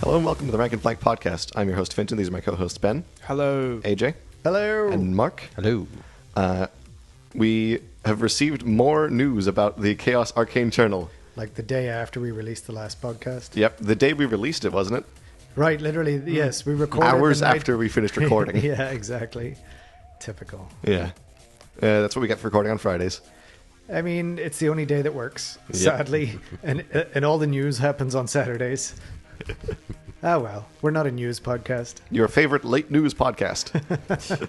Hello and welcome to the Rank and Flank podcast. I'm your host, Fintan. These are my co-hosts, Ben. Hello. AJ. Hello. And Mark. Hello. We have received more news about the Chaos Arcane Journal. Like the day after we released the last podcast. Yep, the day we released it, wasn't it? Right, literally, yes. We recorded Hours the night- after we finished recording. Yeah, exactly. Typical. Yeah. That's what we get for recording on Fridays. I mean, it's the only day that works, Yep. sadly. And all the news happens on Saturdays. Ah, well, we're not a news podcast. Your favorite late news podcast.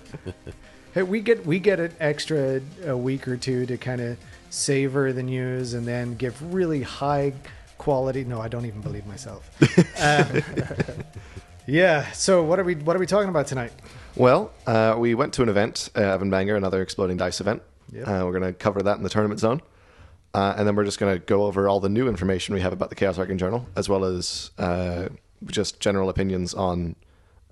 Hey, we get an extra a week or two to kind of savor the news and then give really high quality. No, I don't even believe myself. Yeah. So what are we talking about tonight? Well, we went to an event, in Bangor, another Exploding Dice event. Yep. We're going to cover that in the tournament zone. And then we're just going to go over all the new information we have about the Chaos Arcane Journal, as well as just general opinions on,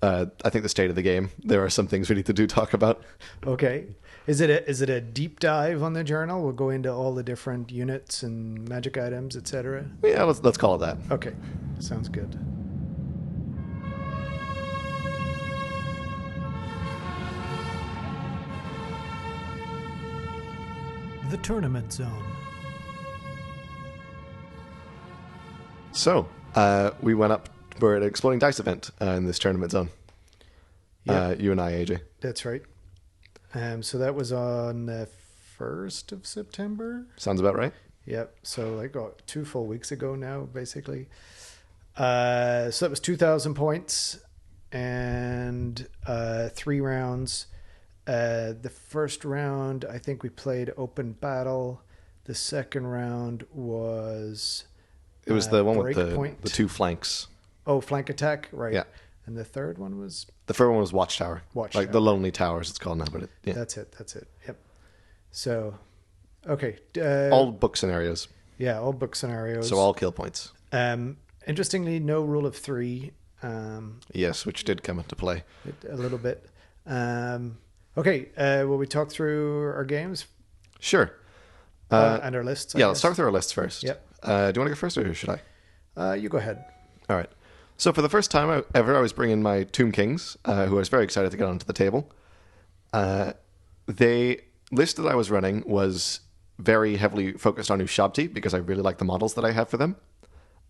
I think, the state of the game. There are some things we need to talk about. Okay. Is it a deep dive on the journal? We'll go into all the different units and magic items, etc. Yeah, let's call it that. Okay. Sounds good. The tournament zone. So, we went up, we're at an Exploding Dice event in this tournament zone. Yeah. You and I, AJ. That's right. So that was on the 1st of September. Sounds about right? Yep. So like 2 full weeks ago now, basically. So that was 2,000 points and 3 rounds. The first round, I think we played open battle. The second round was... It was the one with Breakpoint. the two flanks. Oh, flank attack, right. Yeah. And the third one was... The first one was Watchtower. Watchtower. Like the Lonely Towers, it's called now. But yeah. That's it. Yep. So, okay. All book scenarios. Yeah, all book scenarios. So all kill points. Interestingly, no rule of 3. Yes, which did come into play. A little bit. Okay, will we talk through our games? Sure. And our lists? Let's start with our lists first. Yep. Do you want to go first or should I? You go ahead. All right. So for the first time ever, I was bringing my Tomb Kings, who I was very excited to get onto the table. The list that I was running was very heavily focused on Ushabti because I really like the models that I have for them.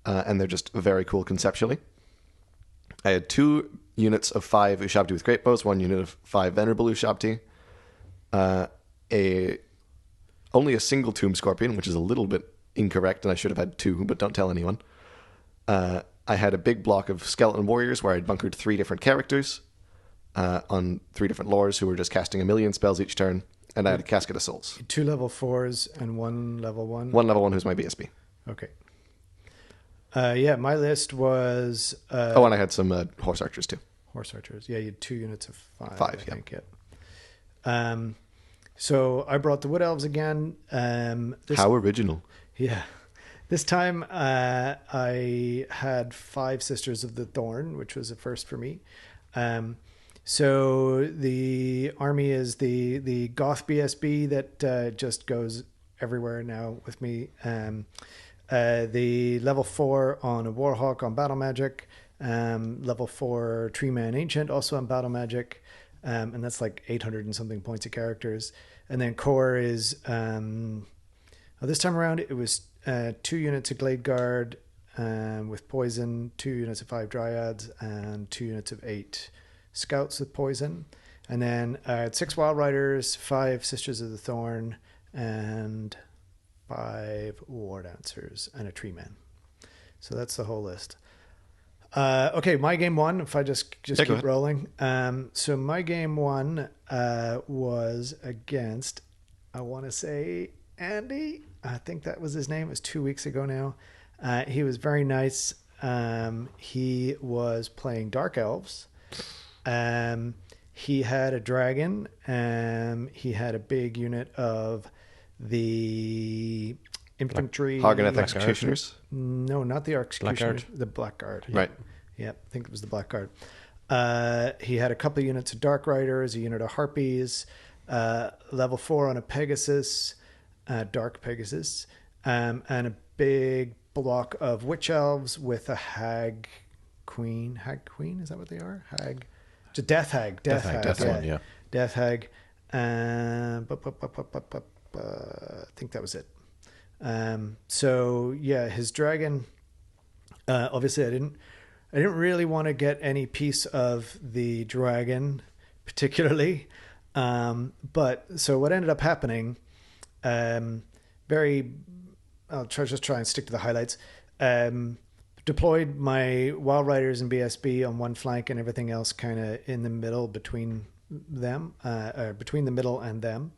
And they're just very cool conceptually. I had 2 units of 5 Ushabti with Great Bows, 1 unit of 5 Venerable Ushabti, only a single Tomb Scorpion, which is a little bit incorrect, and I should have had 2, but don't tell anyone. I had a big block of Skeleton Warriors where I'd bunkered 3 different characters on 3 different lores who were just casting a million spells each turn, and I had a Casket of Souls. 2 level 4s and 1 level 1? 1 level 1 who's my BSB. Okay. Yeah, my list was... and I had some Horse Archers too. Horse Archers. Yeah, you had 2 units of 5. 5, I yeah. think, yeah. So I brought the Wood Elves again. How original. Yeah. This time I had 5 Sisters of the Thorn, which was a first for me. So the army is the Goth BSB that just goes everywhere now with me. The level 4 on a Warhawk on Battle Magic. Level 4 Tree Man Ancient also on Battle Magic. And that's like 800 and something points of characters. And then core is... this time around, it was 2 units of Glade Guard with poison, 2 units of 5 Dryads, and 2 units of 8 Scouts with poison. And then I had 6 Wild Riders, 5 Sisters of the Thorn, and 5 War Dancers, and a Tree Man. So that's the whole list. Okay, my game 1, if I just keep rolling. So my game 1 was against, I want to say... Andy, I think that was his name. It was 2 weeks ago now. He was very nice. He was playing Dark Elves. He had a dragon. He had a big unit of the infantry. Hargoneth Executioners? No, not the Executioners. Blackguard? The Blackguard. Right. Yeah, I think it was the Blackguard. He had a couple of units of Dark Riders, a unit of Harpies, level 4 on a Pegasus, Dark Pegasus, and a big block of Witch Elves with a Hag Queen. Hag Queen, is that what they are? Hag. It's a Death Hag. Death Hag, that's the one, yeah. Death Hag. I think that was it. So yeah, his dragon. Obviously, I didn't really want to get any piece of the dragon, particularly. But so what ended up happening? I'll just try and stick to the highlights. Deployed my Wild Riders and BSB on one flank, and everything else kind of in the middle between them, or between the middle and them.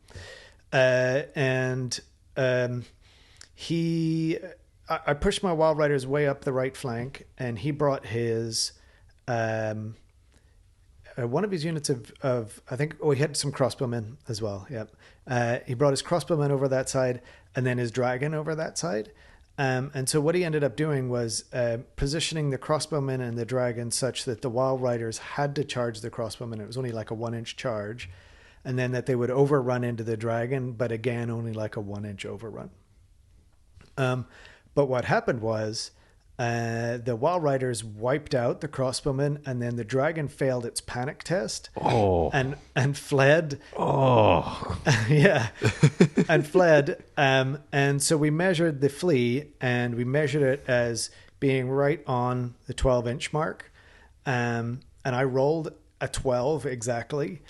I pushed my Wild Riders way up the right flank, and he brought his one of his units of I think he had some crossbowmen as well. Yeah, he brought his crossbowmen over that side, and then his dragon over that side. And so what he ended up doing was positioning the crossbowmen and the dragon such that the Wild Riders had to charge the crossbowmen. It was only like a 1-inch charge, and then that they would overrun into the dragon, but again only like a 1-inch overrun. But what happened was the Wild Riders wiped out the crossbowmen, and then the dragon failed its panic test and fled. Oh, yeah, and fled. And so we measured the flee, and we measured it as being right on the 12-inch mark. And I rolled a 12 exactly.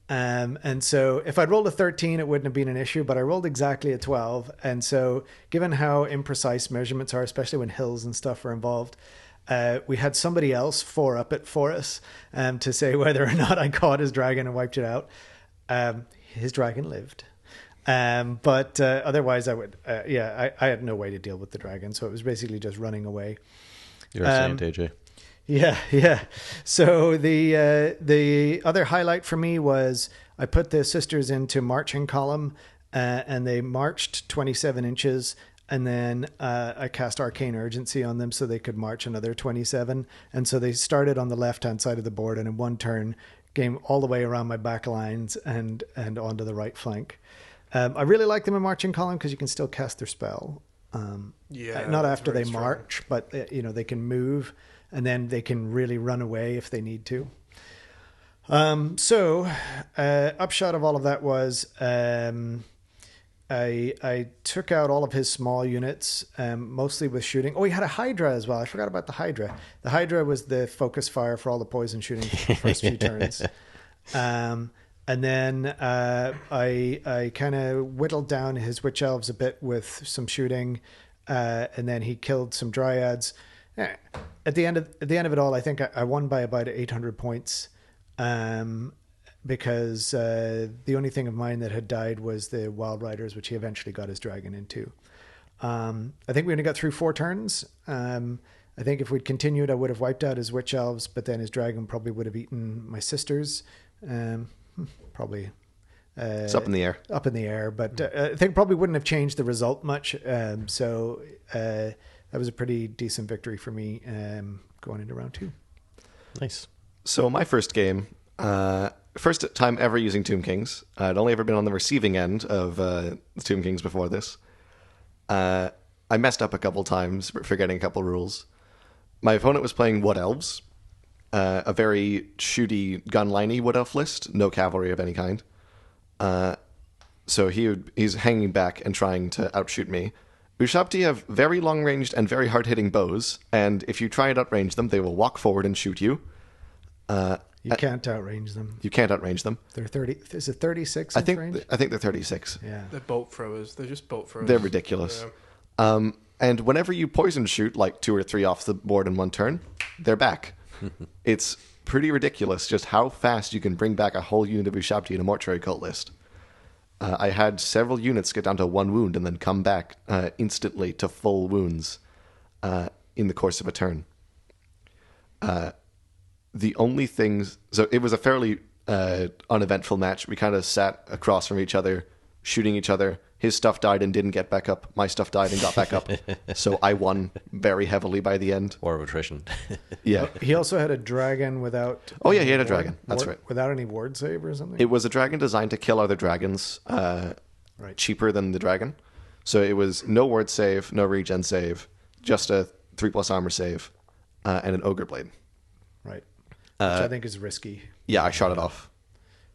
And so if I'd rolled a 13, it wouldn't have been an issue, but I rolled exactly a 12. And so given how imprecise measurements are, especially when hills and stuff are involved, we had somebody else up it for us to say whether or not I caught his dragon and wiped it out. His dragon lived. But otherwise I would, I had no way to deal with the dragon. So it was basically just running away. you're a saint, AJ. Yeah. So the other highlight for me was I put the sisters into marching column, and they marched 27 inches, and then I cast Arcane Urgency on them so they could march another 27. And so they started on the left-hand side of the board, and in one turn came all the way around my back lines and onto the right flank. I really like them in marching column because you can still cast their spell. Not after they march, but they can move, and then they can really run away if they need to. So upshot of all of that was I took out all of his small units, mostly with shooting. Oh, he had a Hydra as well. I forgot about the Hydra. The Hydra was the focus fire for all the poison shooting for the first few turns. And then I kind of whittled down his witch elves a bit with some shooting, and then he killed some dryads. At the end of it all, I think I won by about 800 points, because the only thing of mine that had died was the Wild Riders, which he eventually got his dragon into. I think we only got through 4 turns. I think if we'd continued, I would have wiped out his witch elves, but then his dragon probably would have eaten my sisters. Probably. It's up in the air. Up in the air, but I think probably wouldn't have changed the result much. So that was a pretty decent victory for me going into round 2. Nice. So my first game, first time ever using Tomb Kings. I'd only ever been on the receiving end of Tomb Kings before this. I messed up a couple times, forgetting a couple rules. My opponent was playing Wood Elves, a very shooty, gun-liney Wood Elf list, no cavalry of any kind. So he's hanging back and trying to outshoot me. Ushabti have very long-ranged and very hard-hitting bows, and if you try and outrange them, they will walk forward and shoot you. You can't outrange them. You can't outrange them. They're 30. Is it 36? I think they're 36. Yeah. They're bolt throwers. They're just bolt throwers. They're ridiculous. Yeah. And whenever you poison shoot like 2 or 3 off the board in one turn, they're back. It's pretty ridiculous just how fast you can bring back a whole unit of Ushabti in a mortuary cult list. I had several units get down to 1 wound and then come back instantly to full wounds in the course of a turn. The only things... So it was a fairly uneventful match. We kind of sat across from each other, shooting each other. His stuff died and didn't get back up. My stuff died and got back up. So I won very heavily by the end. War of attrition. Yeah. He also had a dragon without... Oh, yeah, he had a dragon. That's right. Without any ward save or something? It was a dragon designed to kill other dragons cheaper than the dragon. So it was no ward save, no regen save, just a 3+ armor save, and an ogre blade. Right. Which I think is risky. Yeah, I shot it off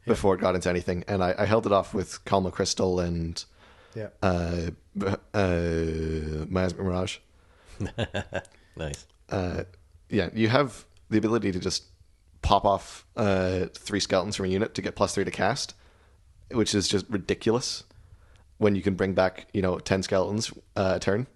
before it got into anything, and I held it off with Calma Crystal and Yeah. Miasma Mirage. Nice. Yeah, you have the ability to just pop off 3 skeletons from a unit to get +3 to cast, which is just ridiculous when you can bring back 10 skeletons a turn.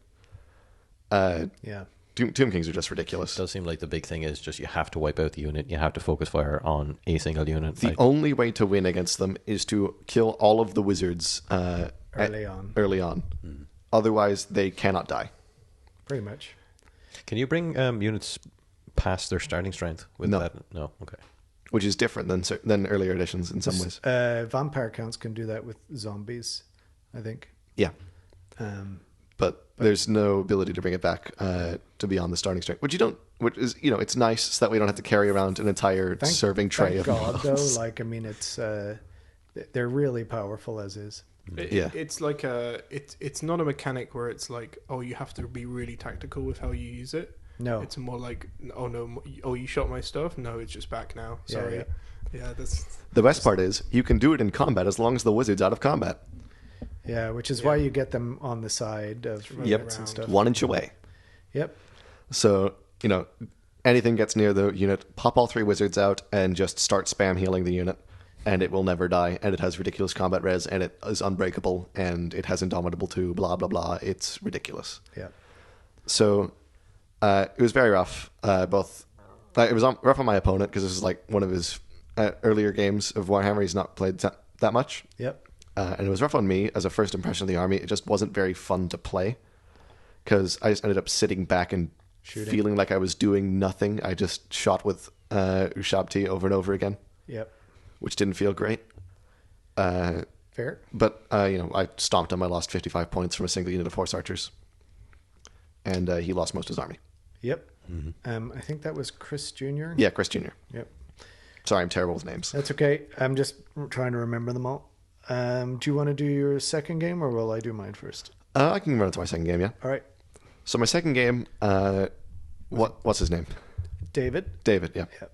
Yeah. Tomb Kings are just ridiculous. It does seem like the big thing is just you have to wipe out the unit. You have to focus fire on a single unit. The only way to win against them is to kill all of the wizards Early on. Otherwise, they cannot die. Pretty much. Can you bring units past their starting strength with No. that? No. Okay. Which is different than earlier editions in some ways. Vampire counts can do that with zombies, I think. Yeah, Um, but there's no ability to bring it back to be on the starting strength. Which is it's nice so that we don't have to carry around an entire serving tray thank of God, models. though. Like, I mean, it's they're really powerful as is. Yeah. It's like it's not a mechanic where it's like, oh, you have to be really tactical with how you use it. No. It's more like, oh no, oh, you shot my stuff. No, it's just back now. Yeah, Sorry. Yeah, that's The best part is you can do it in combat as long as the wizard's out of combat. Yeah, which is why you get them on the side of Yep. units and stuff. 1 inch away. Yep. So, anything gets near the unit, pop all 3 wizards out and just start spam healing the unit, and it will never die, and it has ridiculous combat res, and it is unbreakable, and it has Indomitable too, blah, blah, blah. It's ridiculous. Yeah. So, it was very rough. It was rough on my opponent because this is like one of his earlier games of Warhammer. He's not played that much. Yep. And it was rough on me as a first impression of the army. It just wasn't very fun to play because I just ended up sitting back and Shooting. feeling like I was doing nothing. I just shot with Ushabti over and over again, Yep. which didn't feel great. Fair. But I stomped him. I lost 55 points from a single unit of horse archers, and he lost most of his army. Yep. I think that was Chris Jr. Yeah, Chris Jr. Yep. Sorry, I'm terrible with names. That's okay. I'm just trying to remember them all. Do you want to do your second game, or will I do mine first? I can run into my second game, yeah. All right. So my second game, what's his name? David. David, yeah. Yep.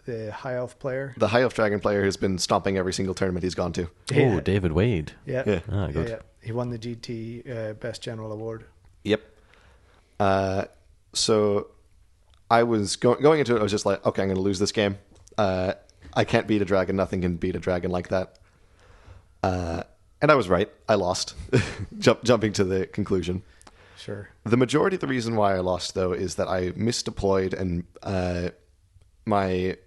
The high elf player. The High Elf Dragon player who's been stomping every single tournament he's gone to. Oh, David Wade. Yeah. Yeah. Ah, good. Yeah. He won the GT Best General Award. Yep. So I was going into it, I was just like, okay, I'm going to lose this game. I can't beat a dragon. Nothing can beat a dragon like that. And I was right. I lost. Jumping to the conclusion. Sure. The majority of the reason why I lost, though, is that I misdeployed and my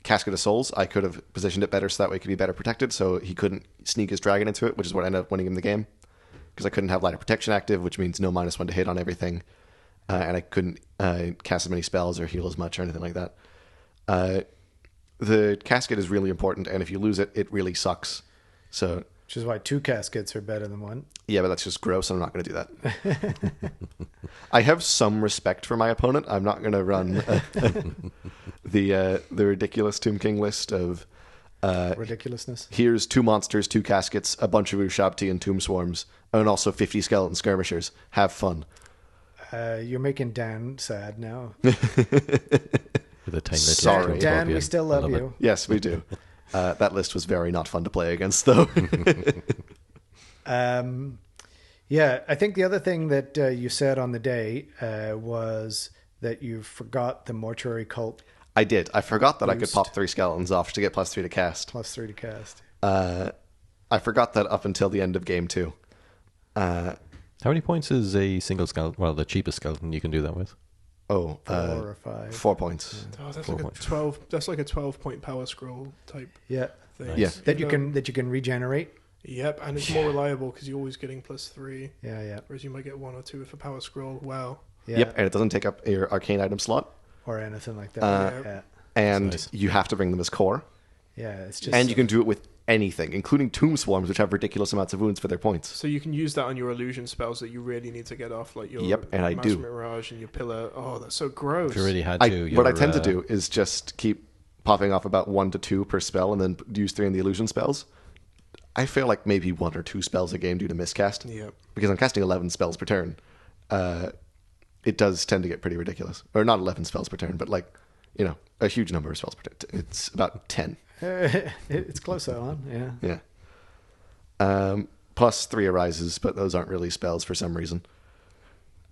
Casket of Souls, I could have positioned it better so that way it could be better protected, so he couldn't sneak his dragon into it, which is what ended up winning him the game. Because I couldn't have Light of Protection active, which means no -1 to hit on everything. And I couldn't cast as many spells or heal as much or anything like that. The Casket is really important, and if you lose it, it really sucks. So... Which is why 2 caskets are better than 1. Yeah, but that's just gross. I'm not going to do that. I have some respect for my opponent. I'm not going to run the ridiculous Tomb King list of Ridiculousness. here's 2 monsters, 2 caskets, a bunch of Ushabti and Tomb Swarms, and also 50 skeleton skirmishers. Have fun. You're making Dan sad now. With a tiny little Sorry. stroke Dan, above we you. still I love it. you. Yes, we do. That list was very not fun to play against, though. Yeah, I think the other thing that you said on the day was that you forgot the mortuary cult I did. I forgot that I could Boost. pop 3 skeletons off to get +3 to cast. +3 to cast. I forgot that up until the end of game 2. How many points is a single skeleton? Well, the cheapest skeleton you can do that with. 4 or 5. 4 points. Oh, that's 4 like a points. 12. That's like a 12-point power scroll type Yeah. thing. Yeah. That you can regenerate. Yep, and it's more reliable because you're always getting +3, Yeah, yeah. whereas you might get 1 or 2 with a power scroll. Wow. Yeah. Yep, and it doesn't take up your arcane item slot, Or anything like that. Uh, yeah. and nice. you have to bring them as core. Yeah, it's just And you can do it with anything, including Tomb Swarms, which have ridiculous amounts of wounds for their points. So you can use that on your illusion spells that you really need to get off, like your Yep, and I Master do. Mirage and your Pillar. Oh, that's so gross. If you really had to, What I your, tend to do is just keep popping off about 1 to 2 per spell and then use 3 in the illusion spells. I feel like maybe 1 or 2 spells a game due to miscast. Yep. Because I'm casting 11 spells per turn. It does tend to get pretty ridiculous. Or not 11 spells per turn, but like a huge number of spells per turn. It's about 10. It's close on, yeah. Yeah. Plus 3 arises, but those aren't really spells for some reason.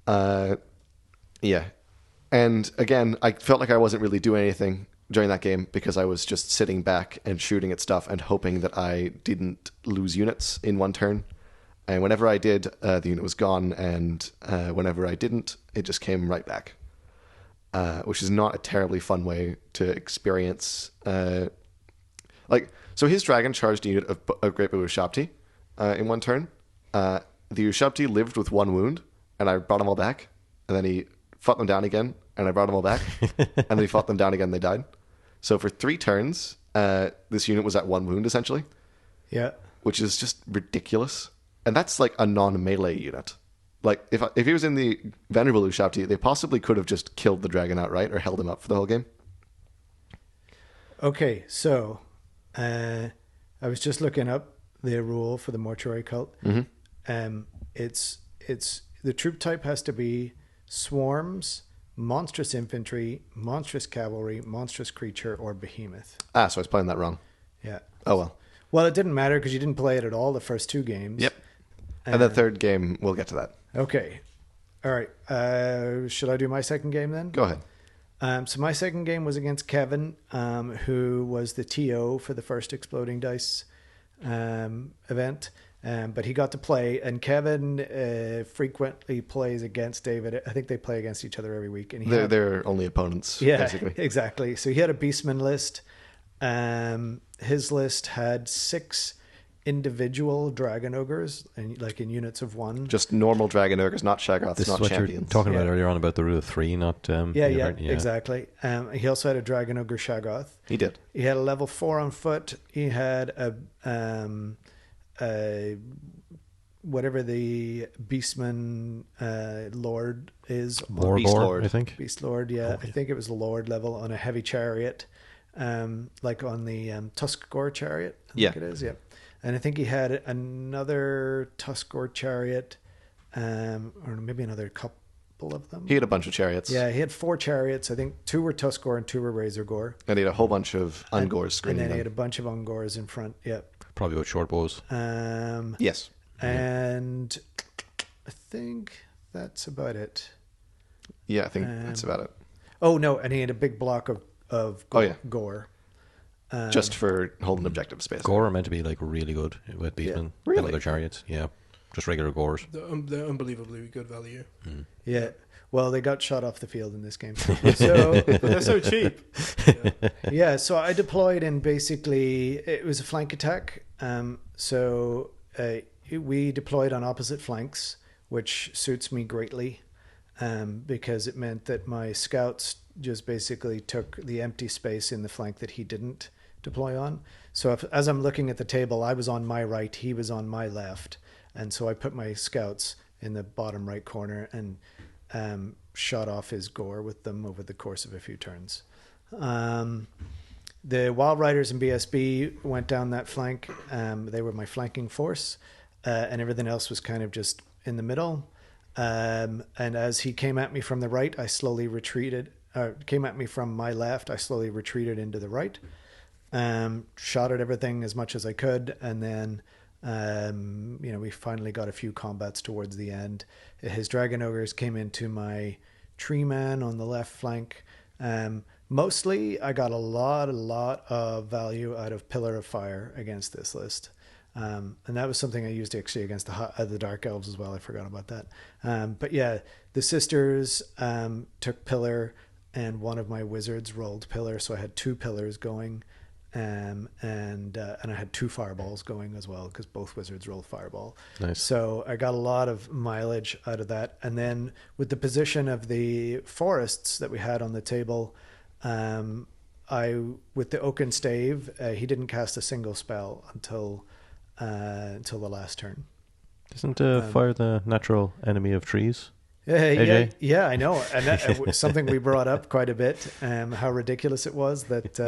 Yeah. And again, I felt like I wasn't really doing anything during that game because I was just sitting back and shooting at stuff and hoping that I didn't lose units in one turn. And whenever I did, the unit was gone, and whenever I didn't, it just came right back. Which is not a terribly fun way to experience. So his dragon charged a unit of Great Blue Ushabti in one turn. The Ushabti lived with 1 wound, and I brought them all back. And then he fought them down again, and I brought them all back. And then he fought them down again, and they died. So for 3 turns, this unit was at 1 wound, essentially. Yeah. Which is just ridiculous. And that's like a non-melee unit. Like, if he was in the Venerable Ushabti, they possibly could have just killed the dragon outright or held him up for the whole game. Okay, so I was just looking up the rule for the Mortuary Cult. Mm-hmm. It's the troop type has to be swarms, monstrous infantry, monstrous cavalry, monstrous creature, or behemoth. So I was playing that wrong. Yeah. Oh, well. Well, it didn't matter because you didn't play it at all the first 2 games. Yep. And the third game, we'll get to that. Okay. All right. Should I do my second game then? Go ahead. So my second game was against Kevin, who was the TO for the first Exploding Dice event. But he got to play, and Kevin frequently plays against David. I think they play against each other every week. And they're only opponents, basically. Exactly. So he had a Beastman list. His list had 6 individual dragon ogres, and like in units of 1. Just normal dragon ogres, not Shaggoths, This not is what champions. you were talking about earlier on about the rule of 3, not... Exactly. He also had a dragon ogre Shaggoth. He did. He had a level 4 on foot. He had a whatever the Beastman Lord is. Beast Lord, I think. Beast Lord, yeah. I think it was the Lord level on a heavy chariot, like on the Tuskgore chariot. I think it is, yeah. And I think he had another Tuskgore chariot, or maybe another couple of them. He had a bunch of chariots. Yeah, he had 4 chariots. I think 2 were Tuskgore and 2 were Razor Gore. And he had a whole bunch of Ungors screening And then he them. had a bunch of Ungors in front, yep. Probably with short bows. Yes. And I think that's about it. Yeah, I think that's about it. Oh, no, and he had a big block of gore. Just for holding objective space. Gore are meant to be like really good with Beastmen. Really? And other chariots, yeah. Just regular Gores. They're unbelievably good value. Yeah. Well, they got shot off the field in this game. So But they're so cheap. yeah, so I deployed, and basically it was a flank attack. So we deployed on opposite flanks, which suits me greatly, because it meant that my scouts just basically took the empty space in the flank that he didn't deploy on. So as I'm looking at the table, I was on my right, he was on my left. And so I put my scouts in the bottom right corner and shot off his gore with them over the course of a few turns. The Wild Riders and BSB went down that flank. They were my flanking force, and everything else was kind of just in the middle. And as he came at me from the right, I slowly retreated. Came at me from my left, I slowly retreated into the right. Shot at everything as much as I could, and then we finally got a few combats towards the end. His dragon ogres came into my tree man on the left flank. Mostly I got a lot of value out of Pillar of Fire against this list, and that was something I used actually against the Dark Elves as well. I forgot about that. But yeah, the sisters took Pillar, and one of my wizards rolled Pillar, so I had 2 pillars going. And I had 2 fireballs going as well, because both wizards rolled fireball. Nice. So I got a lot of mileage out of that. And then with the position of the forests that we had on the table, with the Oaken Stave, he didn't cast a single spell until the last turn. Isn't fire the natural enemy of trees? Yeah, I know. And that was something we brought up quite a bit, how ridiculous it was that,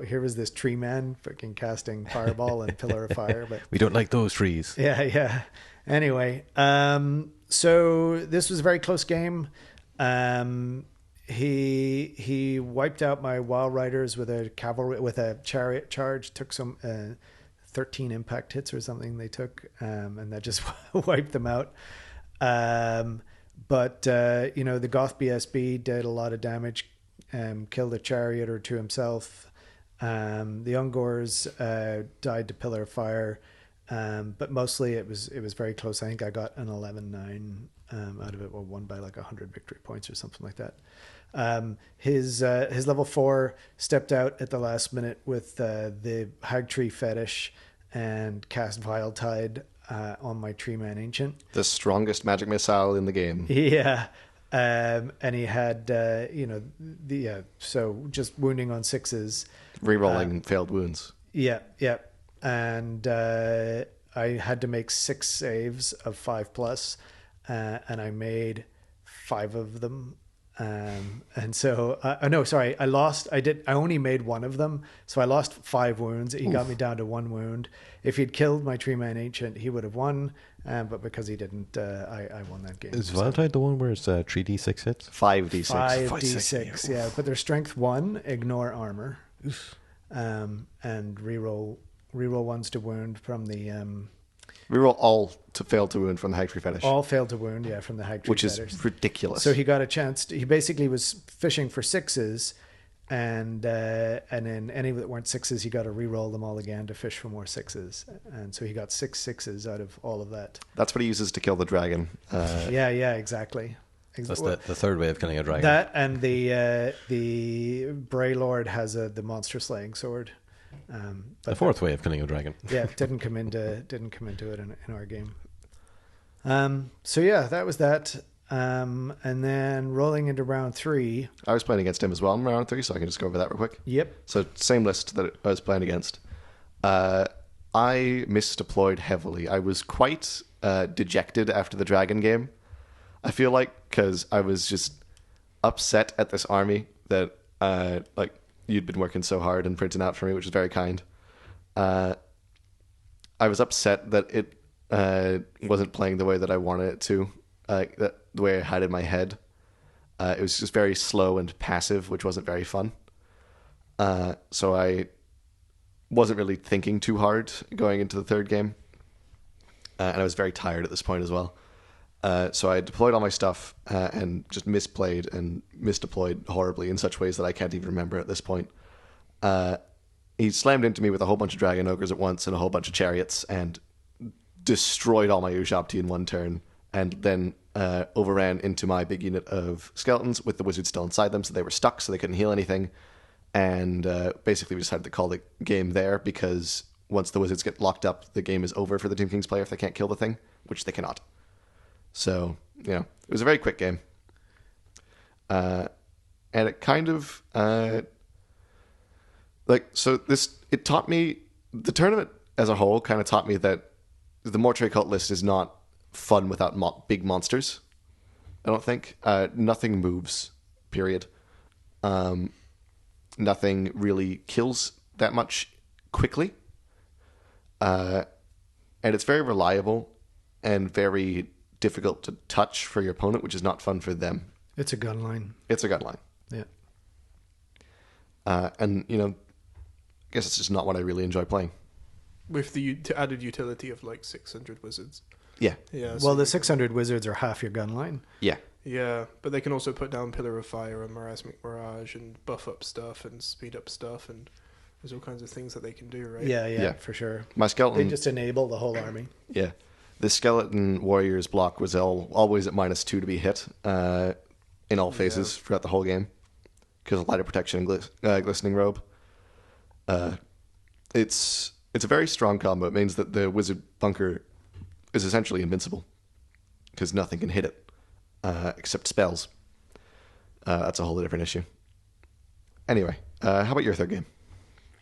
here was this tree man freaking casting fireball and Pillar of Fire. But we don't like those trees. Yeah. Anyway, so this was a very close game. He wiped out my wild riders with a chariot charge. Took some 13 impact hits or something they took, and that just wiped them out. But the Goth BSB did a lot of damage, killed a chariot or two himself. The Ungors died to Pillar of Fire, but mostly it was very close. I think I got an 11-9 out of it, or won by like 100 victory points or something like that. His level 4 stepped out at the last minute with the Hag Tree Fetish and cast Vile Tide on my Tree Man Ancient. The strongest magic missile in the game. Yeah. And he had, so just wounding on 6s. Rerolling failed wounds. Yeah. And I had to make 6 saves of 5+, and I made 5 of them. And so, I lost. I only made 1 of them, so I lost 5 wounds. He got me down to 1 wound. If he'd killed my Tree Man Ancient, he would have won. But because he didn't, I won that game. Is Valentine the one where it's 3d6 hits? 5d6. 5d6, yeah. But they're strength 1, ignore armor, and reroll ones to wound from the. Reroll all to fail to wound from the Hag Tree Fetish. All failed to wound, yeah, from the Hag Tree Which Fetish. is ridiculous. So he got a chance. He basically was fishing for 6s, and then any that weren't 6s, he got to re-roll them all again to fish for more 6s. And so he got 6 6s out of all of that. That's what he uses to kill the dragon. Yeah, exactly. That's the third way of killing a dragon. That and the Bray Lord has the monster slaying sword. But the fourth way of killing a dragon. Yeah, didn't come into it in our game. So yeah, that was that. And then rolling into round 3. I was playing against him as well in round 3, so I can just go over that real quick. Yep. So same list that I was playing against. I misdeployed heavily. I was quite dejected after the dragon game, I feel like, because I was just upset at this army that you'd been working so hard and printing out for me, which is very kind. I was upset that it wasn't playing the way that I wanted it to, the way I had in my head. It was just very slow and passive, which wasn't very fun. So I wasn't really thinking too hard going into the third game. And I was very tired at this point as well. So I deployed all my stuff and just misplayed and misdeployed horribly in such ways that I can't even remember at this point. He slammed into me with a whole bunch of dragon ogres at once and a whole bunch of chariots and destroyed all my Ushabti in one turn, and then overran into my big unit of skeletons with the wizards still inside them, so they were stuck, so they couldn't heal anything. And basically we decided to call the game there, because once the wizards get locked up, the game is over for the Tomb King's player if they can't kill the thing, which they cannot. So, it was a very quick game. And it kind of, it taught me, the tournament as a whole kind of taught me that the Mortuary Cult list is not fun without big monsters, I don't think. Nothing moves, period. Nothing really kills that much quickly. And it's very reliable and very difficult to touch for your opponent, which is not fun for them. It's a gun line. Yeah. And, I guess it's just not what I really enjoy playing. With the added utility of like 600 wizards. Yeah. Yeah. Well, the 600 wizards are half your gun line. Yeah. Yeah, but they can also put down Pillar of Fire and Marasmic Mirage and buff up stuff and speed up stuff, and there's all kinds of things that they can do, right? Yeah, for sure. My skeleton... They just enable the whole army. Yeah. The skeleton warriors block was always at -2 to be hit in all phases throughout the whole game, because of lighter protection and glistening robe. It's a very strong combo. It means that the wizard bunker is essentially invincible, because nothing can hit it except spells. That's a whole different issue. Anyway, how about your third game?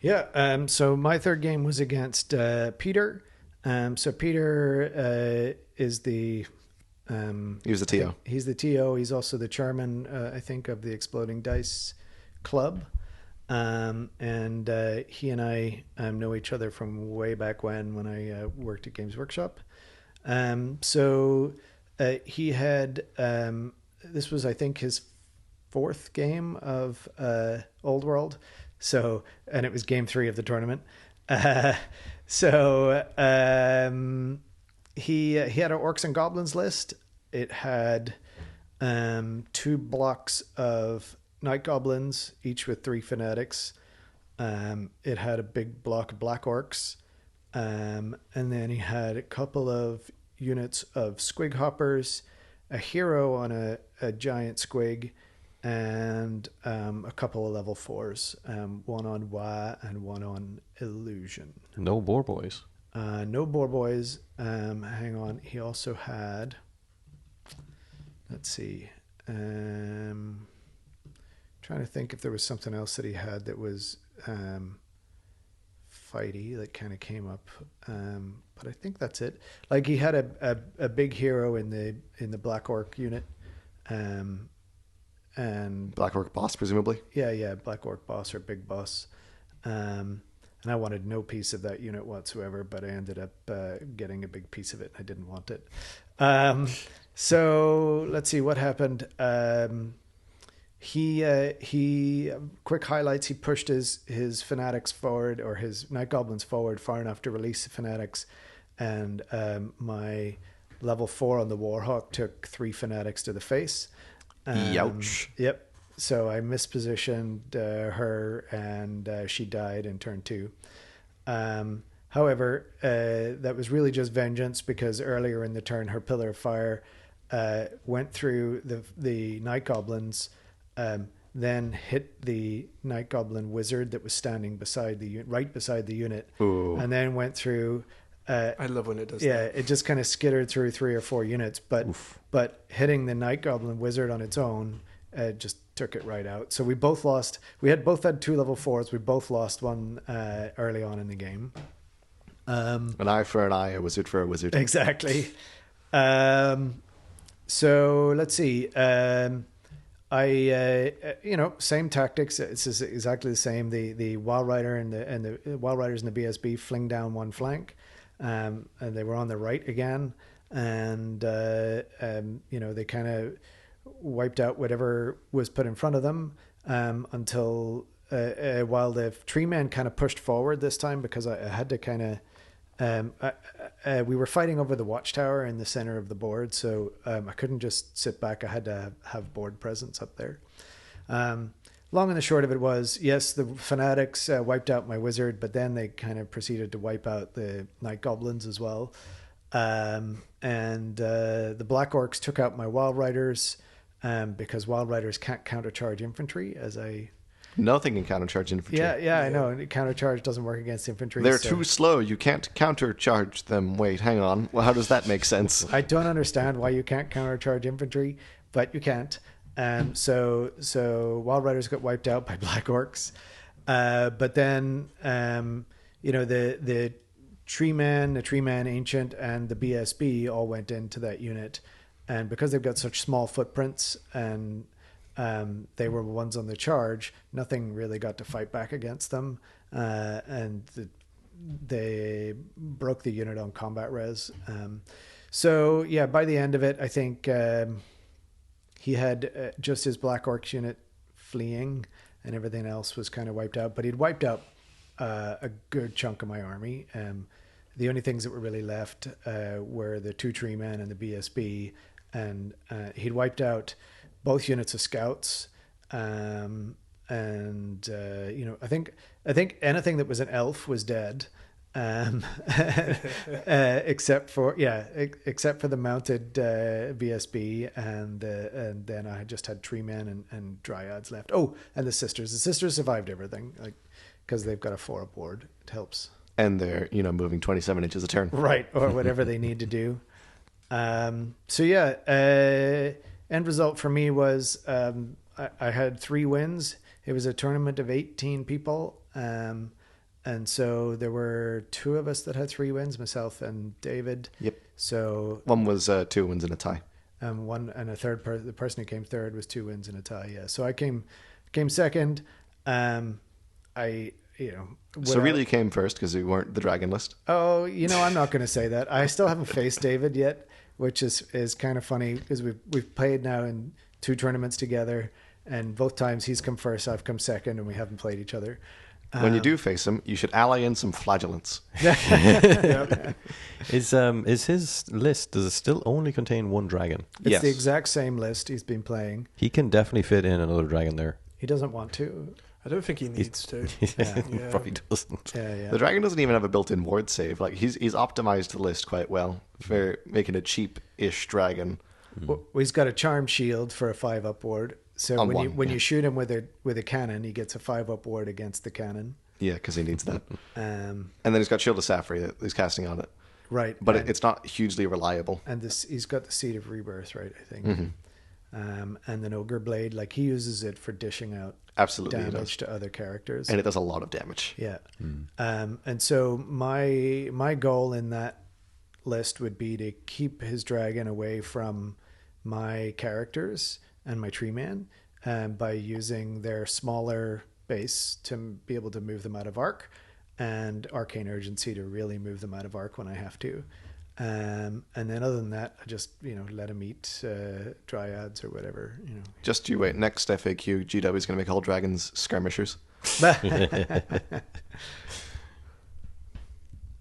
Yeah, so my third game was against Peter. So Peter is the... he was the TO. He's the TO. He's also the chairman, I think, of the Exploding Dice Club. And he and I know each other from way back when I worked at Games Workshop. So he had... this was, I think, his fourth game of Old World. So, and it was game 3 of the tournament. He had an Orcs and Goblins list. It had 2 blocks of Night Goblins, each with 3 Fanatics. It had a big block of Black Orcs. And then he had a couple of units of Squig Hoppers, a hero on a giant Squig, and a couple of level 4s, one on Wa and one on Illusion. No Boar Boys. No Boar Boys. Hang on. He also had... Let's see. Trying to think if there was something else that he had that was fighty that kind of came up. But I think that's it. Like he had a big hero in the Black Orc unit. And Black Orc boss, presumably. Yeah, Black Orc boss or big boss. And I wanted no piece of that unit whatsoever, but I ended up getting a big piece of it. I didn't want it. So let's see what happened. He quick highlights. He pushed his Fanatics forward, or his Night Goblins forward far enough to release the Fanatics, and my level 4 on the Warhawk took 3 Fanatics to the face. Youch. Yep. So I mispositioned her, and she died in turn 2. However, that was really just vengeance, because earlier in the turn, her Pillar of Fire went through the Night Goblins, then hit the Night Goblin Wizard that was standing right beside the unit, Ooh. and then went through. I love when it does Yeah, that. it just kind of skittered through 3 or 4 units, but hitting the Night Goblin Wizard on its own just took it right out. So we both lost. We both had 2 level 4s. We both lost one early on in the game. An eye for an eye, a wizard for a wizard. Exactly. So let's see. Same tactics. It's just exactly the same. The Wild Rider and the Wild Riders and the BSB fling down one flank, and they were on the right again, and they kind of wiped out whatever was put in front of them until while the tree man kind of pushed forward this time, because I had to kind of. We were fighting over the watchtower in the center of the board, so I couldn't just sit back. I had to have board presence up there. Long and the short of it was, yes, the Fanatics wiped out my wizard, but then they kind of proceeded to wipe out the Night Goblins as well. And the Black Orcs took out my Wild Riders, because Wild Riders can't countercharge infantry, as I... Nothing can countercharge infantry. Yeah, I know. Countercharge doesn't work against infantry. They're too slow. You can't countercharge them. Wait, hang on. Well, how does that make sense? I don't understand why you can't countercharge infantry, but you can't. So Wild Riders got wiped out by Black Orcs. But then, the Tree Man Ancient, and the BSB all went into that unit. And because they've got such small footprints and they were ones on the charge, nothing really got to fight back against them, and they broke the unit on combat res. So yeah, by the end of it, I think he had just his Black Orcs unit fleeing, and everything else was kind of wiped out. But he'd wiped out a good chunk of my army. The only things that were really left were the 2 tree men and the BSB, and he'd wiped out both units of scouts, I think anything that was an elf was dead, except for the mounted BSB, and then I just had tree men and dryads left. Oh, and the sisters. The sisters survived everything, because they've got a 4 board. It helps. And they're moving 27 inches a turn, right, or whatever they need to do. End result for me was I had 3 wins. It was a tournament of 18 people. And so there were 2 of us that had 3 wins, myself and David. Yep. So one was 2 wins and a tie. One and a third the person who came third was 2 wins and a tie. Yeah. So I came second. So really you came first because you weren't the dragon list. Oh, I'm not going to say that. I still haven't faced David yet, which is kind of funny, because we've played now in 2 tournaments together, and both times he's come first, I've come second, and we haven't played each other. When you do face him, you should ally in some flagellants. Is his list, does it still only contain one dragon? It's Yes. the exact same list he's been playing. He can definitely fit in another dragon there. He doesn't want to. I don't think he needs to. Yeah. Probably doesn't. Yeah. The dragon doesn't even have a built-in ward save. Like he's optimized the list quite well for making a cheap-ish dragon. Well, he's got a charm shield for a 5-up ward. So On when one, you shoot him with a cannon, he gets a 5-up ward against the cannon. Yeah, because he needs that. Um, And then he's got Shield of Safri that he's casting on it. right. But and, it's not hugely reliable. and this he's got the Seed of Rebirth, right? I think. Mm-hmm. And then Ogre Blade, like he uses it for dishing out Absolutely he does. damage to other characters. And it does a lot of damage. Yeah. And so my goal in that list would be to keep his dragon away from my characters and my tree man by using their smaller base to be able to move them out of arc, and Arcane Urgency to really move them out of arc when I have to. And then other than that, I just, let him eat dryads or whatever, Just you wait. Next FAQ, GW is going to make all dragons skirmishers.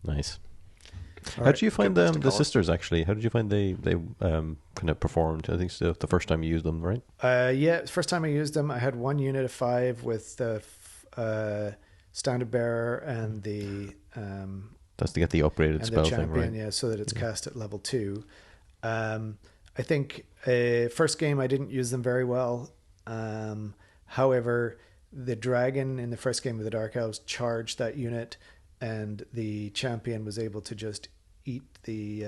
Nice. All How right. did you find Good list to the call it. sisters, actually? How did you find they kind of performed? I think so, the first time you used them, right? Yeah, first time I used them, I had one unit of 5 with the Standard Bearer and the That's to get the upgraded and spell the thing, champion, right? yeah, so that it's cast at level 2. I think first game I didn't use them very well. However, the dragon in the first game of the Dark Elves charged that unit, and the champion was able to just eat the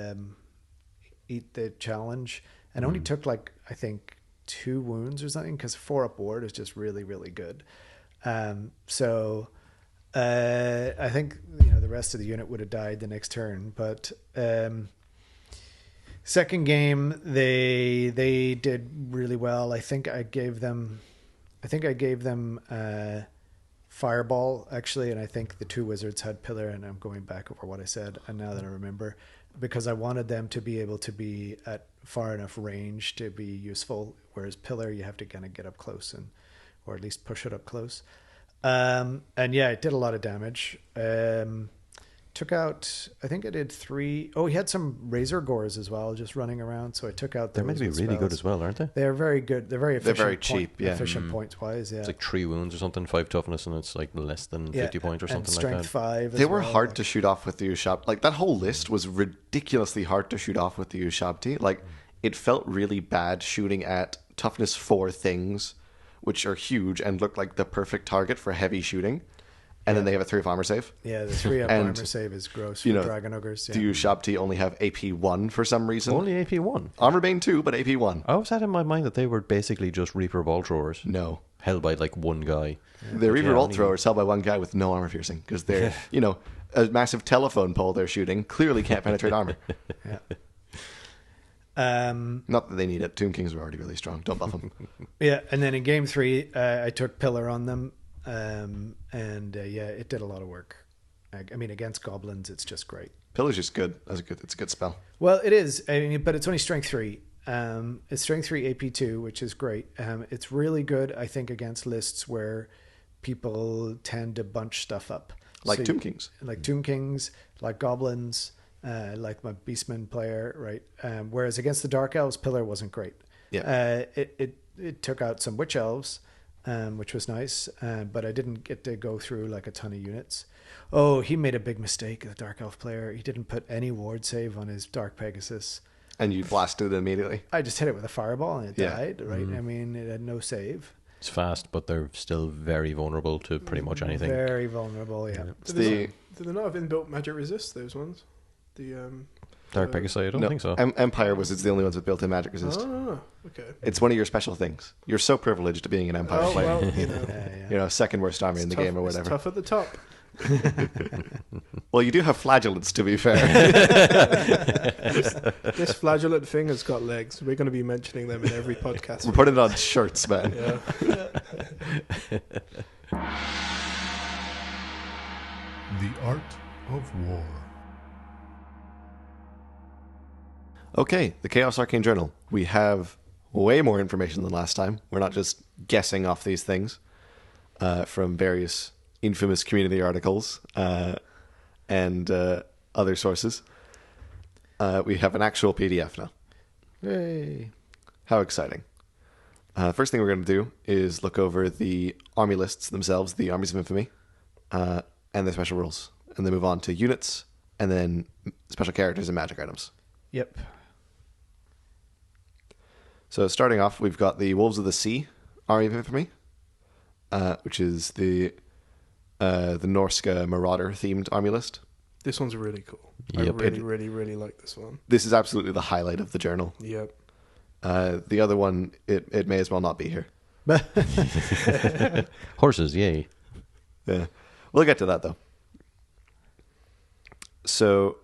challenge, and only took I think 2 wounds or something, because 4-up ward is just really, really good. So I think the rest of the unit would have died the next turn, but second game they did really well. I think I gave them Fireball, actually, and I think the 2 wizards had Pillar, and I'm going back over what I said, and now that I remember, because I wanted them to be able to be at far enough range to be useful, whereas Pillar you have to kind of get up close or at least push it up close. And yeah, it did a lot of damage. Took out, I think I did 3. Oh, he had some Razor Gores as well, just running around. So I took out They're those meant to be with really good spells. as well, aren't they? They're very good. They're very efficient. very cheap, yeah. Efficient points wise, yeah. It's like 3 wounds or something, 5 toughness, and it's like less than 50 points or and something like strength that. 5. They were hard to shoot off with the Ushabti. Like, that whole list was ridiculously hard to shoot off with the Ushabti. Like, it felt really bad shooting at toughness 4 things, which are huge and look like the perfect target for heavy shooting. And then they have a 3-up armor save. Yeah, the 3-up And, armor save is gross for Dragon Ogres. Yeah. The Ushabti only have AP 1 for some reason. Only AP 1. Armor Bane 2, but AP 1. I always had in my mind that they were basically just Reaper Ball Throwers. No. Held by like one guy. They're Reaper yeah, Bolt only- Throwers held by one guy with no armor piercing because they're, a massive telephone pole they're shooting clearly can't penetrate armor. Yeah. Not that they need it. Tomb Kings are already really strong. Don't buff them. Yeah, and then in game 3, I took Pillar on them, it did a lot of work. I mean, against goblins, it's just great. Pillar's just good. It's a good spell. Well, it is, but it's only strength 3. It's strength 3 AP 2, which is great. It's really good, I think, against lists where people tend to bunch stuff up. Like Tomb Kings. Like Tomb Kings, like goblins, like my Beastman player, right? Whereas against the Dark Elves, Pillar wasn't great. Yeah. It took out some Witch Elves, which was nice, but I didn't get to go through like a ton of units. Oh, he made a big mistake, the Dark Elf player. He didn't put any ward save on his Dark Pegasus. And you blasted it immediately. I just hit it with a fireball and it Yeah. died, right? I mean, it had no save. It's fast, but they're still very vulnerable to pretty much anything. Very vulnerable, yeah. Do they not have inbuilt magic resist, those ones? Dark Pegasus, I don't No, think so. Empire Wizards the only ones with built-in magic resist. Oh, okay. It's one of your special things. You're so privileged being an Empire player. Well, Yeah. Second worst army in the game or It's whatever. tough at the top. Well, you do have flagellants, to be fair. This flagellant thing has got legs. We're going to be mentioning them in every podcast. We're putting it on shirts, man. Yeah. The Art of War. Okay, the Chaos Arcane Journal. We have way more information than last time. We're not just guessing off these things from various infamous community articles and other sources. We have an actual PDF now. Yay. How exciting. First thing we're going to do is look over the army lists themselves, the Armies of Infamy, and the special rules. And then move on to units, and then special characters and magic items. Yep. So starting off, we've got the Wolves of the Sea Army of Infamy, which is the Norse Marauder-themed army list. This one's really cool. Yep. I really like this one. This is absolutely the highlight of the journal. Yep. The other one, it may as well not be here. Horses, yay. Yeah. We'll get to that, though. So,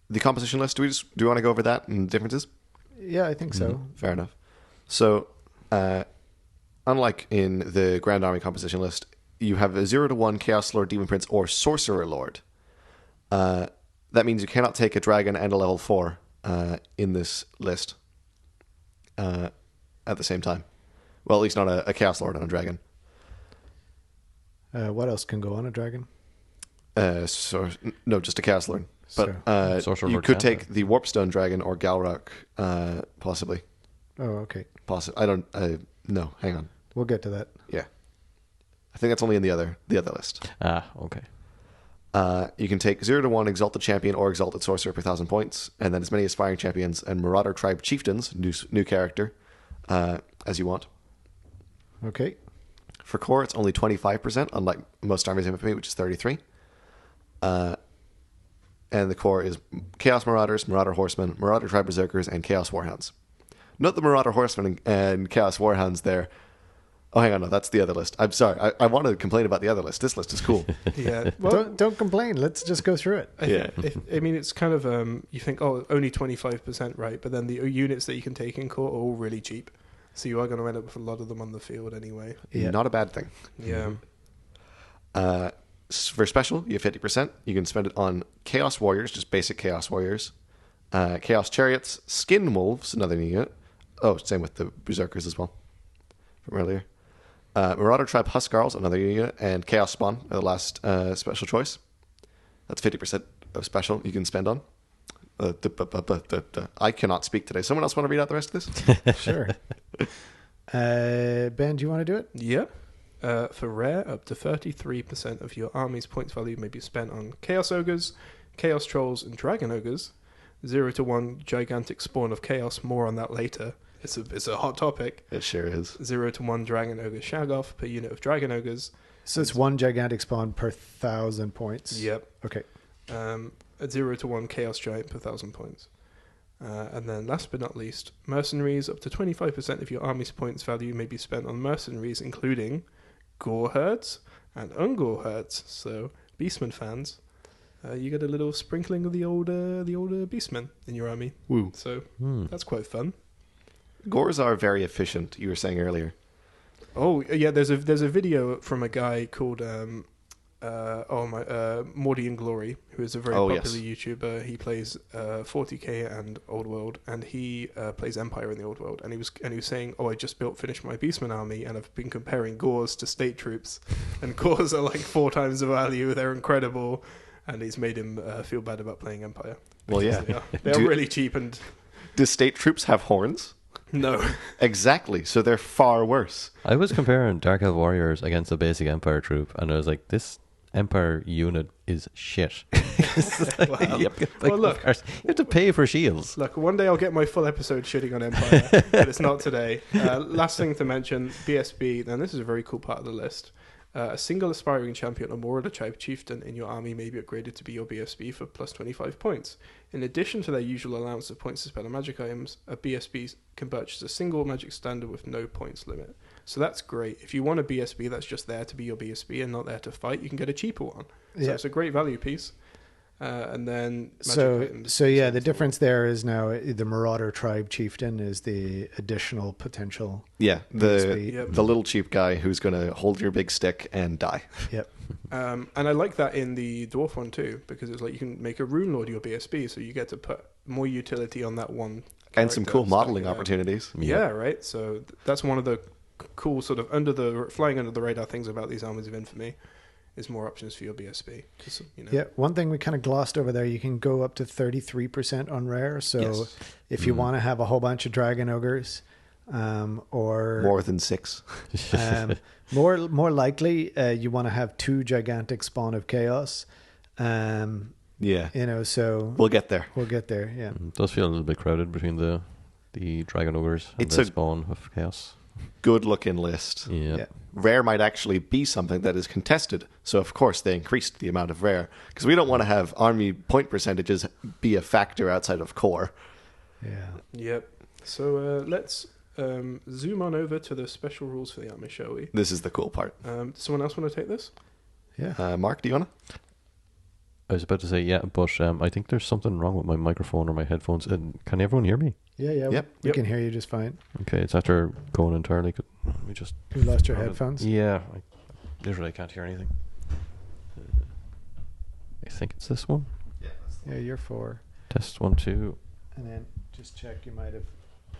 the composition list, do we want to go over that and differences? Yeah, I think so. Fair enough. So, unlike in the Grand Army composition list, you have a 0-1 Chaos Lord, Demon Prince, or Sorcerer Lord. That means you cannot take a dragon and a level 4 in this list at the same time. Well, at least not a Chaos Lord and a dragon. What else can go on a dragon? No, just a Chaos Lord. But Sorcerer you Lord could can, take the Warpstone Dragon or Galrock, possibly. Oh, okay. I don't. No, hang on. We'll get to that. Yeah, I think that's only in the other list. Okay. You can take 0-1 Exalted Champion or Exalted Sorcerer per 1,000 points, and then as many Aspiring Champions and Marauder Tribe Chieftains, new character, as you want. Okay. For core, it's only 25%, unlike most armies of infamy, which is 33. And the core is Chaos Marauders, Marauder Horsemen, Marauder Tribe Berserkers, and Chaos Warhounds. Note the Marauder Horsemen and Chaos Warhounds there. Oh, hang on, no, that's the other list. I'm sorry, I want to complain about the other list. This list is cool. Yeah. Well, Don't complain. Let's just go through it. Yeah. I mean, it's kind of you think, oh, only 25%, right? But then the units that you can take in core are all really cheap, so you are going to end up with a lot of them on the field anyway. Yeah. Not a bad thing. Yeah. For special, you have 50%. You can spend it on Chaos Warriors, just basic Chaos Warriors. Chaos Chariots, Skin Wolves, another new unit. Oh, same with the Berserkers as well from earlier. Marauder Tribe Huskarls, another new unit. And Chaos Spawn, the last special choice. That's 50% of special you can spend on. I cannot speak today. Someone else want to read out the rest of this? Sure. Ben, do you want to do it? Yeah. For rare, up to 33% of your army's points value may be spent on Chaos Ogres, Chaos Trolls, and Dragon Ogres. 0-1 Gigantic Spawn of Chaos, more on that later. It's a hot topic. It sure is. 0-1 Dragon Ogre Shagoff per unit of Dragon Ogres. So it's one gigantic spawn per 1,000 points. Yep. Okay. A 0-1 Chaos Giant per 1,000 points. And then last but not least, Mercenaries. Up to 25% of your army's points value may be spent on Mercenaries, including Gore Herds and Ungore Herds. So Beastmen fans, you get a little sprinkling of the older Beastmen in your army. Woo. So that's quite fun. Gores are very efficient, you were saying earlier. Oh yeah, there's a video from a guy called Morty and Glory, who is a very popular YouTuber. He plays 40k and Old World, and he plays Empire in the Old World. And he was saying, "Oh, I just finished my Beastman army, and I've been comparing Gores to state troops, and Gores are like 4 times the value. They're incredible." And he's made him feel bad about playing Empire. Well, yeah, they're really cheap. And do state troops have horns? No. Exactly. So they're far worse. I was comparing Dark Elf Warriors against a basic Empire troop, and I was like, this Empire unit is shit. Well, look, you have to pay for shields. Look, one day I'll get my full episode shitting on Empire, but it's not today. Last thing to mention, BSB. Then this is a very cool part of the list. A single aspiring champion or more of the tribe chieftain in your army may be upgraded to be your BSB for plus 25 points. In addition to their usual allowance of points to spend on magic items, a BSB can purchase a single magic standard with no points limit. So that's great. If you want a BSB that's just there to be your BSB and not there to fight, you can get a cheaper one. So it's a great value piece. And then the difference there is now the Marauder Tribe Chieftain is the additional potential. Yeah, BSB. the little cheap guy who's going to hold your big stick and die. Yep. And I like that in the Dwarf one too, because it's like you can make a Rune Lord your BSB, so you get to put more utility on that one And some cool character modeling stacking up. opportunities. Yeah, right. So that's one of the cool sort of flying under the radar things about these armies of infamy is more options for your BSB. 'Cause, you know, Yeah, one thing we kind of glossed over there, you can go up to 33% on rare. So Yes. if you want to have a whole bunch of dragon ogres, or More than 6. more likely, you want to have 2 gigantic spawn of chaos. Yeah. You know, so We'll get there. we'll get there. Yeah. It does feel a little bit crowded between the dragon ogres and It's the a- spawn of chaos. Good looking list. Yeah. Yeah. Rare might actually be something that is contested. So, of course, they increased the amount of rare. Because we don't want to have army point percentages be a factor outside of core. Yeah. Yep. So let's zoom on over to the special rules for the army, shall we? This is the cool part. Someone else want to take this? Yeah. Mark, do you want to? I was about to say, yeah, but I think there's something wrong with my microphone or my headphones. Can everyone hear me? Yeah. Yep. We can hear you just fine. Okay, it's after going entirely. We just You lost your headphones? Yeah, I literally can't hear anything. I think it's this one. Yeah, you're 4. Test 1, 2. And then just check, you might have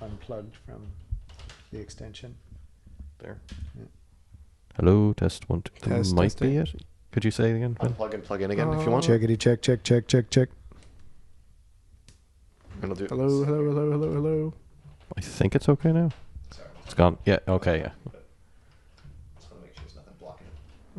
unplugged from the extension. There. Yeah. Hello, test 1, 2. That Test, might testing. be it. Could you say it again, Ben? Unplug and plug in again if you want. Checkity check, check, check, check, check. And I'll do Hello, hello, hello, hello, hello. I think it's okay now. It's gone. Yeah, okay, yeah.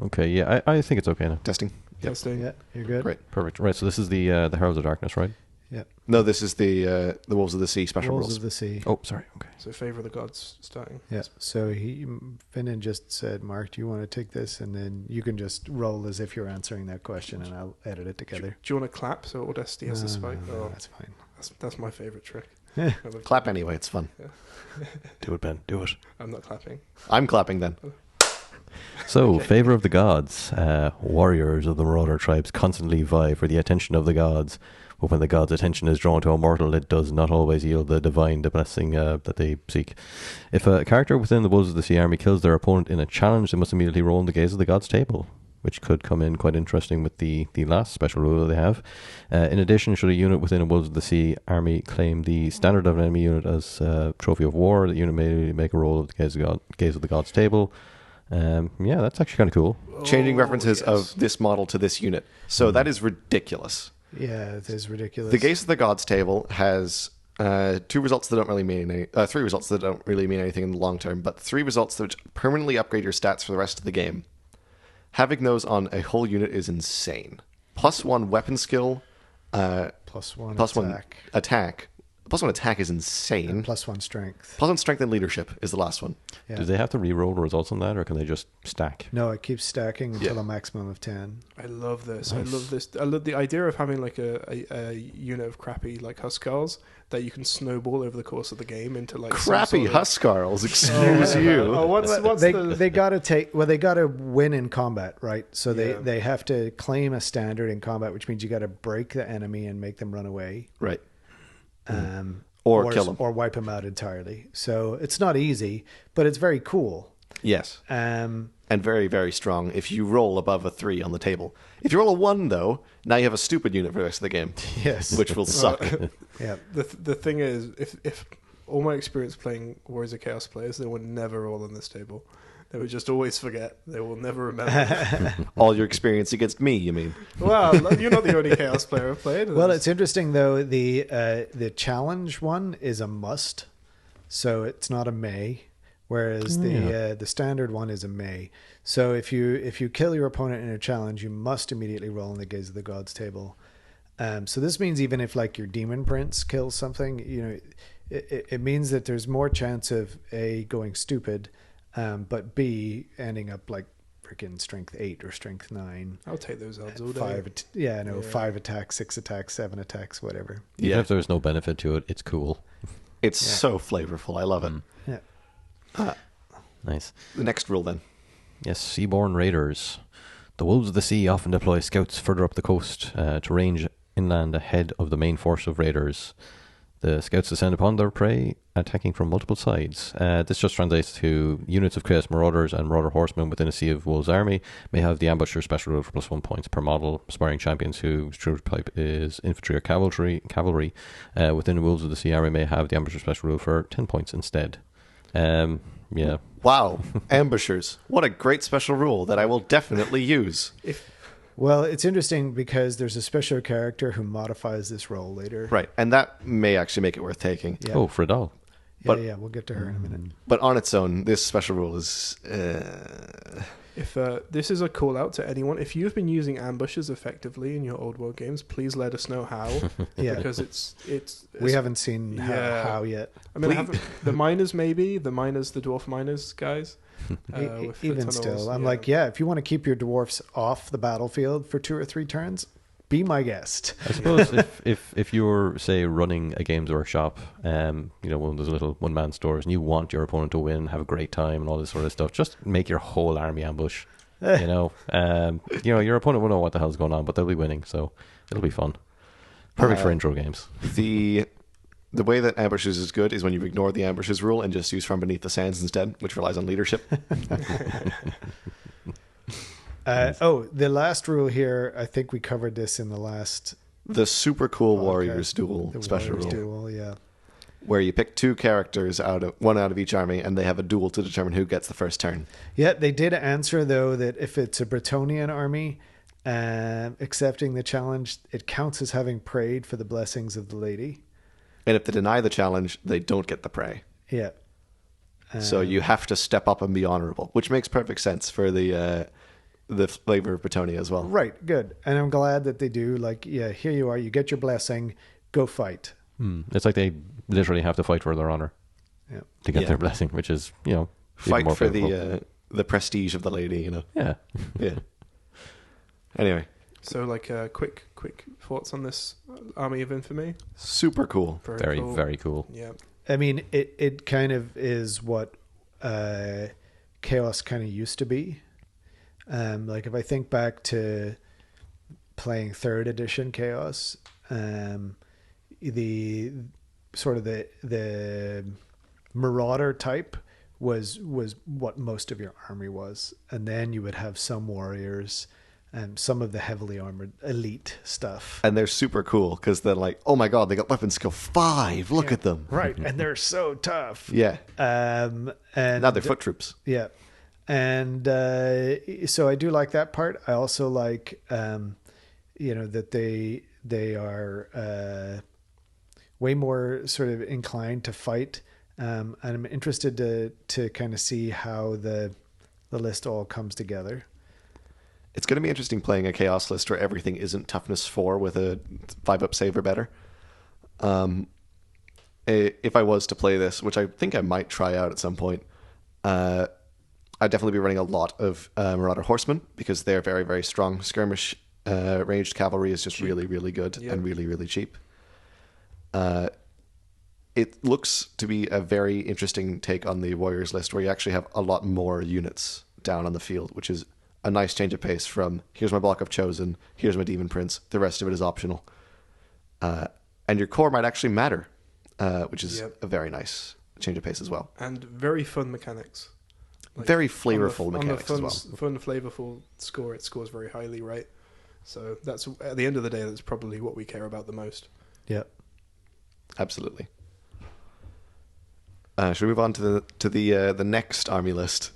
Okay, yeah, I think it's okay now. Testing. Yep. Testing. Yeah, you're good. Great. Perfect. Right, so this is the Heralds of Darkness, right? Yeah. No, this is the Wolves of the Sea special Wolves rules. of the Sea. Oh, sorry. Okay. So Favor of the Gods starting. Yeah. So Fintan just said, Mark, do you want to take this? And then you can just roll as if you're answering that question, and I'll edit it Do together. you want to clap so Audacity has a spike? No, Oh, that's fine. that's my favourite trick. Yeah. I love- Clap anyway, it's fun. Do it, Ben. Do it. I'm not clapping. I'm clapping then. So, favor of the gods. Warriors of the Marauder tribes constantly vie for the attention of the gods. But when the god's attention is drawn to a mortal, it does not always yield the blessing that they seek. If a character within the Wolves of the Sea army kills their opponent in a challenge, they must immediately roll in the gaze of the god's table, which could come in quite interesting with the last special rule that they have. In addition, should a unit within a Wolves of the Sea army claim the standard of an enemy unit as trophy of war, the unit may make a roll of the gaze of the god's table. Yeah, that's actually kind of cool. Changing Oh, references yes. of this model to this unit. So that is ridiculous. Yeah, it is ridiculous. The Gaze of the Gods table has 2 results that don't really mean 3 results that don't really mean anything in the long term, but 3 results that permanently upgrade your stats for the rest of the game. Having those on a whole unit is insane. +1 weapon skill, +1 +1 attack. attack. +1 attack is insane. And +1 strength. +1 strength and leadership is the last one. Yeah. Do they have to re-roll the results on that, or can they just stack? No, it keeps stacking until Yeah. a maximum of 10. I love this. Nice. I love this. I love the idea of having like a unit of crappy like Huskars that you can snowball over the course of the game into like some Crappy sort of- Huskarls, Oh, excuse you. Oh, what's they the they got to they got to win in combat, right? So Yeah. they have to claim a standard in combat, which means you got to break the enemy and make them run away. Right. Or kill them. or wipe them out entirely. So it's not easy, but it's very cool. Yes. Um, And very, very strong if you roll above a 3 on the table. If you roll a 1, though, now you have a stupid unit for the rest of the game, yes, which will suck. yeah, the thing is, if all my experience playing Warriors of Chaos players, they would never roll on this table. They would just always forget. They will never remember. All your experience against me, you mean? Well, you're not the only Chaos player I've played. Well, it's interesting though. The challenge one is a must, so it's not a may. Whereas the standard one is a may. So if you kill your opponent in a challenge, you must immediately roll in the Gaze of the Gods table. So this means even if like your Demon Prince kills something, you know, it means that there's more chance of A, going stupid, but B, ending up like freaking strength 8 or strength 9. I'll take those odds all day. 5 attacks, 6 attacks, 7 attacks, whatever. Even Yeah. if there's no benefit to it, it's cool. It's so flavorful. I love it. Yeah. Nice. The next rule, then. Yes, Seaborn Raiders. The Wolves of the Sea often deploy scouts further up the coast to range inland ahead of the main force of raiders. The scouts descend upon their prey, attacking from multiple sides. This just translates to units of Chaos Marauders and Marauder Horsemen within a Sea of Wolves army may have the Ambusher special rule for +1 points per model. Aspiring champions whose true type is infantry or cavalry within the Wolves of the Sea army may have the Ambusher special rule for 10 points instead. Yeah. Wow, ambushers! What a great special rule that I will definitely use. Well, it's interesting because there's a special character who modifies this role later. Right, and that may actually make it worth taking. Yeah. Oh, Fridal. But- yeah, we'll get to her in a minute. But on its own, this special rule is... If this is a call out to anyone, if you've been using ambushes effectively in your Old World games, please let us know how. Yeah. Because it's We haven't seen Yeah. how yet. I mean, the miners maybe the dwarf miners guys. With the Even tunnels, still, I'm like, yeah, if you want to keep your dwarfs off the battlefield for 2 or 3 turns, be my guest. I suppose if you're, say, running a games workshop, one of those little one-man stores, and you want your opponent to win, have a great time, and all this sort of stuff, just make your whole army ambush. Your opponent will know what the hell's going on, but they'll be winning, so it'll be fun. Perfect for intro games. The way that ambushes is good is when you ignore the ambushes rule and just use from beneath the sands instead, which relies on leadership. The last rule here, I think we covered this in the last The super cool podcast. Warriors Duel The special Warriors rule, Duel, yeah. where you pick 2 characters one out of each army, and they have a duel to determine who gets the first turn. Yeah, they did answer, though, that if it's a Bretonian army accepting the challenge, it counts as having prayed for the blessings of the lady. And if they deny the challenge, they don't get the prey. Yeah. So you have to step up and be honorable, which makes perfect sense for the flavor of Bretonia as well. Right, good. And I'm glad that they do. Like, yeah, here you are. You get your blessing. Go fight. It's like they literally have to fight for their honor to get Yeah. their blessing, which is, even Fight more for favorable. the prestige of the lady, Yeah. Yeah. Anyway, So, quick thoughts on this Army of Infamy. super cool. Very, cool. very cool. Yeah. I mean, it kind of is what Chaos kind of used to be. Like, if I think back to playing 3rd edition Chaos, the sort of the Marauder type was what most of your army was. And then you would have some warriors and some of the heavily armored elite stuff. And they're super cool because they're like, oh my god, they got weapon skill 5. Look at them. Right. And they're so tough. Yeah. And Now they're foot troops. Yeah. And so I do like that part. I also like, that they are way more sort of inclined to fight. And I'm interested to kind of see how the list all comes together. It's going to be interesting playing a chaos list where everything isn't toughness 4 with a 5-up save or better. If I was to play this, which I think I might try out at some point, I'd definitely be running a lot of Marauder Horsemen because they're very, very strong. Skirmish ranged cavalry is just really, really good and really, really cheap. It looks to be a very interesting take on the Warriors list where you actually have a lot more units down on the field, which is a nice change of pace from here's my block of Chosen, here's my Demon Prince, the rest of it is optional. And your core might actually matter, which is a very nice change of pace as well. And very fun mechanics. Very flavorful mechanics on the as well. Fun, flavorful score, it scores very highly, right? So that's, at the end of the day, that's probably what we care about the most. Yeah. Absolutely. Should we move on to the next army list?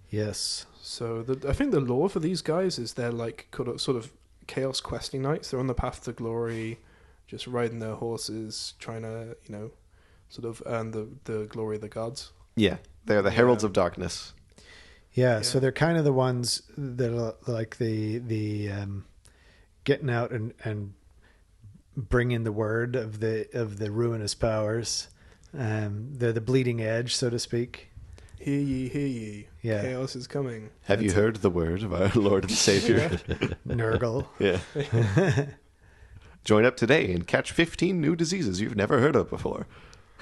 Yes. So I think the lore for these guys is they're like sort of chaos questing knights. They're on the path to glory, just riding their horses, trying to sort of earn the glory of the gods. Yeah, they're the heralds of darkness. Yeah, so they're kind of the ones that are like the getting out and bringing the word of the ruinous powers. They're the bleeding edge, so to speak. Hear ye, Yeah. chaos is coming. Have you heard the word of our Lord and Savior? Nurgle. Yeah. Join up today and catch 15 new diseases you've never heard of before.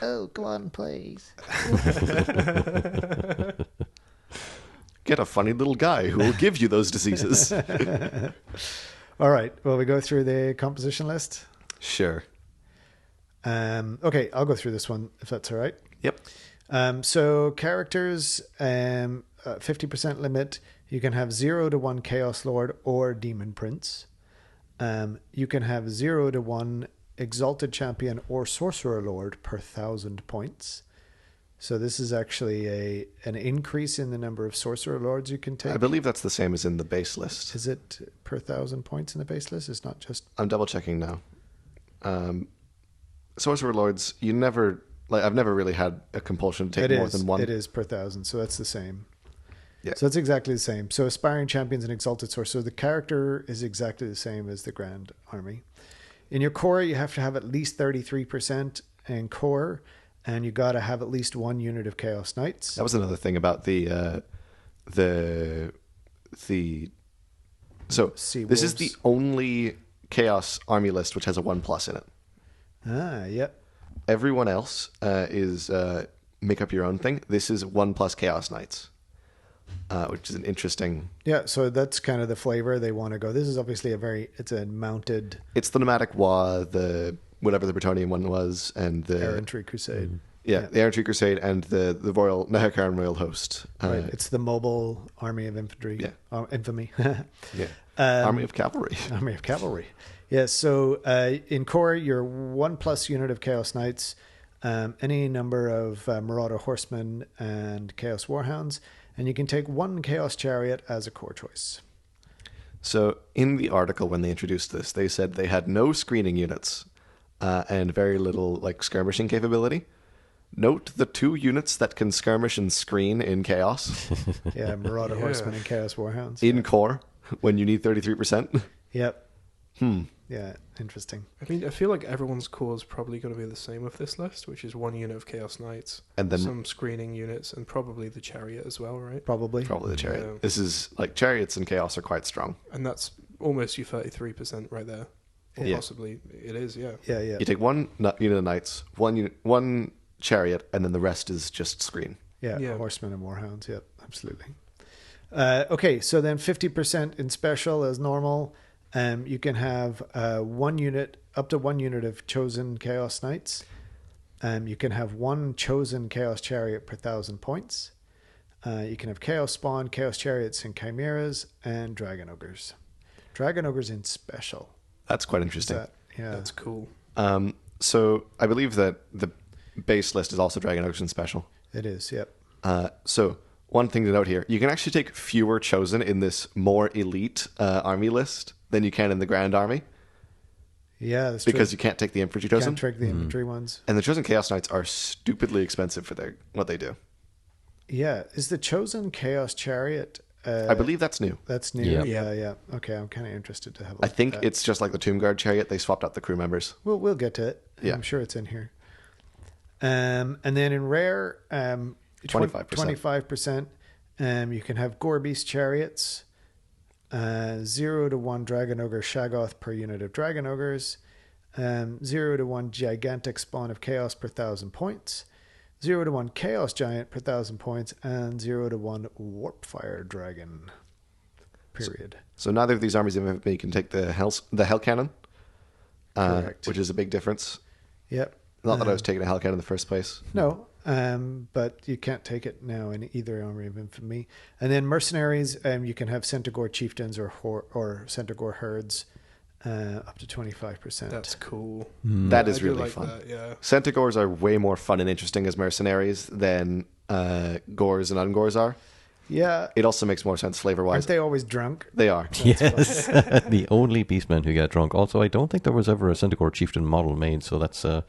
Oh, come on, please. Get a funny little guy who will give you those diseases. All right. Well, we go through the composition list. Sure. Okay, I'll go through this one if that's all right. Yep. So characters, 50% limit. You can have 0 to 1 Chaos Lord or Demon Prince. You can have 0 to 1 Exalted Champion or Sorcerer Lord per 1,000 points. So this is actually an increase in the number of Sorcerer Lords you can take. I believe that's the same as in the base list. Is it per 1,000 points in the base list? It's not just... I'm double checking now. Sorcerer Lords, you never... Like, I've never really had a compulsion to take more than one. It is per 1,000, so that's the same. Yeah. So it's exactly the same. So Aspiring Champions and Exalted Sorcerer, so the character is exactly the same as the Grand Army. In your core, you have to have at least 33% in core, and you got to have at least 1 unit of Chaos Knights. That was another thing about the so Sea this is Wolves. the only Chaos Army list which has a 1+ in it. Ah, yep. Everyone else is make up your own thing. This is 1+ Chaos Knights, which is an interesting... Yeah, so that's kind of the flavor they want to go. This is obviously it's a mounted It's the Nomadic Wa, the whatever the Bretonian one was, and the Errantry Crusade. the Errantry Crusade, and the Royal Nehekaran Royal Host. Right. It's the mobile army of infantry. Yeah. Infamy. Yeah, Army of Cavalry. Army of Cavalry. Yeah, so in core, you're 1+ unit of Chaos Knights, any number of Marauder Horsemen and Chaos Warhounds, and you can take 1 Chaos Chariot as a core choice. So in the article when they introduced this, they said they had no screening units and very little like skirmishing capability. Note the 2 units that can skirmish and screen in Chaos Yeah, Marauder Horsemen and Chaos Warhounds. in core when you need 33%. Yep. Yeah, interesting. I mean, I feel like everyone's core is probably going to be the same with this list, which is 1 unit of Chaos Knights, And then some screening units, and probably the Chariot as well, right? Probably. probably the Chariot. Yeah. This is like Chariots and Chaos are quite strong. And that's almost your 33% right there. Or Yeah. possibly it is, yeah. Yeah, yeah. You take 1 unit of Knights, 1 Chariot, and then the rest is just screen. Yeah, Yeah. Horsemen and Warhounds. Yep, absolutely. Okay, so then 50% in special as normal. You can have 1 unit, up to 1 unit of chosen Chaos Knights. You can have 1 chosen Chaos Chariot per 1,000 points. You can have Chaos Spawn, Chaos Chariots, and Chimeras, and Dragon Ogres. Dragon Ogres in special. That's quite Is interesting. yeah. That's cool. So I believe that the base list is also Dragon Ocean Special. It is, yep. So one thing to note here, you can actually take fewer chosen in this more elite army list than you can in the Grand Army Yeah, that's because true. you can't take the infantry You chosen. can't trick the infantry ones. And the chosen Chaos Knights are stupidly expensive for what they do. Yeah, is the chosen Chaos Chariot... I believe that's new. That's new. Yeah. Yeah. Okay, I'm kind of interested to have a look I think at that. it's just like the Tomb Guard Chariot. They swapped out the crew members. We'll get to it. Yeah. I'm sure it's in here. And then in rare, 25%. 25%. You can have Gorbeast Chariots, 0 to 1 Dragon Ogre Shaggoth per unit of Dragon Ogres, 0 to 1 Gigantic Spawn of Chaos per 1,000 points, 0 to 1 Chaos Giant per 1,000 points, and 0 to 1 Warpfire Dragon. Period. So neither of these armies of infantry can take the Hell Cannon, Correct. which is a big difference. Yep. Not that I was taking a Hell Cannon in the first place. No, but you can't take it now in either Army of Infamy. And then Mercenaries, you can have Centaur Chieftains or Centaur Herds up to 25%. That's cool. That I is do really like fun. that, yeah. Centaurs are way more fun and interesting as mercenaries than Gores and Ungores are. Yeah. It also makes more sense flavor-wise. Aren't they always drunk? They are. Yes, the only beastmen who get drunk. Also, I don't think there was ever a Centaur chieftain model made, so that's a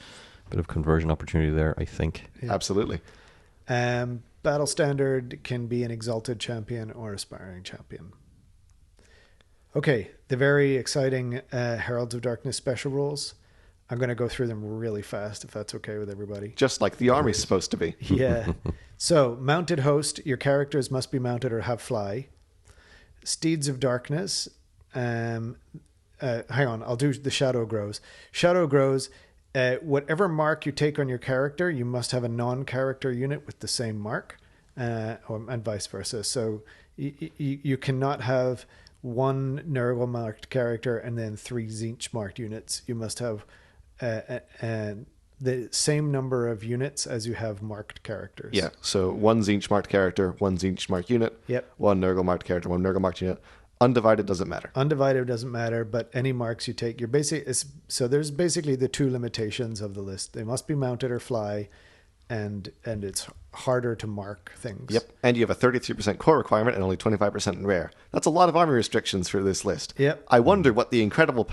bit of conversion opportunity there, I think. Yeah. Absolutely. Battle Standard can be an Exalted Champion or Aspiring Champion. Okay, the very exciting Heralds of Darkness special rules. I'm going to go through them really fast if that's okay with everybody. Just like the army's supposed to be. Yeah. So, Mounted Host, your characters must be mounted or have fly. Steeds of Darkness. Hang on, I'll do the Shadow Grows. Shadow Grows, whatever mark you take on your character, you must have a non-character unit with the same mark, and vice versa. So, you cannot have 1 Nurgle marked character and then 3 Tzeentch marked units. You must have the same number of units as you have marked characters. Yeah, so one Zinch marked character, one Zinch marked unit, Yep. one Nurgle marked character, one Nurgle marked unit. Undivided doesn't matter. Undivided doesn't matter, but any marks you take, so there's basically the two limitations of the list. They must be mounted or fly, and it's harder to mark things. Yep, and you have a 33% core requirement and only 25% in rare. That's a lot of army restrictions for this list. Yep. I wonder what the incredibly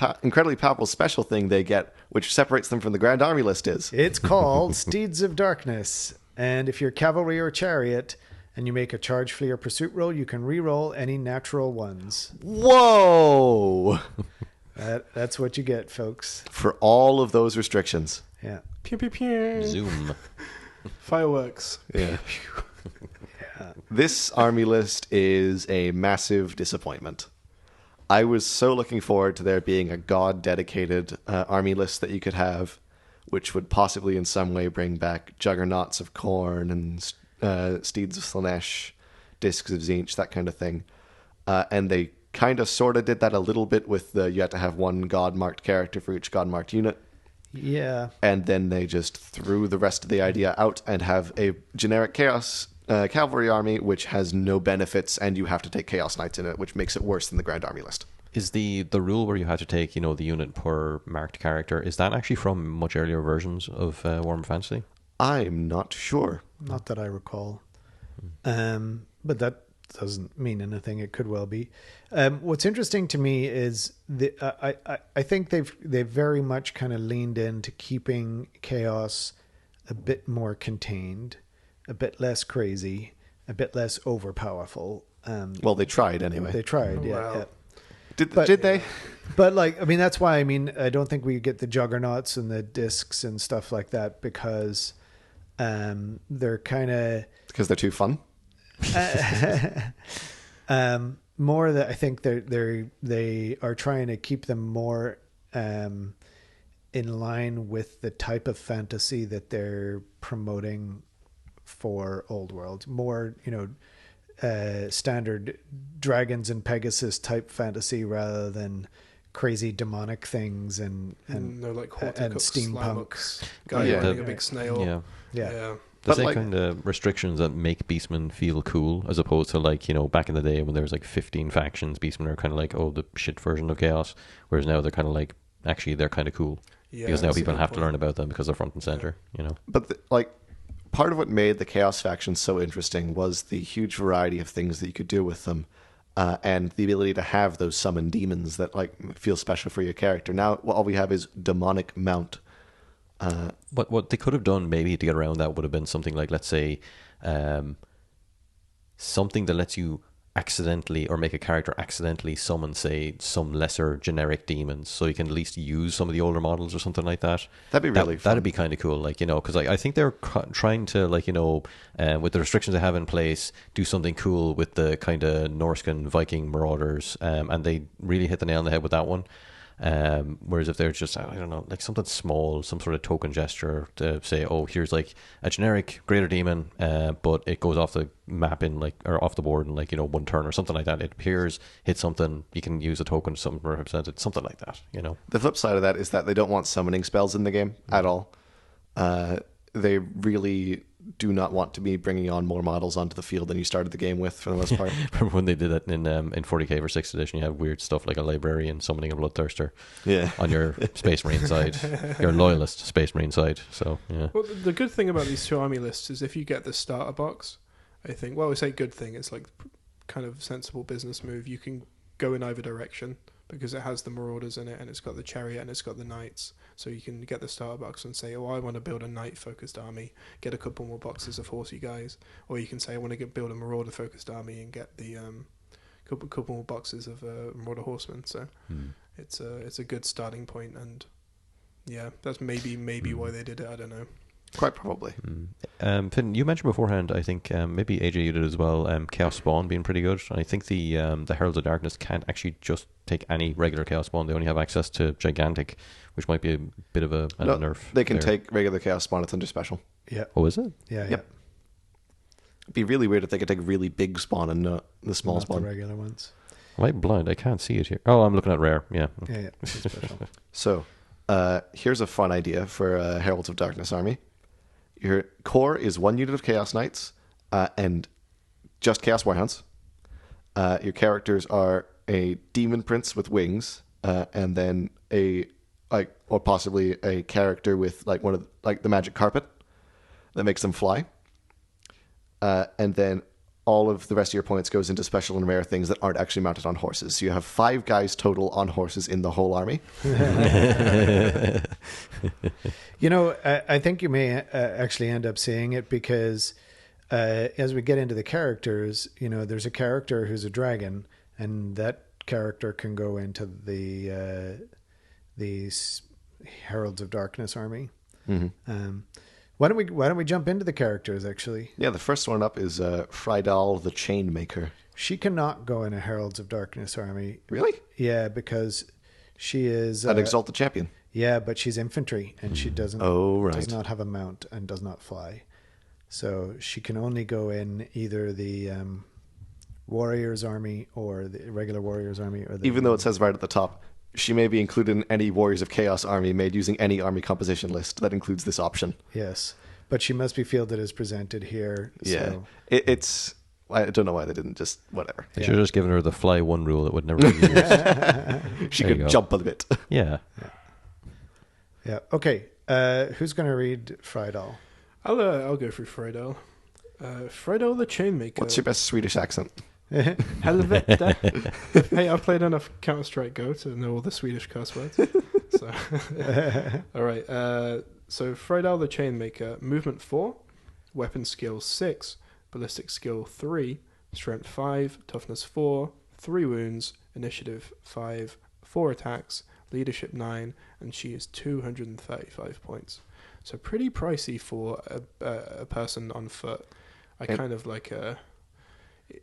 powerful special thing they get, which separates them from the Grand Army list, is. It's called Steeds of Darkness, and if you're cavalry or chariot and you make a charge, flee, or pursuit roll, you can re-roll any natural ones. Whoa! That's what you get, folks. For all of those restrictions. Yeah. Pew pew pew. Zoom. Fireworks. Yeah. This army list is a massive disappointment. I was so looking forward to there being a god-dedicated army list that you could have, which would possibly in some way bring back Juggernauts of Khorne and Steeds of Slaanesh, Discs of Tzeentch, that kind of thing. And they kind of sort of did that a little bit with you had to have one god-marked character for each god-marked unit. Yeah. And then they just threw the rest of the idea out and have a generic Chaos Cavalry army, which has no benefits, and you have to take Chaos Knights in it, which makes it worse than the Grand Army list. Is the rule where you had to take, the unit per marked character, is that actually from much earlier versions of Warhammer Fantasy? I'm not sure. Not that I recall. But that doesn't mean anything. It could well be. What's interesting to me is I think they've very much kind of leaned into keeping chaos a bit more contained, a bit less crazy, a bit less overpowerful. Well, they tried anyway. They tried, yeah. Wow. Yeah. Did they? But that's why I don't think we get the Juggernauts and the discs and stuff like that because they're kind of Because they're too fun? more that I think they are trying to keep them more in line with the type of fantasy that they're promoting for Old World. More, standard dragons and Pegasus type fantasy rather than crazy demonic things and no, like and steampunk. Guy Yeah. riding a big snail. Yeah. Yeah. The But, same like- kind of restrictions that make Beastmen feel cool, as opposed to back in the day when there was 15 factions, Beastmen are kind of like, oh, the shit version of Chaos, whereas now they're kind of like, actually they're kind of cool. Yeah, Because now that's a people good have to point. learn about them because they're front and center, But part of what made the Chaos faction so interesting was the huge variety of things that you could do with them, and the ability to have those summoned demons that feel special for your character. Now, all we have is demonic mount. What they could have done maybe to get around that would have been something like, let's say, something that lets you accidentally or make a character accidentally summon, say, some lesser generic demons, so you can at least use some of the older models or something like that. That'd be really fun. That'd be kind of cool, because I think they're trying to, with the restrictions they have in place, do something cool with the kind of Norscan Viking marauders, and they really hit the nail on the head with that one. Whereas if they're just, I don't know, something small, some sort of token gesture to say, oh, here's a generic greater demon, but it goes off the map or off the board in 1 turn or something like that. It appears, hits something, you can use a token, something represented, something like that, The flip side of that is that they don't want summoning spells in the game at all. They really do not want to be bringing on more models onto the field than you started the game with, for the most part. Remember when they did that in 40k for 6th edition? You have weird stuff like a librarian summoning a bloodthirster Yeah. on your Space Marine side, your loyalist Space Marine side. So yeah, Well, the good thing about these two army lists is if you get the starter box, I think, well, we say good thing, it's kind of sensible business move. You can go in either direction because it has the Marauders in it and it's got the Chariot and it's got the Knights. So you can get the starter box and say, oh, I want to build a Knight-focused army, get a couple more boxes of horsey guys. Or you can say, I want to build a Marauder-focused army and get the couple more boxes of Marauder Horsemen. So it's a good starting point, and yeah, that's maybe why they did it. I don't know. Quite probably. Finn, you mentioned beforehand, I think maybe AJ you did as well, Chaos Spawn being pretty good. And I think the Heralds of Darkness can't actually just take any regular Chaos Spawn. They only have access to Gigantic, which might be a bit of a nerf. They can there. take regular Chaos Spawn, it's under special. Yeah. Oh, is it? Yeah. Yep. It'd be really weird if they could take really big spawn and not the small Not spawn. the regular ones. Am I blind? I can't see it here. Oh, I'm looking at rare. Yeah. Yeah. It's special. So, Here's a fun idea for a Heralds of Darkness army. Your core is 1 unit of Chaos Knights and just Chaos Warhounds. Your characters are a Demon Prince with wings, and then or possibly a character with like one of the magic carpet that makes them fly. And then all of the rest of your points goes into special and rare things that aren't actually mounted on horses. So you have 5 guys total on horses in the whole army. I think you may actually end up seeing it because as we get into the characters, there's a character who's a dragon, and that character can go into the Heralds of Darkness army. Mm-hmm. Why don't we jump into the characters, actually? Yeah, the first one up is Frydal the Chainmaker. She cannot go in a Heralds of Darkness army. Really? Yeah, because she is... An Exalted Champion. Yeah, but she's infantry, and she does not have a mount and does not fly. So she can only go in either the Warriors army or the regular Warriors army. Even though it says right at the top, she may be included in any Warriors of Chaos army made using any army composition list that includes this option. Yes, but she must be fielded as presented here. Yeah, so. it's... I don't know why they didn't just... Whatever. They should have just given her the fly 1 rule that would never be used. She could jump a bit. Yeah. Yeah. Okay. Who's going to read Frydal? I'll go through Frydal. Frydal the Chainmaker. What's your best Swedish accent? Helvete. Hey, I've played enough Counter-Strike Go to know all the Swedish curse words. So. All right. So Frydal the Chainmaker, movement 4, weapon skill 6, ballistic skill 3, strength 5, toughness 4, 3 wounds, initiative 5, 4 attacks, leadership 9, and she is 235 points. So pretty pricey for a person on foot. Kind of like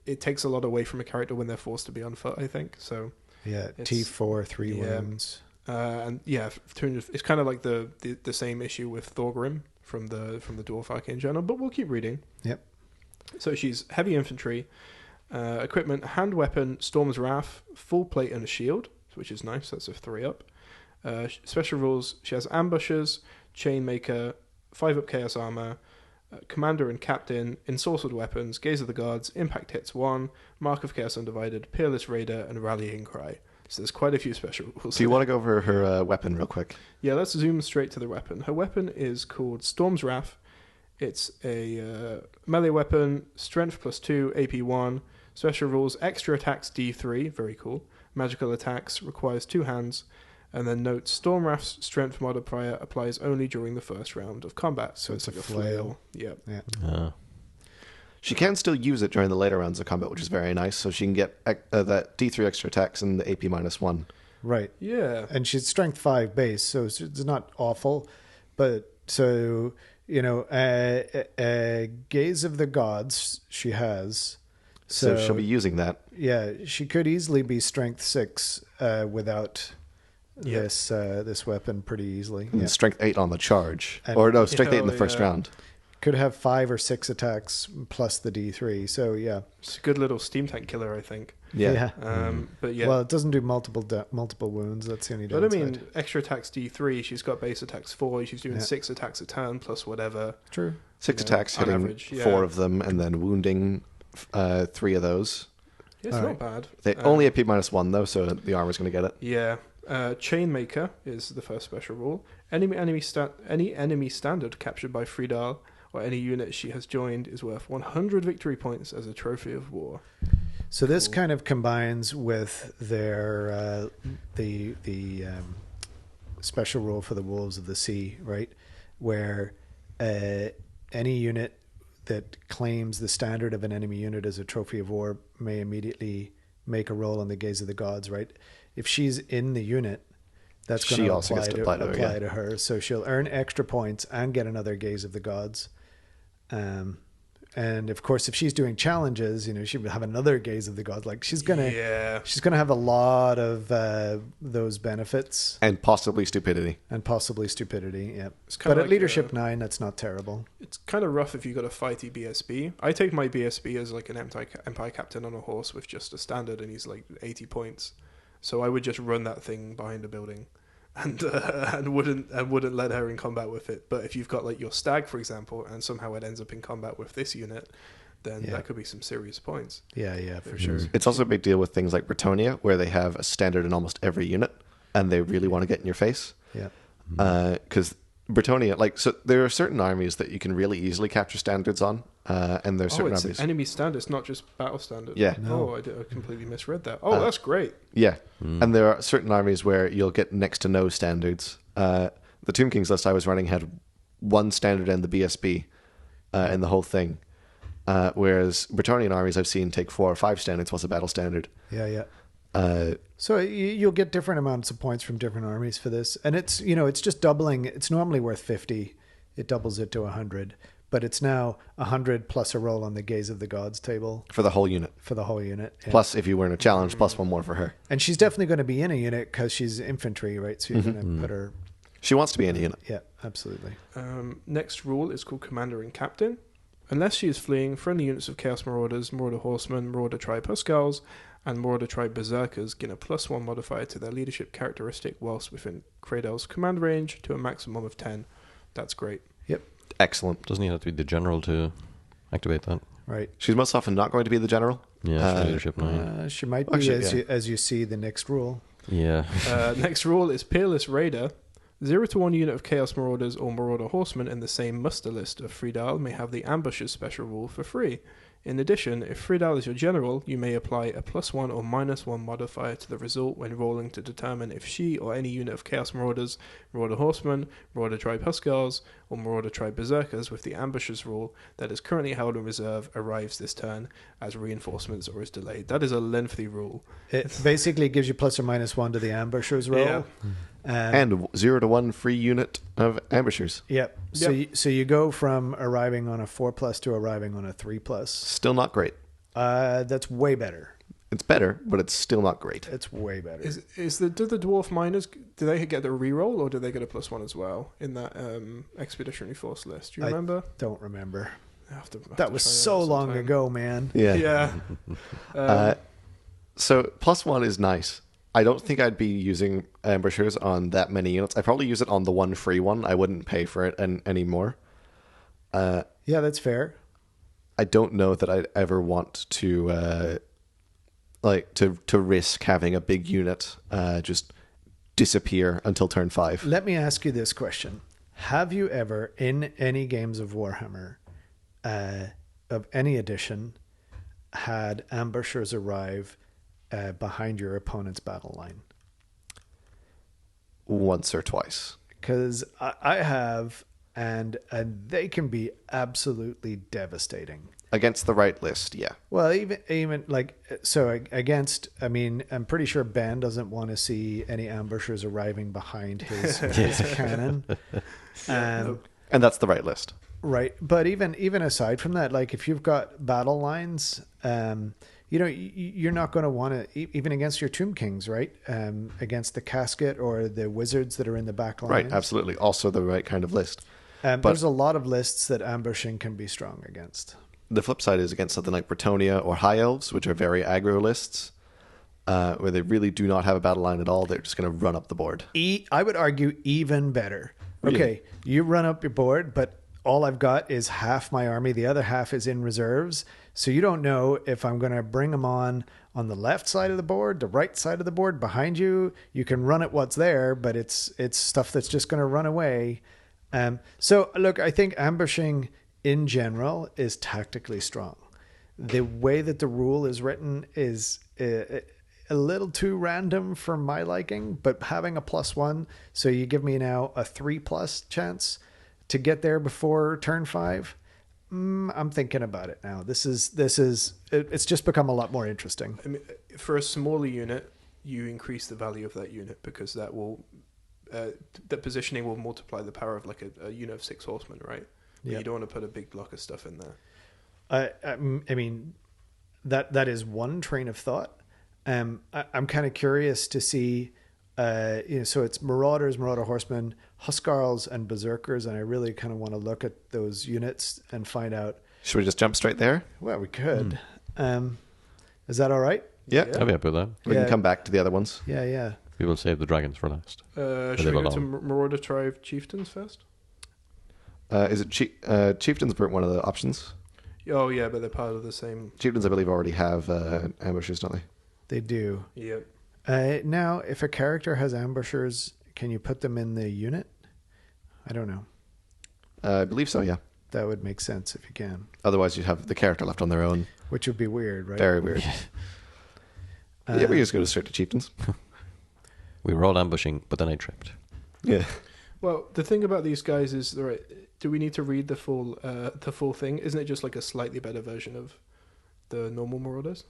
it takes a lot away from a character when they're forced to be on foot, I think. So yeah, T4, 3 wounds. And yeah, 200, it's kind of like the same issue with Thorgrim from the Dwarf Arcane Journal, but we'll keep reading. Yep. So she's heavy infantry, equipment, hand weapon, Storm's Wrath, full plate and a shield, which is nice. That's a 3 up. Special rules, she has ambushes, Chainmaker, 5 up chaos armor, commander and captain, ensorcelled weapons, gaze of the gods, impact hits 1, mark of chaos undivided, peerless raider, and rallying cry. So there's quite a few special rules. Do you want to go over her weapon real quick? Yeah, let's zoom straight to the weapon. Her weapon is called Storm's Wrath. It's a melee weapon, strength +2, AP 1, special rules, extra attacks D3, very cool, magical attacks, requires 2 hands, and then note Storm Wrath's strength modifier applies only during the first round of combat. So it's like a flail. Yep. Yeah. She can still use it during the later rounds of combat, which is very nice. So she can get that D3 extra attacks and the AP -1. Right. Yeah. And she's strength 5 base, so it's not awful. But so, gaze of the gods she has. So she'll be using that. Yeah, she could easily be strength 6 without this weapon pretty easily. And yeah. strength 8 on the charge. And Strength 8 in the first round. Could have 5 or 6 attacks plus the D3. So yeah, it's a good little steam tank killer, I think. Yeah. But yeah. Well, it doesn't do multiple wounds. That's the only downside. But I mean, extra attacks D3. She's got base attacks 4. She's doing 6 attacks a turn plus whatever. True. 6 attacks, hitting average, 4 of them, and then wounding 3 of those. Yeah, it's not bad. They only AP -1 though, so the armor's going to get it. Yeah. Chainmaker is the first special rule. Any enemy standard captured by Frydal or any unit she has joined is worth 100 victory points as a trophy of war. So this kind of combines with their the special rule for the Wolves of the Sea, right? Where any unit that claims the standard of an enemy unit as a trophy of war may immediately make a roll on the gaze of the gods, right? If she's in the unit, that's going to apply to her. So she'll earn extra points and get another gaze of the gods. And of course, if she's doing challenges, she would have another gaze of the gods. Like she's gonna have a lot of those benefits and possibly stupidity. Yeah. But at leadership 9, that's not terrible. It's kind of rough if you got a fighty BSB. I take my BSB as like an Empire captain on a horse with just a standard, and he's like 80 points. So I would just run that thing behind a building and wouldn't let her in combat with it. But if you've got like your stag, for example, and somehow it ends up in combat with this unit, then that could be some serious points. Yeah, for sure. It's also a big deal with things like Bretonia, where they have a standard in almost every unit, and they really want to get in your face. Yeah. Because Bretonia, so there are certain armies that you can really easily capture standards on, and there are certain it's armies. enemy standard, it's not just battle standard. Yeah. No. I completely misread that. That's great. Yeah, and there are certain armies where you'll get next to no standards. The Tomb Kings list I was running had one standard and the BSB in the whole thing, whereas Bretonian armies I've seen take 4 or 5 standards plus a battle standard. Yeah. So you'll get different amounts of points from different armies for this, and it's just doubling. It's normally worth 50. It doubles it to 100, but it's now 100 plus a roll on the Gaze of the Gods table For the whole unit. for the whole unit. Yeah. Plus, if you were in a challenge, plus 1 more for her. And she's definitely going to be in a unit because she's infantry, right? So you're going to put her. She wants to be in a unit. Yeah, absolutely. Next rule is called Commander and Captain. Unless she is fleeing, friendly units of Chaos Marauders, Marauder Horsemen, Marauder Tribe Huskars, and Marauder Tribe Berserkers gain a +1 modifier to their leadership characteristic whilst within Kradel's command range to a maximum of 10. That's great. Yep. Excellent. Doesn't he have to be the general to activate that? Right. She's most often not going to be the general. Yeah, leadership 9. She might be Actually, as you see the next rule. Yeah. Next rule is Peerless Raider. 0 to 1 unit of Chaos Marauders or Marauder Horsemen in the same muster list of Friedal may have the Ambushes special rule for free. In addition, if Friedal is your general, you may apply a +1 or -1 modifier to the result when rolling to determine if she or any unit of Chaos Marauders, Marauder Horsemen, Marauder Tribe Huskars, or Marauder Tribe Berserkers with the Ambushes rule that is currently held in reserve arrives this turn as reinforcements or is delayed. That is a lengthy rule. It basically gives you + or -1 to the ambushers roll. Yeah. And 0 to 1 free unit of ambushers. Yep. So you go from arriving on a 4+ to arriving on a 3+. Still not great. That's way better. It's better, but it's still not great. It's way better. Do the Dwarf Miners, do they get the reroll or do they get a +1 as well in that Expeditionary Force list? Do you remember? Don't remember. I have to That was try so long sometime. ago, man. Yeah. Yeah. So +1 is nice. I don't think I'd be using ambushers on that many units. I'd probably use it on the one free one. I wouldn't pay for it anymore. Yeah, that's fair. I don't know that I'd ever want to to risk having a big unit just disappear until turn 5. Let me ask you this question. Have you ever, in any games of Warhammer, of any edition, had ambushers arrive behind your opponent's battle line? Once or twice. Because I have, and they can be absolutely devastating. Against the right list, yeah. Well, even like, so against, I mean, I'm pretty sure Ben doesn't want to see any ambushers arriving behind his cannon. And that's the right list. Right. But even aside from that, like if you've got battle lines, you're not going to want to, even against your Tomb Kings, right? Against the Casket or the Wizards that are in the back lines. Right, absolutely. Also the right kind of list. But there's a lot of lists that ambushing can be strong against. the flip side is against something like Bretonia or High Elves, which are very aggro lists, where they really do not have a battle line at all. They're just going to run up the board. I would argue even better. Really? Okay, you run up your board, but all I've got is half my army. The other half is in reserves. So you don't know if I'm going to bring them on the left side of the board, the right side of the board, behind you. You can run at what's there, but it's stuff that's just going to run away. So look, I think ambushing in general is tactically strong. The way that the rule is written is a little too random for my liking, but having a +1, so you give me now a 3+ chance to get there before turn 5. I'm thinking about it now. It's just become a lot more interesting. I mean, for a smaller unit, you increase the value of that unit because that will, the positioning will multiply the power of like a unit of 6 horsemen, right? But Yeah. you don't want to put a big block of stuff in there. I mean, that is one train of thought. I'm kind of curious to see, so it's Marauders, Marauder Horsemen, Huskarls, and Berserkers, and I really kind of want to look at those units and find out. Should we just jump straight there? Well, we could. Is that all right? Yeah. I'll be happy with that. We Yeah. can come back to the other ones. Yeah. We will save the dragons for last. Should they we go belong. to Marauder Tribe Chieftains first? Is it Chieftains weren't one of the options? Oh yeah, but they're part of the same. Chieftains, I believe, already have ambushers, don't they? They do. Yep. Now, if a character has ambushers, can you put them in the unit? I don't know. I believe so, yeah. That would make sense if you can. Otherwise, you'd have the character left on their own. Which would be weird, right? Very weird. Yeah, we just go straight to Chieftains. We were all ambushing, but then I tripped. Yeah. Well, the thing about these guys is, right? Do we need to read the full thing? Isn't it just like a slightly better version of the normal Marauders?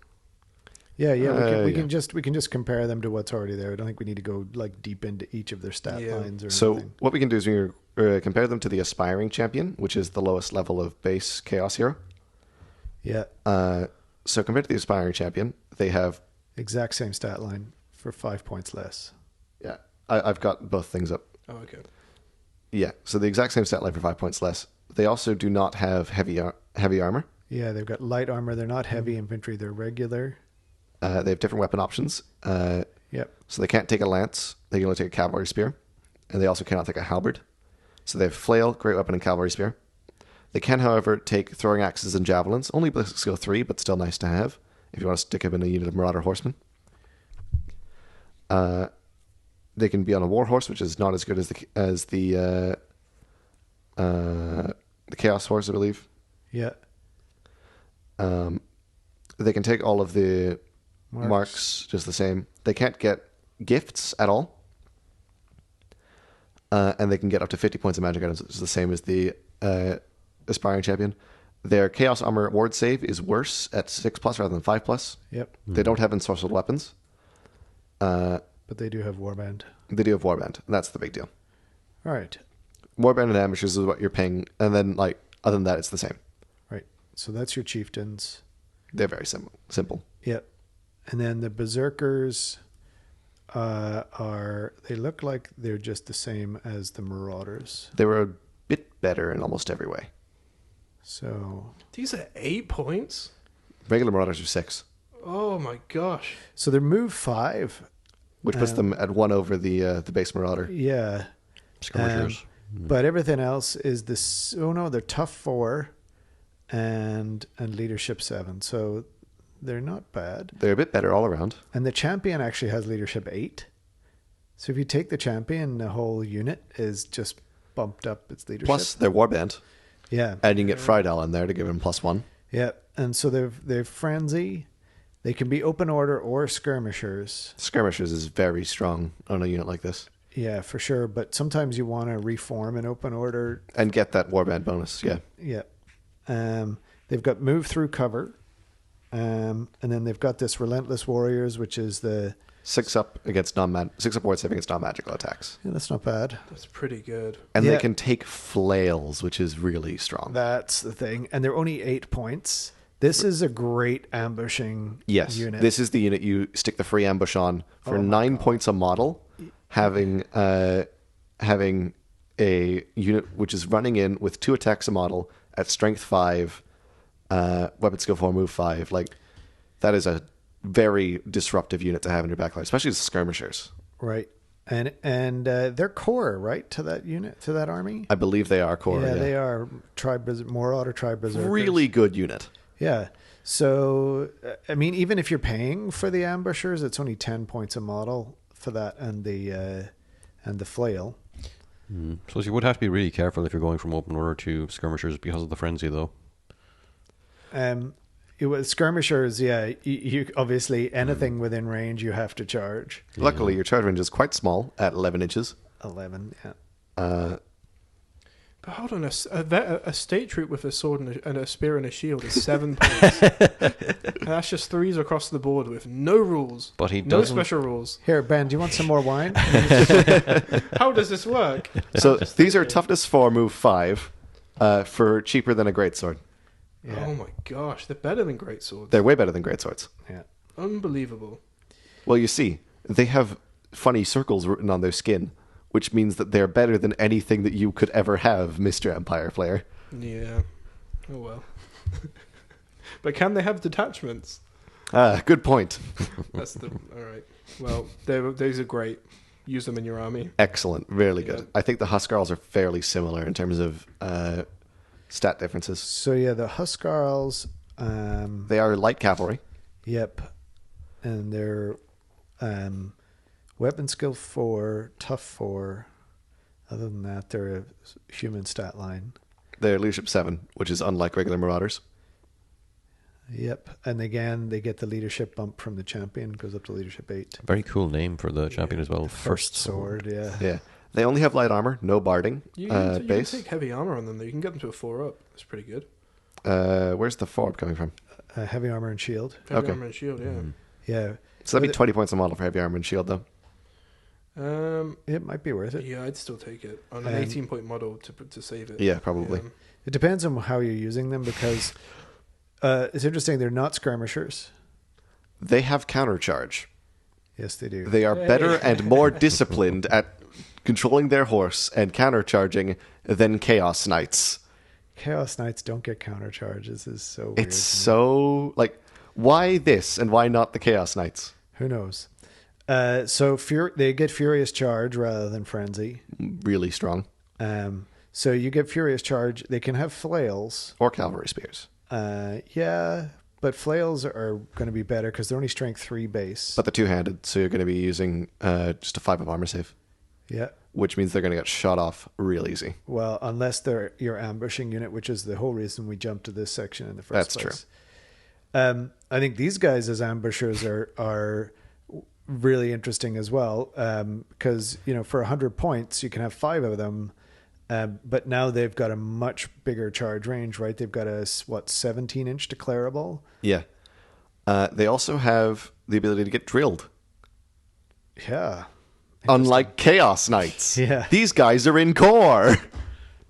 Yeah, we yeah. can just compare them to what's already there. I don't think we need to go like deep into each of their stat Yeah. lines or So anything. what we can do is we compare them to the Aspiring Champion, which is the lowest level of base Chaos Hero. Yeah, So compared to the Aspiring Champion, they have... exact same stat line for 5 points less. Yeah, I've got both things up. Oh, okay. Yeah, so the exact same stat line for 5 points less. They also do not have heavy armor. Yeah, they've got light armor. They're not heavy infantry. They're regular. They have different weapon options. Yep. So they can't take a lance. They can only take a cavalry spear. And they also cannot take a halberd. So they have flail, great weapon, and cavalry spear. They can, however, take throwing axes and javelins. Only skill 3, but still nice to have if you want to stick them in a unit of Marauder Horsemen. They can be on a war horse, which is not as good as the Chaos Horse, I believe. Yeah. They can take all of the marks just the same. They can't get gifts at all. And they can get up to 50 points of magic items, which is the same as the Aspiring Champion. Their Chaos Armor ward save is worse at 6+ rather than 5+. Yep. They don't have ensorcelled weapons. But they do have warband. They do have Warband, and that's the big deal. All right. Warband and ambushers is what you're paying, and then, like, other than that, it's the same. Right. So that's your chieftains. They're very simple. Yep. And then the berserkers they look like they're just the same as the marauders. They were a bit better in almost every way. So These are 8 points. Regular Marauders are 6, Oh my gosh. so they're move 5. which puts them at 1 over the base Marauder. Yeah. Skirmishers. But everything else is this. Oh no, they're tough 4 and leadership 7. So they're not bad. They're a bit better all around. And the champion actually has leadership 8. So if you take the champion, the whole unit is just bumped up its leadership. Plus, they're Warband, yeah, and you can get Friedel in there to give him +1. yeah. And so they're frenzy. They can be open order or skirmishers. Skirmishers is very strong on a unit like this. Yeah, for sure. But sometimes you want to reform an open order. And get that Warband bonus, yeah. Yeah. They've got move through cover. And then they've got this relentless warriors, which is the 6 up ward save against non-magical attacks. yeah, that's not bad. That's pretty good. And Yeah. they can take flails, which is really strong. That's the thing. And they're only 8 points. This is a great ambushing Yes, unit. this is the unit you stick the free ambush on for Oh my 9 God. points a model, having a unit which is running in with 2 attacks a model at strength 5, weapon skill 4, move 5. Like, that is a very disruptive unit to have in your backline, especially as skirmishers. Right. And they're core, right, to that unit, to that army? I believe they are core. yeah, Yeah, they are Marauder Tribe Berserkers. really good unit. Yeah. So, I mean, even if you're paying for the ambushers, it's only 10 points a model for that and the flail. So you would have to be really careful if you're going from open order to skirmishers because of the frenzy, though. Skirmishers, yeah, you obviously anything within range you have to charge. Luckily, your charge range is quite small at 11 inches. 11, yeah. But hold on, a state troop with a sword and a spear and a shield is 7 points. And that's just 3s across the board with no rules. But he No doesn't. special rules. Here, Ben, do you want some more wine? How does this work? So these are toughness 4, move 5, for cheaper than a greatsword. Yeah. Oh my gosh, they're better than great swords. They're way better than greatswords. Yeah. Unbelievable. Well, you see, they have funny circles written on their skin, which means that they're better than anything that you could ever have, Mr. Empire player. Yeah. Oh well. But can they have detachments? Good point. That's the all right. Well, these are great. Use them in your army. Excellent. Really good. Yeah. I think the Huskarls are fairly similar in terms of stat differences. So yeah, the Huskarls. They are light cavalry. Yep, and they're weapon skill 4, tough 4. Other than that, they're a human stat line. They're leadership 7, which is unlike regular Marauders. Yep, and again, they get the leadership bump from the champion, goes up to leadership 8. Very cool name for the champion as well. First sword, yeah. Yeah. They only have light armor, no barding You can base. take heavy armor on them, though. You can get them to a 4-up. That's pretty good. Where's the forward coming from? Heavy armor and shield. Heavy Okay. armor and shield, yeah. Yeah, So that'd be 20 points a model for heavy armor and shield, though. it might be worth it. Yeah, I'd still take it on an 18-point model to save it. Yeah, probably. It depends on how you're using them, because it's interesting. They're not skirmishers. They have countercharge. Yes, they do. They are better and more disciplined at controlling their horse and countercharging than Chaos Knights. Chaos Knights don't get countercharge. This is so weird. It's so, like, why this and why not the Chaos Knights? Who knows? So they get Furious Charge rather than Frenzy. Really strong. So you get Furious Charge. They can have flails. Or cavalry spears. Yeah, but flails are going to be better because they're only strength 3 base. But they're two-handed, so you're going to be using just a 5-up armor save, yeah. which means they're going to get shot off real easy. Well, unless they're your ambushing unit, which is the whole reason we jumped to this section in the first That's place. I think these guys as ambushers are really interesting as well, because for 100 points you can have 5 of them, but now they've got a much bigger charge range, right? They've got a 17-inch declarable. Yeah. They also have the ability to get drilled. Yeah. Unlike Chaos Knights. Yeah. These guys are in core.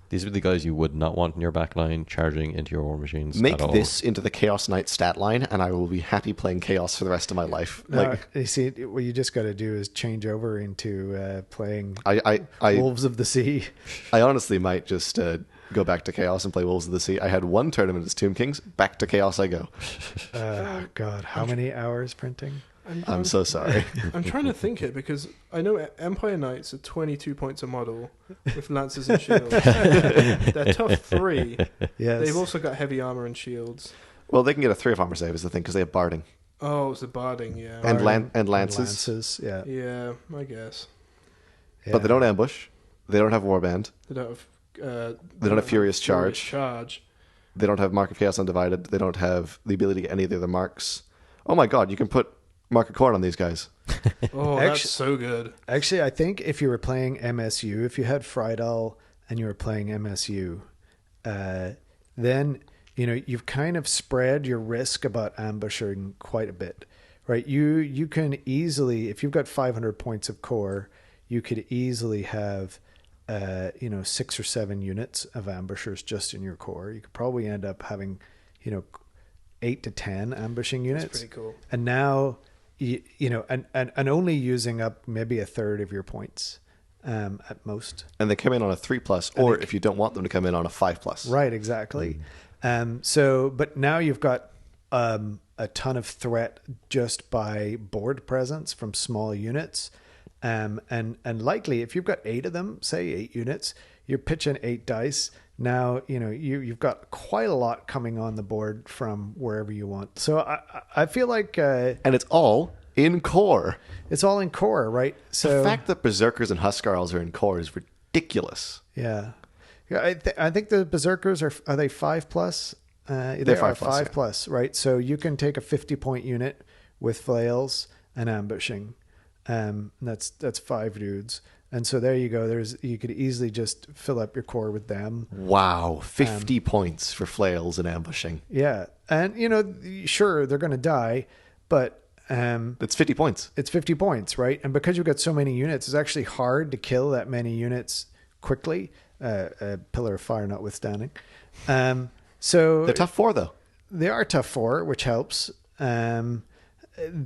These are the guys you would not want in your backline charging into your war machines. Make at all. this into the Chaos Knight stat line, and I will be happy playing Chaos for the rest of my life. No, you see, what you just got to do is change over into playing I Wolves of the Sea. I honestly might just go back to Chaos and play Wolves of the Sea. I had one tournament as Tomb Kings. Back to Chaos I go. God, how many hours printing? I'm so sorry. I'm trying to think it, because I know Empire Knights are 22 points a model with lances and shields. They're tough 3. Yes. They've also got heavy armor and shields. Well, they can get a 3-up armor save is the thing, because they have barding. Oh, it's the barding, yeah. And lances. Yeah. Yeah, I guess. But they don't ambush. They don't have warband. They don't have. They don't have Furious Charge. Charge. They don't have Mark of Chaos Undivided. They don't have the ability to get any of the other marks. Oh my god, you can put Mark of Corn on these guys. Oh, that's so good. Actually, I think if you were playing MSU, if you had Friedel and you were playing MSU, then you've kind of spread your risk about ambushing quite a bit, right? You can easily, if you've got 500 points of core, you could easily have 6 or 7 units of ambushers just in your core. You could probably end up having 8 to 10 ambushing units. That's pretty cool. And now and only using up maybe a third of your points at most. And they come in on a 3+, or if you don't want them to come in on a 5+. Right, exactly. But now you've got a ton of threat just by board presence from small units. And likely, if you've got 8 of them, say 8 units, you're pitching 8 dice. Now, you've got quite a lot coming on the board from wherever you want. So I feel like... and it's all in core. It's all in core, right? So the fact that Berserkers and Huskarls are in core is ridiculous. Yeah. I think the Berserkers are they 5+? They They're are 5+, 5+, right? So you can take a 50-point unit with flails and ambushing. That's 5 dudes. And so there you go. You could easily just fill up your core with them. Wow, 50 points for flails and ambushing. Yeah. And sure, they're going to die, but It's 50 points. It's 50 points, right? And because you've got so many units, it's actually hard to kill that many units quickly. Pillar of Fire notwithstanding. So They're tough 4 though. They are tough 4, which helps. and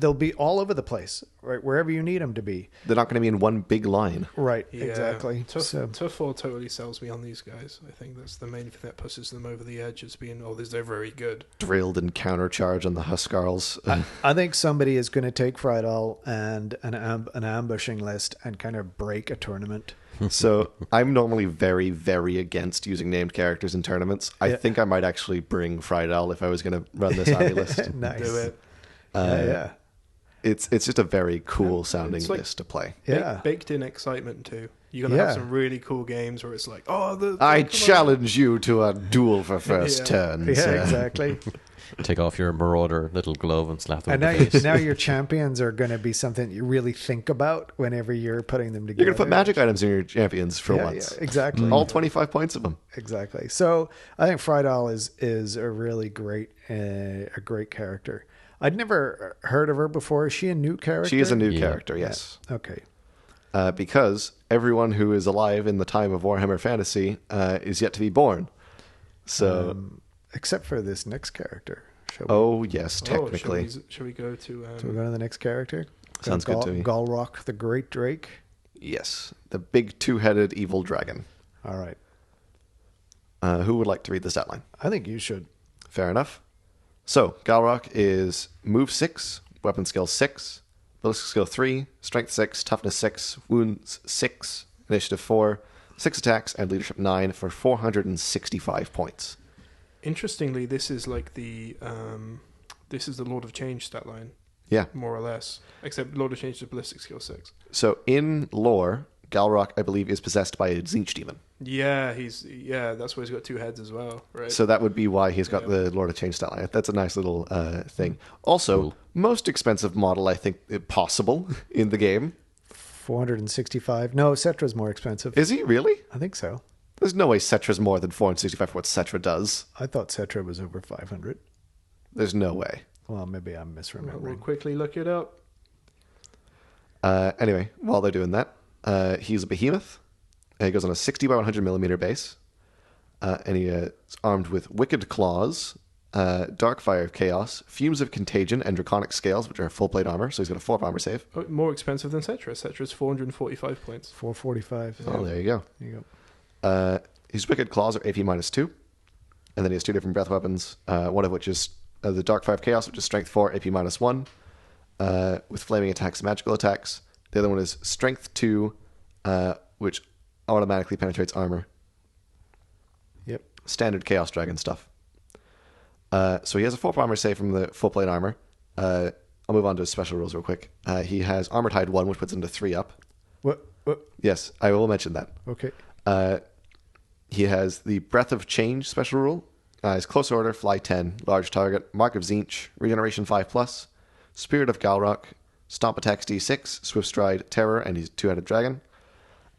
they'll be all over the place, right? Wherever you need them to be. They're not going to be in one big line. Right, Yeah. exactly. Tough, So Tough 4 totally sells me on these guys. I think that's the main thing that pushes them over the edge, as being, they're very good. Drilled and countercharge on the Huskarls. I think somebody is going to take Friedel and an ambushing list and kind of break a tournament. So I'm normally very, very against using named characters in tournaments. I Yeah. think I might actually bring Friedel if I was going to run this army list. Nice. Do it. Yeah. It's just a very cool sounding It's like- list to play. Yeah. Baked in excitement too. You're gonna have Yeah. some really cool games where it's like, I challenge you to a duel for first Yeah. turns. Yeah, exactly. Take off your marauder little glove and slap them And in now, the face. now your champions are going to be something you really think about whenever you're putting them together. You're going to put magic items in your champions for Yeah, once. yeah, exactly. All 25 points of them. Exactly. So I think Friedel is a really great character. I'd never heard of her before. Is she a new character? She is a new Yeah. character, yes. Okay. Because everyone who is alive in the time of Warhammer Fantasy is yet to be born. So, Except for this next character. Shall we, yes, technically. Shall we go to? shall we go to the next character? Sounds good to me. Galrock, the Great Drake. Yes, the big two-headed evil dragon. All right. Who would like to read the stat line? I think you should. Fair enough. So, Galrock is move 6, weapon skill 6, ballistic skill 3, strength 6, toughness 6, wounds 6, initiative 4, 6 attacks, and leadership 9 for 465 points. Interestingly, this is like the Lord of Change stat line, Yeah. more or less. Except Lord of Change is ballistic skill 6. So, in lore, Galrock, I believe, is possessed by a Tzeentch demon. Yeah, that's why he's got 2 heads as well, right? So that would be why he's got Yeah. the Lord of Change stat line. That's a nice little thing. Also, Cool. most expensive model, I think, possible in the game. 465. No, Cetra's more expensive. Is he really? I think so. There's no way Cetra's more than 465 for what Cetra does. I thought Cetra was over 500. There's no way. Well, maybe I'm We'll misremembering. quickly look it up. Anyway, while they're doing that, he's a behemoth. He goes on a 60 by 100 millimeter base. And he is armed with Wicked Claws, Dark Fire of Chaos, Fumes of Contagion, and Draconic Scales, which are full plate armor. So he's got a 4 armor save. More expensive than Cetra. Cetra's 445 points. 445. Oh, there you go. There you go. His Wicked Claws are AP -2. And then he has 2 different breath weapons, one of which is the Dark Fire of Chaos, which is strength 4, AP -1, with flaming attacks and magical attacks. The other one is strength 2, which automatically penetrates armor. Yep. Standard Chaos Dragon stuff. So he has a 4 armor save from the full plate armor. I'll move on to his special rules real quick. He has Armored Hide 1, which puts him to 3 up. What? Yes, I will mention that. Okay. He has the Breath of Change special rule. His Close Order, Fly 10, Large Target, Mark of Tzeentch, Regeneration 5+, Spirit of Galrock, Stomp Attacks D6, Swift Stride, Terror, and he's a 2-headed dragon.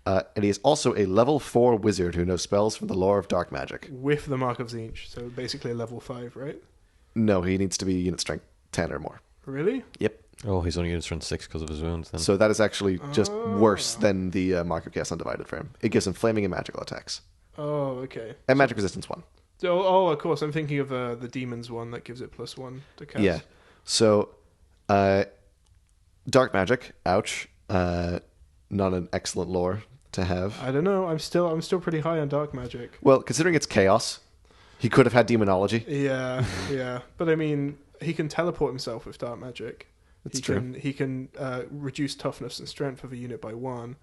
And he is also a level 4 wizard who knows spells from the lore of dark magic. With the Mark of Tzeentch. So basically a level 5, right? No, he needs to be unit strength 10 or more. Really? Yep. Oh, he's only unit strength 6 because of his wounds then. So that is actually just worse than the Mark of Chaos Undivided for him. It gives him flaming and magical attacks. Oh, okay. And magic resistance 1. Of course. I'm thinking of the Demons one that gives it +1 to cast. Yeah. So, dark magic, ouch. Not an excellent lore to have. I don't know. I'm still pretty high on Dark Magic. Well, considering it's chaos, he could have had demonology. Yeah, yeah. But I mean, he can teleport himself with Dark Magic. That's true. He can reduce toughness and strength of a unit by 1.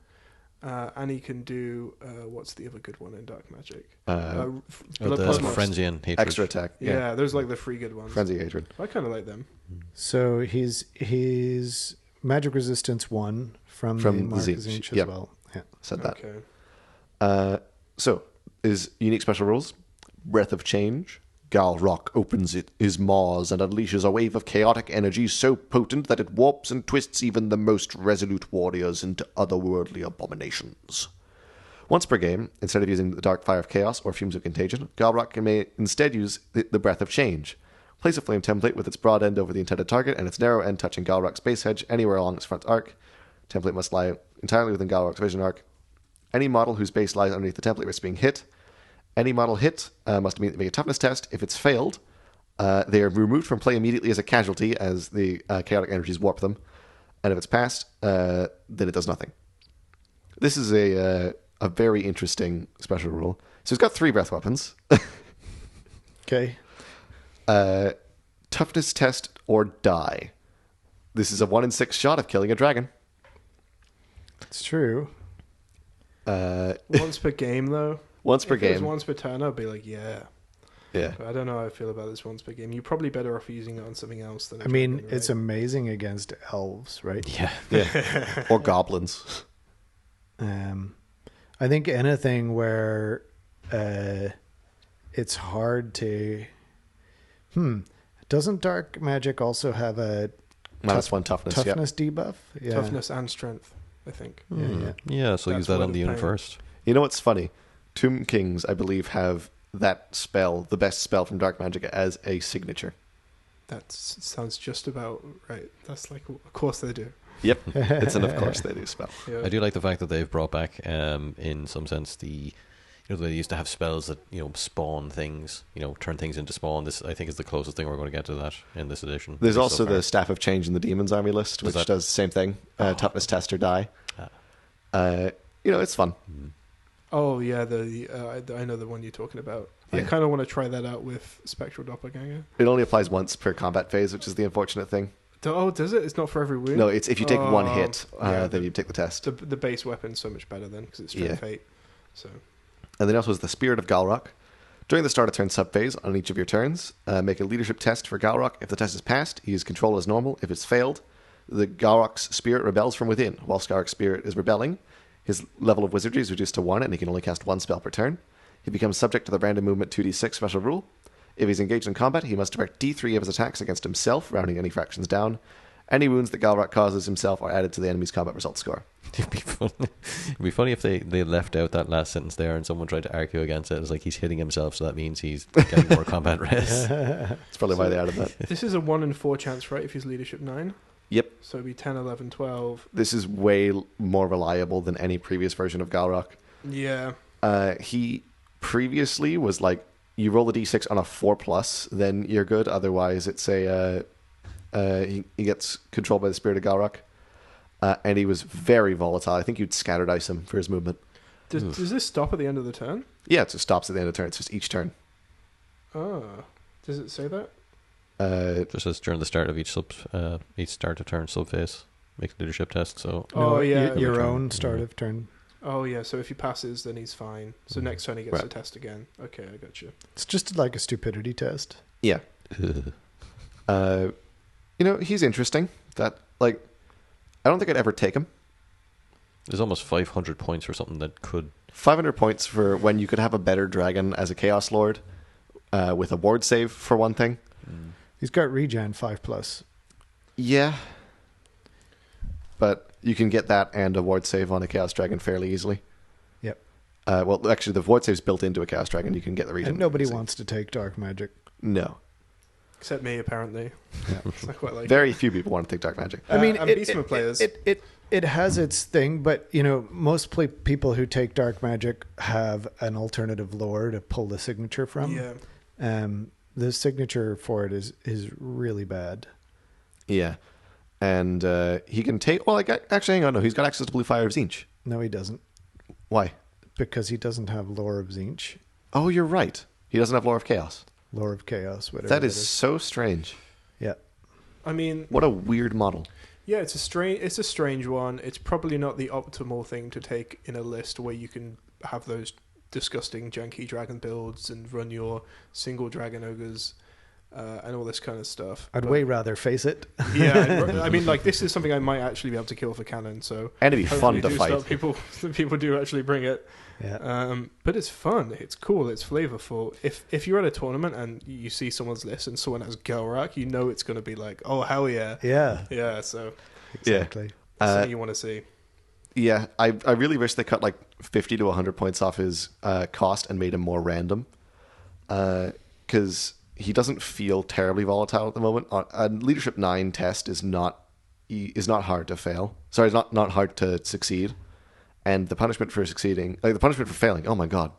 And he can do what's the other good one in Dark Magic? the Bloodlust. frenzy and hatred. Extra attack. Yeah, those are like the 3 good ones. Frenzy hatred. I kind of like them. So he's magic resistance 1 from the From the Mark of Tzeentch, Tzeentch as yep. well. Yeah. Said that. Okay. So, his unique special rules. Breath of Change. Galrock opens his maws and unleashes a wave of chaotic energy so potent that it warps and twists even the most resolute warriors into otherworldly abominations. Once per game, instead of using the Dark Fire of Chaos or Fumes of Contagion, Galrock may instead use the Breath of Change. Place a flame template with its broad end over the intended target and its narrow end touching Galrock's base edge anywhere along its front arc. Template must lie entirely within Galrock's vision arc. Any model whose base lies underneath the template risks being hit. Any model hit must immediately make a toughness test. If it's failed, They are removed from play immediately as a casualty as the chaotic energies warp them. And if it's passed, then it does nothing. This is a very interesting special rule. So it's got 3 breath weapons. Okay. Toughness test or die. This is a 1 in 6 shot of killing a dragon. It's true. Once per game, though. Once per If it was game. once per turn, I'd be like, yeah. Yeah. But I don't know how I feel about this once per game. You're probably better off using it on something else than. I mean, it's amazing against elves, right? Yeah. Yeah. Or goblins. I think anything where it's hard to. Doesn't dark magic also have a -1 toughness. Yeah. toughness debuff? Yeah. Toughness and strength, I think. Yeah. So That's use that where on the the unit pain- first. You know what's funny? Tomb Kings, I believe, have that spell, the best spell from dark magic, as a signature. That sounds just about right. That's like, of course they do. Yep. It's an of course they do spell. Yeah. I do like the fact that they've brought back, in some sense, they used to have spells that spawn things, turn things into spawn. This, I think, is the closest thing we're going to get to that in this edition. There's so also far. the Staff of Change in the Demon's Army list, which does the same thing. Toughness test or die. It's fun. Oh yeah, I know the one you're talking about. I Yeah. kind of want to try that out with Spectral Doppelganger. It only applies once per combat phase, which is the unfortunate thing. Oh, does it? It's not for every wound. No, it's if you take one Oh, hit, yeah, then you take the test. The base weapon's so much better then because it's strength 8. So And then also is the Spirit of Galrock. During the start of turn subphase, on each of your turns, make a leadership test for Galrock. If the test is passed, he is control as normal. If it's failed, the Galrock's spirit rebels from within. Whilst Galrock's spirit is rebelling, his level of wizardry is reduced to 1, and he can only cast 1 spell per turn. He becomes subject to the random movement 2d6 special rule. If he's engaged in combat, he must direct d3 of his attacks against himself, rounding any fractions down. Any wounds that Galrock causes himself are added to the enemy's combat result score. It'd be funny if they left out that last sentence there and someone tried to argue against it. It's like he's hitting himself, so that means he's getting more combat rest. That's probably why they added that. this is a 1 in 4 chance, right? If he's leadership 9, Yep. so it'd be 10, 11, 12. This is way more reliable than any previous version of Galrock. Yeah. He previously was like, you roll a d6 on a 4+, then you're good. Otherwise, it's he gets controlled by the Spirit of Galrock. And he was very volatile. I think you'd scattered dice him for his movement. Does this stop at the end of the turn? Yeah, it just stops at the end of the turn. It's just each turn. Oh. Does it say that? Just as during the start of each start of turn subphase, make a leadership test. So Oh, yeah. Your Turn. own start of turn. Oh, yeah. So if he passes, then he's fine. So next turn he gets Right. a test again. Okay, I got you. It's just like a stupidity test. Yeah. He's interesting. That, I don't think I'd ever take him. there's almost 500 points or something that could. 500 points for when you could have a better dragon as a Chaos Lord with a ward save, for one thing. He's got regen 5+. Yeah. But you can get that and a ward save on a Chaos Dragon fairly easily. Yep. Well, actually, the ward save's built into a Chaos Dragon. You can get the regen. And nobody save. wants to take dark magic. No. Except me, apparently. I quite like it. Very few people want to take Dark Magic. I mean, and Beastman players. It has its thing, but most people who take dark magic have an alternative lore to pull the signature from. Yeah. The signature for it is really bad. Yeah. And he can take... Well, actually, hang on. No, he's got access to Blue Fire of Zinch. No, he doesn't, Why? because he doesn't have lore of Zinch, Oh, you're right. He doesn't have Lore of Chaos. lore of chaos, whatever. That is so strange. Yeah. I mean, What a weird model. yeah, it's a strange one. It's probably not the optimal thing to take in a list where you can have those disgusting janky dragon builds and run your single dragon ogres and all this kind of stuff. I'd But- way rather face it. Yeah, I mean, this is something I might actually be able to kill for canon. So And it'd be fun hopefully to do fight. start people do actually bring it. Yeah. But it's fun. It's cool. It's flavorful. If you're at a tournament and you see someone's list and someone has Galrak, you know it's going to be like, oh hell yeah, Yeah. yeah. So Exactly. that's something you want to see. Yeah, I really wish they cut 50 to 100 points off his cost and made him more random. Because he doesn't feel terribly volatile at the moment. A Leadership 9 test is not hard to fail. Sorry, it's not hard to succeed. And the punishment for succeeding, the punishment for failing, oh my god,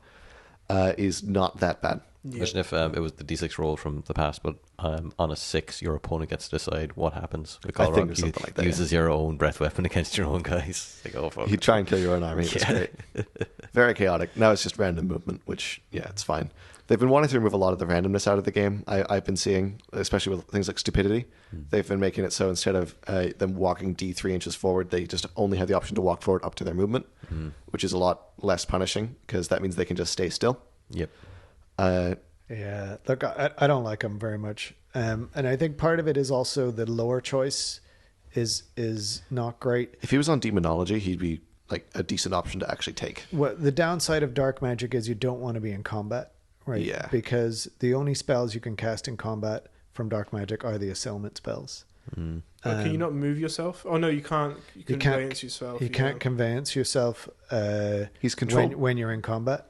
is not that bad. Yeah. Imagine if it was the D6 roll from the past, but on a 6, your opponent gets to decide what happens. With I think Colrog, there's something like that, uses your own breath weapon against your own guys. Like, oh, fuck. You try and kill your own army. It was Yeah. great. Very chaotic. Now it's just random movement, which, yeah, it's fine. They've been wanting to remove a lot of the randomness out of the game. I've been seeing, especially with things like stupidity. They've been making it so instead of them walking D3 inches forward, they just only have the option to walk forward up to their movement, which is a lot less punishing because that means they can just stay still. Yep. Yeah, look, I don't like him very much, and I think part of it is also the lower choice is not great. If he was on Demonology, he'd be like a decent option to actually take. What the downside of dark magic is, you don't want to be in combat, right? Yeah. Because the only spells you can cast in combat from dark magic are the assailment spells. Can you not move yourself? Oh no, you can't. You can conveyance yourself. You can't conveyance yourself. He's controlled when you're in combat.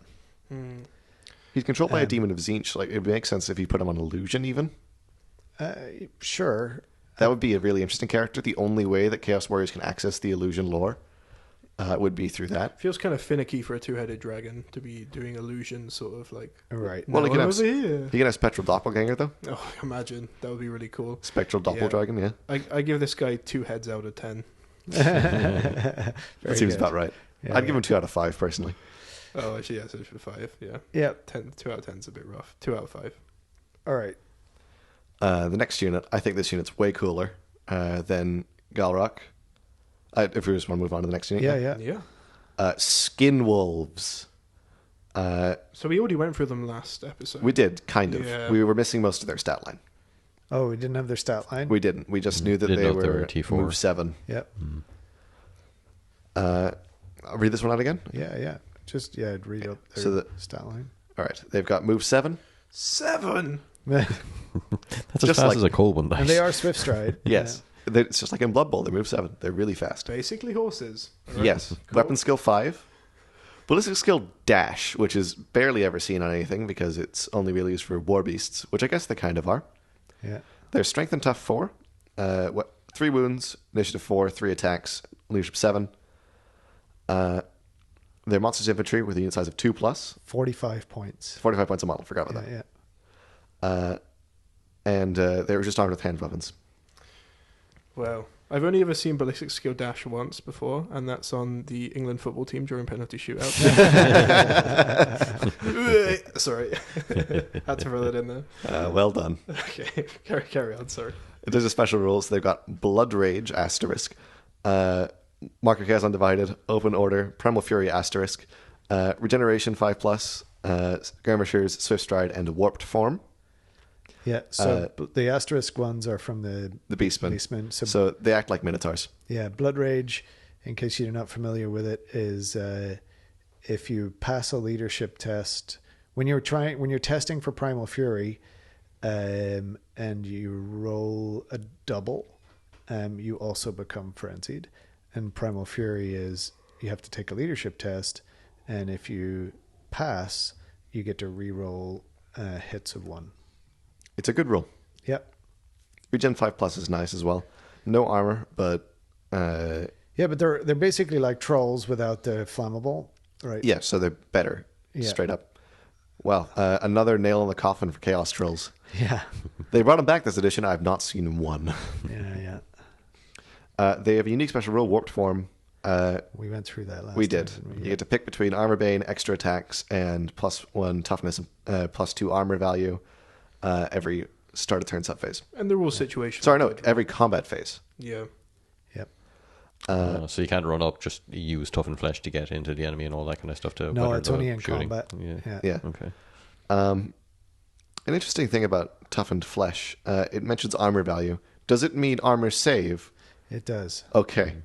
He's controlled by a demon of Tzeentch. Like, it makes sense if you put him on illusion, even. Sure. That would be a really interesting character. The only way that Chaos Warriors can access the illusion lore would be through that. Feels kind of finicky for a two-headed dragon to be doing illusion, sort of like. Right. Well, No, he can have over here. he can have Spectral Doppelganger though. Oh, imagine that would be really cool. Spectral Doppeldragon, yeah. I give this guy 2 heads out of 10. That seems about right. Yeah, I'd give him 2 out of 5 personally. Oh, actually, yeah, so for 5. Yeah, Yeah. 2 out of 10 is a bit rough. 2 out of 5. All right. The next unit, I think this unit's way cooler than Galrock. If we just want to move on to the next unit. Yeah. Skin Wolves. So we already went through them last episode. We did, kind of. Yeah. We were missing most of their stat line. Oh, we didn't have their stat line. We didn't. We just knew that Didn't they know if they were were T4. move 7. Yep. I'll read this one out again. Yeah. Just read up their So the- stat line. All right. They've got move 7. 7. That's Just as fast like- as a cold one. And they are swift stride. Yes. It's just like in Blood Bowl. They move 7. They're really fast. Basically horses. All right. Yes. Cool. Weapon skill 5. Ballistic skill dash, which is barely ever seen on anything because it's only really used for war beasts, which I guess they kind of are. Yeah. Their strength and tough 4. 3 wounds, initiative 4, 3 attacks, leadership 7. Their monsters infantry with a unit size of 2+, 45 points. 45 points a model. Forgot about Yeah. that. And they were just armed with hand weapons. Well, I've only ever seen ballistic skill dash once before, and that's on the England football team during penalty shootout. Sorry, had to throw that in there. Well done. Okay, carry on. Sorry. There's a special rules. They've got Blood Rage asterisk, Marker Chaos Undivided, Open Order, Primal Fury asterisk, Regeneration 5+, Skirmishers, Swift Stride, and Warped Form. Yeah. So the asterisk ones are from the Beastmen. Beastmen. So they act like Minotaurs. Yeah, Blood Rage, in case you're not familiar with it, is if you pass a leadership test when you're testing for Primal Fury, and you roll a double, you also become frenzied. And Primal Fury is you have to take a leadership test, and if you pass, you get to re-roll hits of 1. It's a good rule. Yep. Regen 5+ is nice as well. No armor, but Yeah, but they're basically like trolls without the flammable, right? yeah, so they're better, Yeah. straight up. Well, another nail in the coffin for Chaos Trolls. Yeah. They brought them back this edition. I've not seen one. Yeah. They have a unique special rule, Warped Form. We went through that last We time, did. didn't You we? get to pick between Armor Bane, extra attacks, and +1 toughness, +2 armor value every start of turn sub phase. And they're all situational. Sorry, no, every combat phase. Yeah. Yep. So you can't run up, just use toughened flesh to get into the enemy and all that kind of stuff. To No, weather it's the only in shooting. combat. Yeah. Yeah. Okay. An interesting thing about toughened flesh, it mentions armor value. Does it mean armor save? It does. Okay.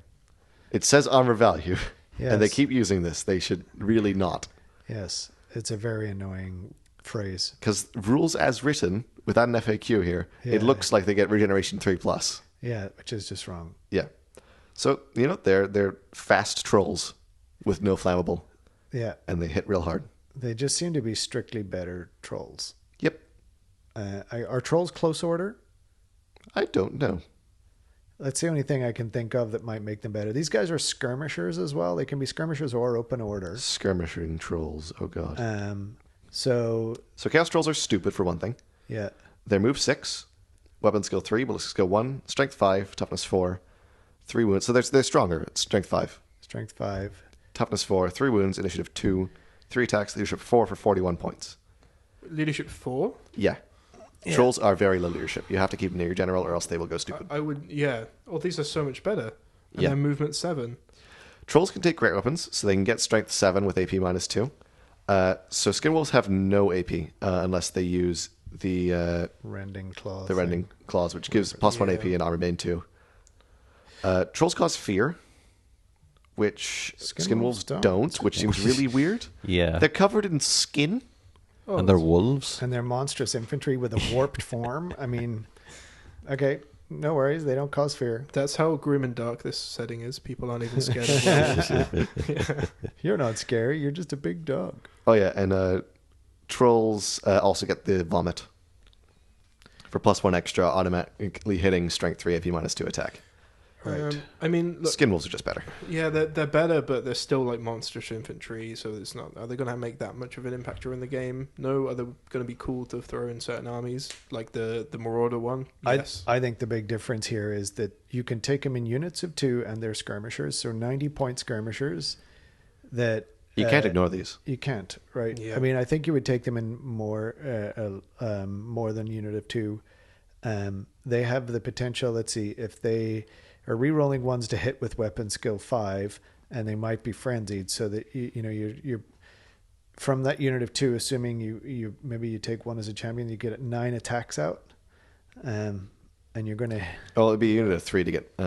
It says armor value, and they Yes. keep using this. They should really not. Yes. It's a very annoying phrase. Because rules as written, without an FAQ here, Yeah. it looks like they get regeneration 3+. Yeah, which is just wrong. Yeah. So, they're fast trolls with no flammable, Yeah. and they hit real hard. They just seem to be strictly better trolls. Yep. Are trolls close order? I don't know. That's the only thing I can think of that might make them better. These guys are skirmishers as well. They can be skirmishers or open order. Skirmishing trolls. Oh, God. So Chaos Trolls are stupid for one thing. yeah, They're move 6, weapon skill 3, ballistic skill 1, strength 5, toughness 4, 3 wounds. So they're stronger. It's strength 5. strength 5. Toughness 4, 3 wounds, initiative 2, 3 attacks, leadership 4 for 41 points. Leadership 4? Yeah. Trolls are very low leadership. You have to keep them near your general or else they will go stupid. I would, yeah. Oh, these are so much better. And Yeah. then movement 7. Trolls can take great weapons, so they can get strength 7 with AP -2. So Skinwolves have no AP unless they use the Rending claws. rending claws, which gives +1 AP and armor bane 2. Trolls cause fear, which Skinwolves Skinwolves don't. don't, which seems really weird. Yeah. They're covered in skin. Oh, And they're wolves. And they're monstrous infantry with a warped form. I mean, okay, no worries. They don't cause fear. that's how grim and dark this setting is. People aren't even scared of wolves. Yeah. You're not scary. You're just a big dog. Oh yeah, and Trolls also get the vomit for +1 extra, automatically hitting strength 3 AP -2 attack. Right. I mean, look, Skinwolves are just better. yeah, they're better, but they're still like monstrous infantry, so it's not. Are they going to make that much of an impact during the game? No. Are they going to be cool to throw in certain armies, like the Marauder one? Yes. I think the big difference here is that you can take them in units of 2 and they're skirmishers. So 90-point skirmishers that You can't ignore these. You can't, right? Yeah. I mean, I think you would take them in more than unit of 2. They have the potential. Let's see, if they are re-rolling ones to hit with weapon skill 5, and they might be frenzied, so that you're from that unit of 2, assuming you maybe you take one as a champion, you get 9 attacks out, and you're gonna Oh, it'd be a unit of 3 to get.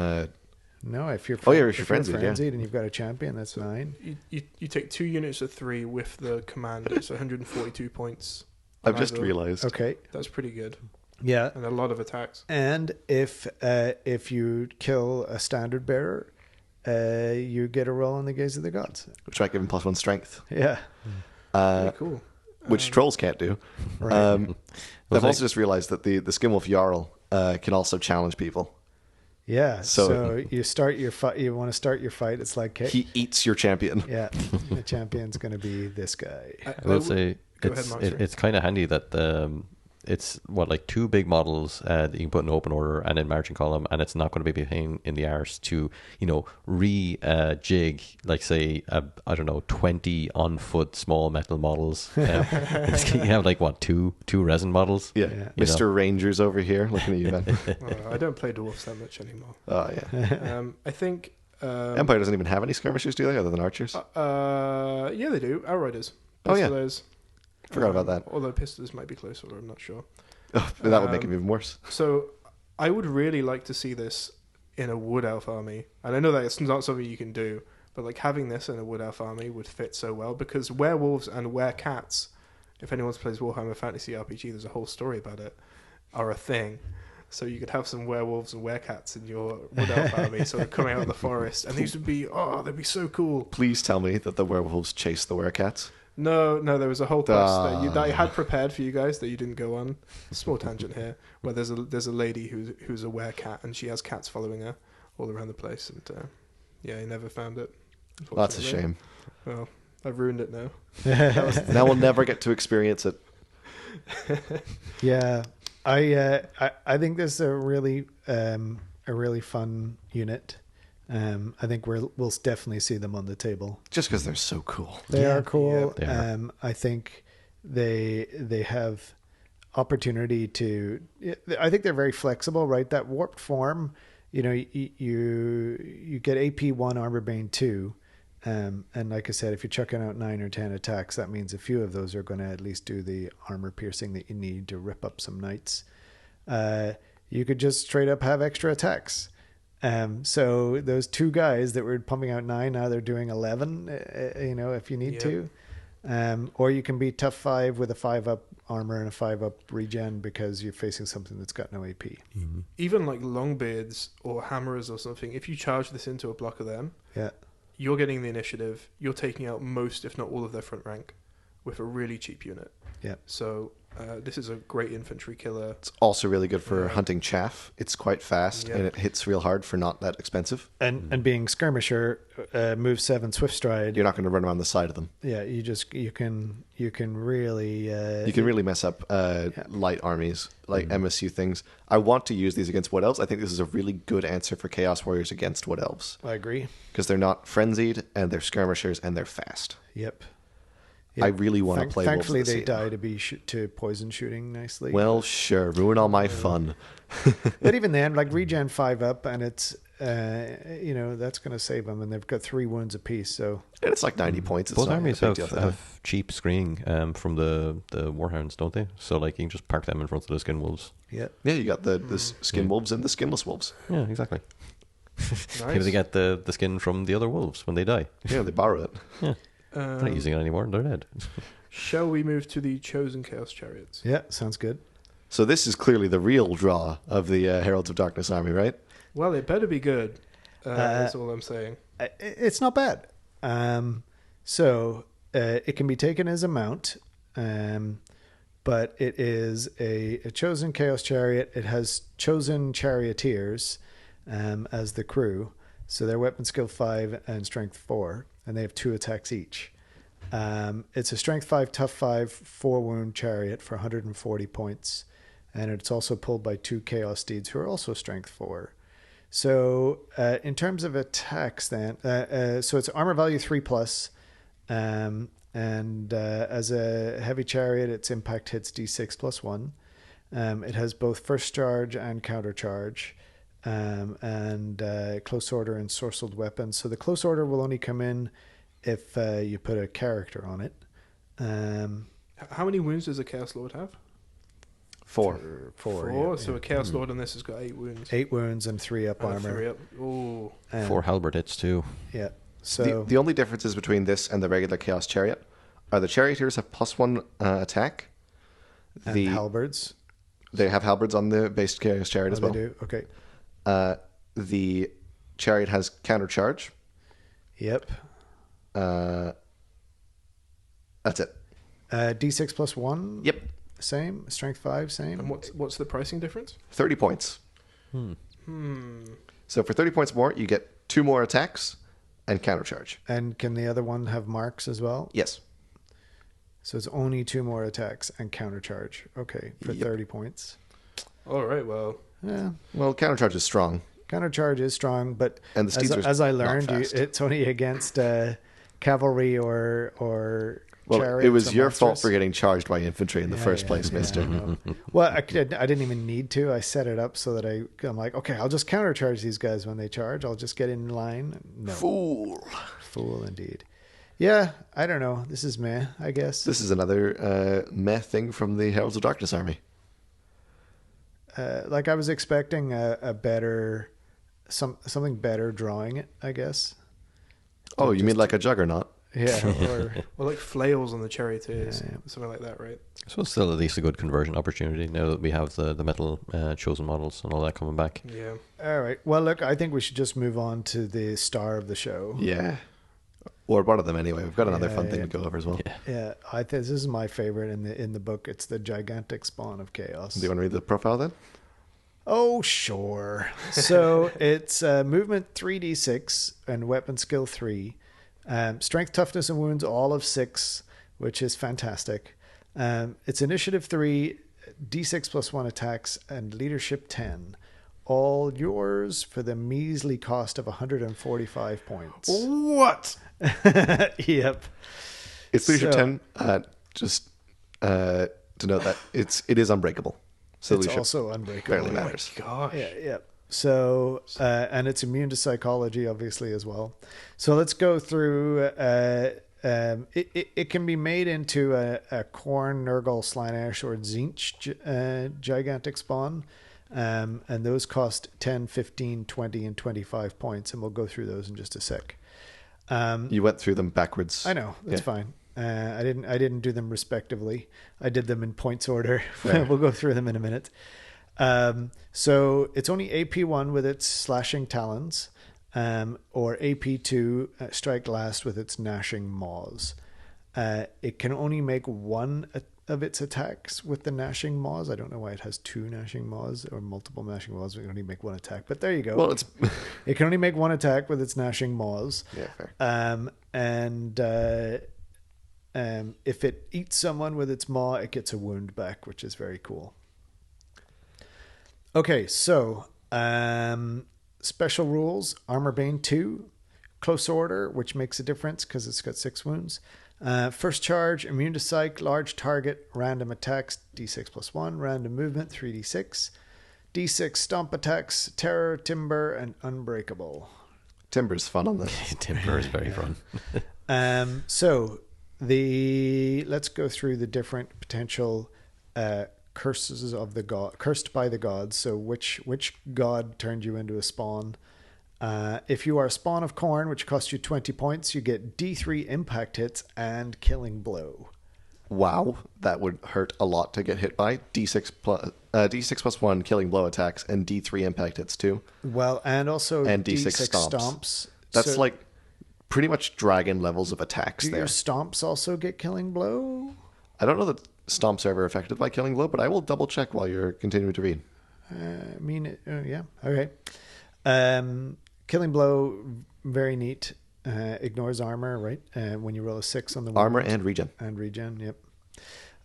no if you're Oh, yeah, if if you're frenzied, yeah. and you've got a champion, that's 9. You take 2 units of 3 with the command. It's 142 points. I've just Either. realized. Okay, That's pretty good, yeah. and a lot of attacks. And if you kill a standard bearer, you get a roll on the gaze of the gods. Which might give him +1 strength, Yeah, Pretty cool. which Trolls can't do. right. I've like- also just realized that the Skinwolf Jarl can also challenge people. Yeah. So- So you start your fight. You want to start your fight. It's like, hey, He eats your champion. yeah, the champion's going to be this guy. I will say Go ahead, Mark, sorry. it's kind of handy that it's like 2 big models that you can put in open order and in marching column, and it's not going to be a pain in the arse to jig like say I don't know 20 on foot small metal models. You have like what two resin models. Yeah. Yeah. You Mr. Rangers over here looking at you, man. I don't play dwarfs that much anymore. Oh, yeah. I think. Empire doesn't even have any skirmishers, do they, other than archers? Yeah, they do. Outriders. Oh, yeah. Pistolers. Forgot about that. Although Pistolers might be closer, I'm not sure. Oh, that would make it even worse. So I would really like to see this in a Wood Elf army. And I know that it's not something you can do, but like having this in a Wood Elf army would fit so well, because werewolves and werecats, if anyone plays Warhammer Fantasy RPG, there's a whole story about it, are a thing. So you could have some werewolves and werecats in your Wood Elf army, so they're coming out of the forest, and these would be, they'd be so cool. Please tell me that the werewolves chase the werecats. No, there was a whole quest that I had prepared for you guys that you didn't go on. Small tangent here, where there's a lady who's a werecat, and she has cats following her all around the place, and you never found it. That's a unfortunately. shame. Well, I've ruined it now. Now we'll never get to experience it. Yeah, I think this is a really fun unit. I think we'll definitely see them on the table. Just because they're so cool. They are cool. they are. I think they have opportunity to. I think they're very flexible, right? That warped form, you get AP 1, armor bane 2, and like I said, if you're chucking out 9 or 10 attacks, that means a few of those are going to at least do the armor piercing that you need to rip up some knights. You could just straight up have extra attacks. So those 2 guys that were pumping out 9, now they're doing 11, if you need to. Or you can be tough 5 with a 5-up armor and a 5-up regen because you're facing something that's got no AP. Even like Longbeards or Hammerers or something, if you charge this into a block of them, Yeah. you're getting the initiative. You're taking out most, if not all, of their front rank with a really cheap unit. Yeah. So This is a great infantry killer. It's also really good for Yeah. hunting chaff. It's quite fast Yeah. and it hits real hard for not that expensive. And being skirmisher, move 7 swift stride. You're not going to run around the side of them. Yeah, you can really You can really mess up light armies, like MSU things. I want to use these against Wood Elves. I think this is a really good answer for Chaos Warriors against Wood Elves. I agree. Because they're not frenzied, and they're skirmishers, and they're fast. Yep. I really want to play wolves Thankfully, this they season. die to poison shooting nicely. Well, sure. Ruin all my fun. But even then, like regen 5 up, and it's that's going to save them, and they've got 3 wounds apiece. So And it's like 90 points. It's Both not armies a big deal to have cheap screening from the Warhounds, don't they? So like you can just park them in front of the skin wolves. yeah, Yeah, you got the skin wolves and the skinless wolves. Yeah, exactly. Nice. Maybe they get the skin from the other wolves when they die. Yeah, they borrow it. Yeah, they're not using it anymore. They're dead. Shall we move to the Chosen Chaos Chariots? yeah, sounds good. So this is clearly the real draw of the Heralds of Darkness army, right? Well, it better be good. That's all I'm saying. It's not bad. So it can be taken as a mount, but it is a chosen Chaos Chariot. It has chosen charioteers as the crew. So they're weapon skill 5 and strength 4, and they have 2 attacks each. It's a strength 5, tough 5, 4 wound chariot for 140 points. And it's also pulled by 2 chaos steeds who are also strength 4. So in terms of attacks then, so it's armor value 3+, and as a heavy chariot, its impact hits d6 plus 1. It has both first charge and counter charge, and close order and sorcered weapons. So the close order will only come in if you put a character on it. How many wounds does a Chaos Lord have? 4. 4. Four. Yeah, So a Chaos Lord on this has got 8 wounds. 8 wounds and 3 up armor. 3 up. Oh. 4 halberd hits too. Yeah. So The only differences between this and the regular Chaos Chariot are the charioteers have +1 attack. and halberds. They have halberds on the base Chaos Chariot Oh, as well. they do? Okay. The chariot has counter charge. Yep. That's it. D6 plus 1. Yep. Same. Strength 5. Same. And what's the pricing difference? 30 points. So for 30 points more, you get 2 more attacks and counter charge. And can the other one have marks as well? Yes. So it's only 2 more attacks and counter charge. Okay, for Yep. 30 points. All right, well. Yeah, Well, counter charge is strong. counter charge is strong, but And the steeds are as I not learned, fast. it's only against cavalry or Well, chariots it was or your fault monsters. for getting charged by infantry in the Yeah, first yeah, place, yeah, mister. I know. Well, I didn't even need to. I set it up so that I'm like, okay, I'll just counter charge these guys when they charge. I'll just get in line. No, fool indeed. Yeah, I don't know. This is meh, I guess. This is another meh thing from the Heralds of Darkness army. Like I was expecting a better, something better drawing it, I guess. Oh, you mean like a juggernaut? Yeah, or Well, like flails on the charioteers. Yeah, yeah. Something like that, right? So it's still at least a good conversion opportunity now that we have the metal chosen models and all that coming back. Yeah. all right. Well, look, I think we should just move on to the star of the show. Yeah. Or one of them anyway. We've got another Yeah, fun thing yeah. to go over as well. Yeah. Yeah, this is my favorite in the book. It's the gigantic spawn of chaos. Do you want to read the profile then? Oh, sure. So it's movement 3d6 and weapon skill 3. Strength, toughness, and wounds all of 6, which is fantastic. It's initiative 3, d6 plus 1 attacks, and leadership 10. All yours for the measly cost of 145 points. What? Yep. It's leadership So- 10. Just to note that it is unbreakable. So It's leadership also unbreakable. barely matters. Gosh. Yeah, yeah. So, and it's immune to psychology, obviously, as well. So let's go through. It can be made into a Korn, Nurgle, Slaanesh, or Tzeentch gigantic spawn. And those cost 10, 15, 20, and 25 points. And we'll go through those in just a sec. You went through them backwards. I know, that's Yeah. fine. I didn't do them respectively. I did them in points order. Fair. We'll go through them in a minute. So it's only AP1 with its slashing talons, or AP2 strike last with its gnashing maws. It can only make one of its attacks with the Gnashing Maws. I don't know why it has 2 Gnashing Maws or multiple Gnashing Maws. We can only make 1 attack, but there you go. Well, it's It can only make 1 attack with its Gnashing Maws. yeah, fair. If it eats someone with its maw, it gets a wound back, which is very cool. Okay, so special rules: Armor Bane 2, Close Order, which makes a difference because it's got 6 wounds. First charge, immune to psych, large target, random attacks, d6+1, random movement, 3d6, d6 stomp attacks, terror, timber, and unbreakable. Timber's fun on this. Timber is very fun. So let's go through the different potential curses of the god, cursed by the gods. So which god turned you into a spawn? If you are a spawn of corn, which costs you 20 points, you get D3 impact hits and killing blow. Wow, that would hurt a lot to get hit by. D6+1 killing blow attacks and D3 impact hits too. Well, and also And D6 stomps. That's like pretty much dragon levels of attacks do there. your stomps also get killing blow? I don't know that stomps are ever affected by killing blow, but I will double check while you're continuing to read. Yeah, okay. Killing blow, very neat. Ignores armor, right? When you roll a 6 on the Armor wound. and regen. And regen, yep.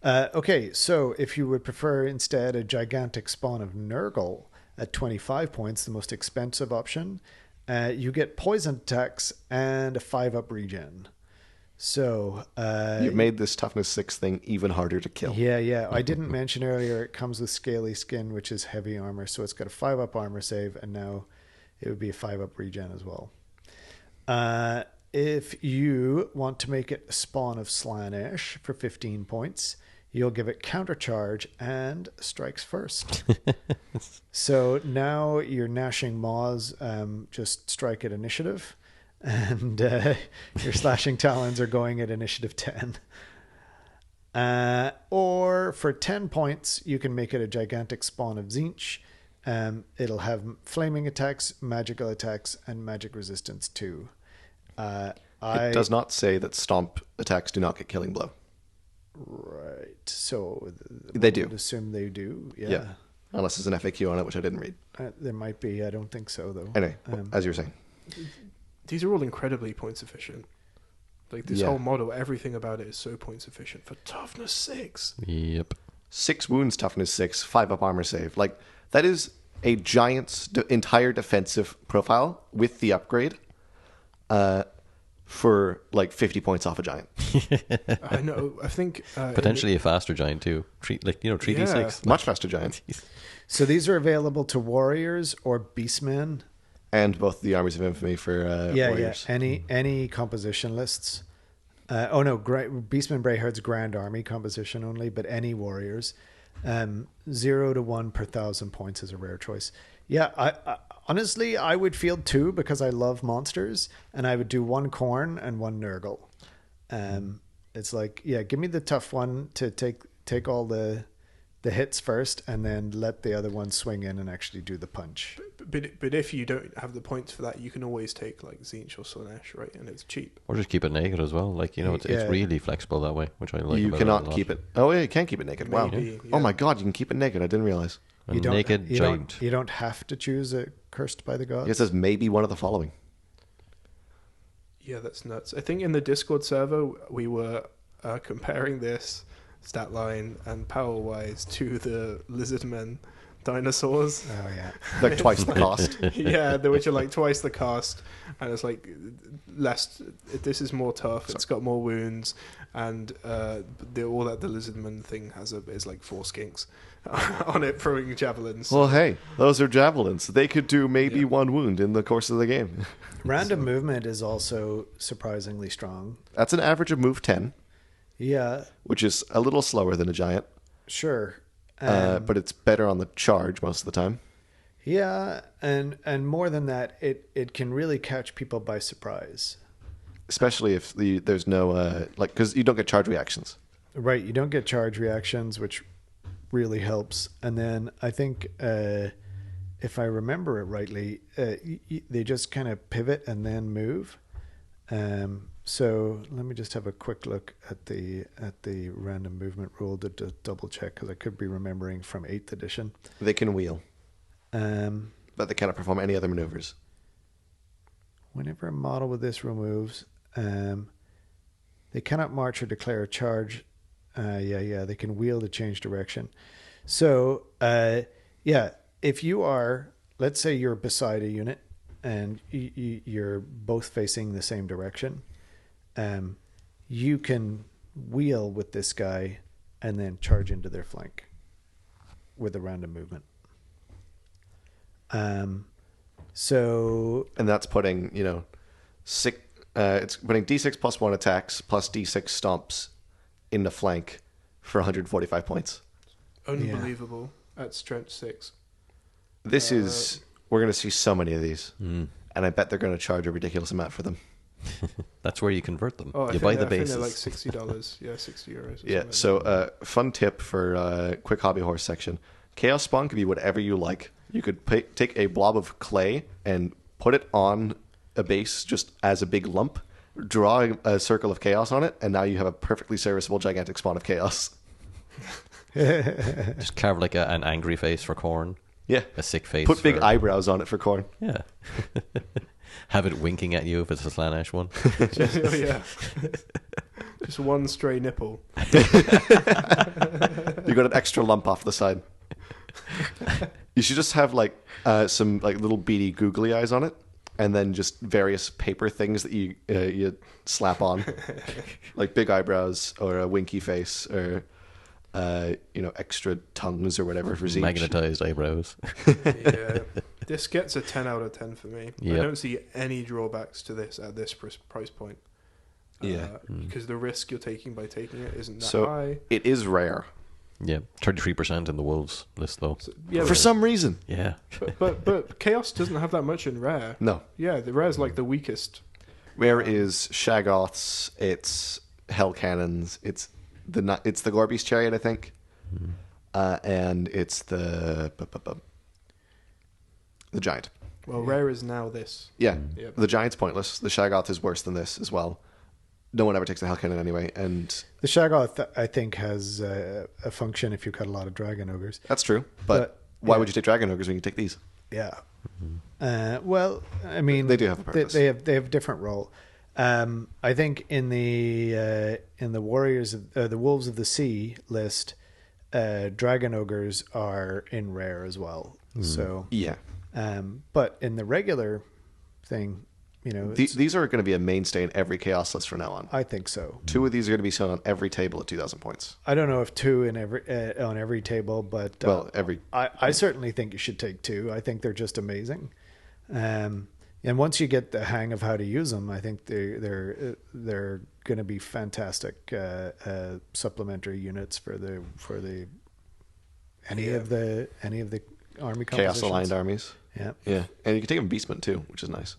Okay, so if you would prefer instead a gigantic spawn of Nurgle at 25 points, the most expensive option, you get poison attacks and a 5-up regen. So You've made this toughness 6 thing even harder to kill. Yeah. I didn't mention earlier it comes with scaly skin, which is heavy armor. So it's got a 5-up armor save, and now it would be a 5-up regen as well. If you want to make it a spawn of Slaanesh for 15 points, you'll give it countercharge and strikes first. So now your Gnashing Maws just strike at initiative, and your Slashing Talons are going at initiative 10. Or for 10 points, you can make it a gigantic spawn of Tzeentch. It'll have flaming attacks, magical attacks, and magic resistance too. It does not say that stomp attacks do not get killing blow. Right. So They do. I would assume they do. Yeah. Unless there's an FAQ on it, which I didn't read. There might be. I don't think so, though. Anyway, as you were saying. These are all incredibly points efficient. Like this whole model, everything about it is so points efficient for toughness 6. Yep. 6 wounds, toughness 6, 5-up armor save. Like, that is a giant's entire defensive profile with the upgrade for like 50 points off a giant. I know. I think Potentially a faster giant too. 3d6. Much faster giant. So these are available to warriors or beastmen. And both the armies of infamy for warriors. Any composition lists. Beastman Brayhard's Grand Army composition only, but any warriors. 0 to 1 per 1,000 points is a rare choice. Yeah, I honestly I would field 2 because I love monsters, and I would do 1 corn and 1 Nurgle. It's like, yeah, give me the tough one to take all the hits first, and then let the other one swing in and actually do the punch. But if you don't have the points for that, you can always take like Tzeentch or Slaanesh, right? And it's cheap. Or just keep it naked as well. Like, it's really flexible that way, which I like. You about cannot it a lot. keep it. Oh, yeah, you can keep it naked. Wow. Maybe, Oh my god, you can keep it naked. I didn't realize. A naked giant. You don't have to choose a cursed by the gods. It says maybe one of the following. Yeah, that's nuts. I think in the Discord server we were comparing this stat line and power wise to the lizardmen dinosaurs. Oh yeah. Like twice the cost. Yeah, which are like twice the cost, and it's like less. This is more tough. It's got more wounds, and all that the lizardman thing has is like 4 skinks on it throwing javelins. Well, hey, those are javelins. They could do maybe 1 wound in the course of the game. Random movement is also surprisingly strong. That's an average of move 10, Yeah, which is a little slower than a giant, sure. but it's better on the charge most of the time. Yeah, and more than that, it can really catch people by surprise. Especially if there's no because you don't get charge reactions. Right, you don't get charge reactions, which really helps. And then I think, if I remember it rightly, they just kind of pivot and then move. So let me just have a quick look at the random movement rule to double check, because I could be remembering from 8th edition. They can wheel, Um, but they cannot perform any other maneuvers. Whenever a model with this rule moves, they cannot march or declare a charge. They can wheel to change direction. So, if you are, let's say you're beside a unit and you're both facing the same direction, you can wheel with this guy and then charge into their flank with a random movement. So, And that's putting, it's putting D6 plus 1 attacks plus D6 stomps in the flank for 145 points. Unbelievable at strength 6. This is, we're going to see so many of these. Mm. And I bet they're going to charge a ridiculous amount for them. That's where you convert them. Oh, You buy the I think bases. they're like $60. Yeah, €60. Or Yeah, something. so fun tip for quick hobby horse section. Chaos Spawn can be whatever you like. You could take a blob of clay and put it on a base just as a big lump, draw a circle of chaos on it, and now you have a perfectly serviceable gigantic spawn of chaos. Just carve like an angry face for corn. Yeah. A sick face. Put big for- eyebrows on it for corn. Yeah. Have it winking at you if it's a Slaanesh one. Oh, yeah. Just one stray nipple. You got an extra lump off the side. You should just have like some like little beady googly eyes on it, and then just various paper things that you slap on, like big eyebrows or a winky face or extra tongues or whatever for Zeech. Magnetized eyebrows. Yeah. This gets a 10 out of 10 for me. Yep. I don't see any drawbacks to this at this price point. Yeah. Because the risk you're taking by taking it isn't that So high. it is rare Yeah. 33% in the Wolves list, though. So, yeah, for some reason. Yeah. but Chaos doesn't have that much in rare. No, Yeah, the rare's like the weakest. rare is Shaggoths. It's Hell Cannons. It's the Gorby's Chariot, I think, and it's the Giant. Well, rare is now this. Yeah, Yep. the Giant's pointless. The Shaggoth is worse than this as well. No one ever takes a Hell Cannon anyway, and the Shaggoth, I think, has a function if you've got a lot of Dragon Ogres. that's true. But why yeah. would you take Dragon Ogres when you can take these? Yeah. Well, I mean, They do have a purpose. They have a different role. I think in the Warriors, the Wolves of the Sea list, Dragon Ogres are in rare as well. So, Yeah, but in the regular thing, these are going to be a mainstay in every Chaos list from now on. I think so. 2 of these are going to be shown on every table at 2,000 points. I don't know if 2 in on every table, but Every I certainly think you should take 2. I think they're just amazing. And once you get the hang of how to use them, I think they're going to be fantastic supplementary units for any of the army compositions. Chaos aligned armies. Yeah. Yeah, and you can take them Beastman too, which is nice.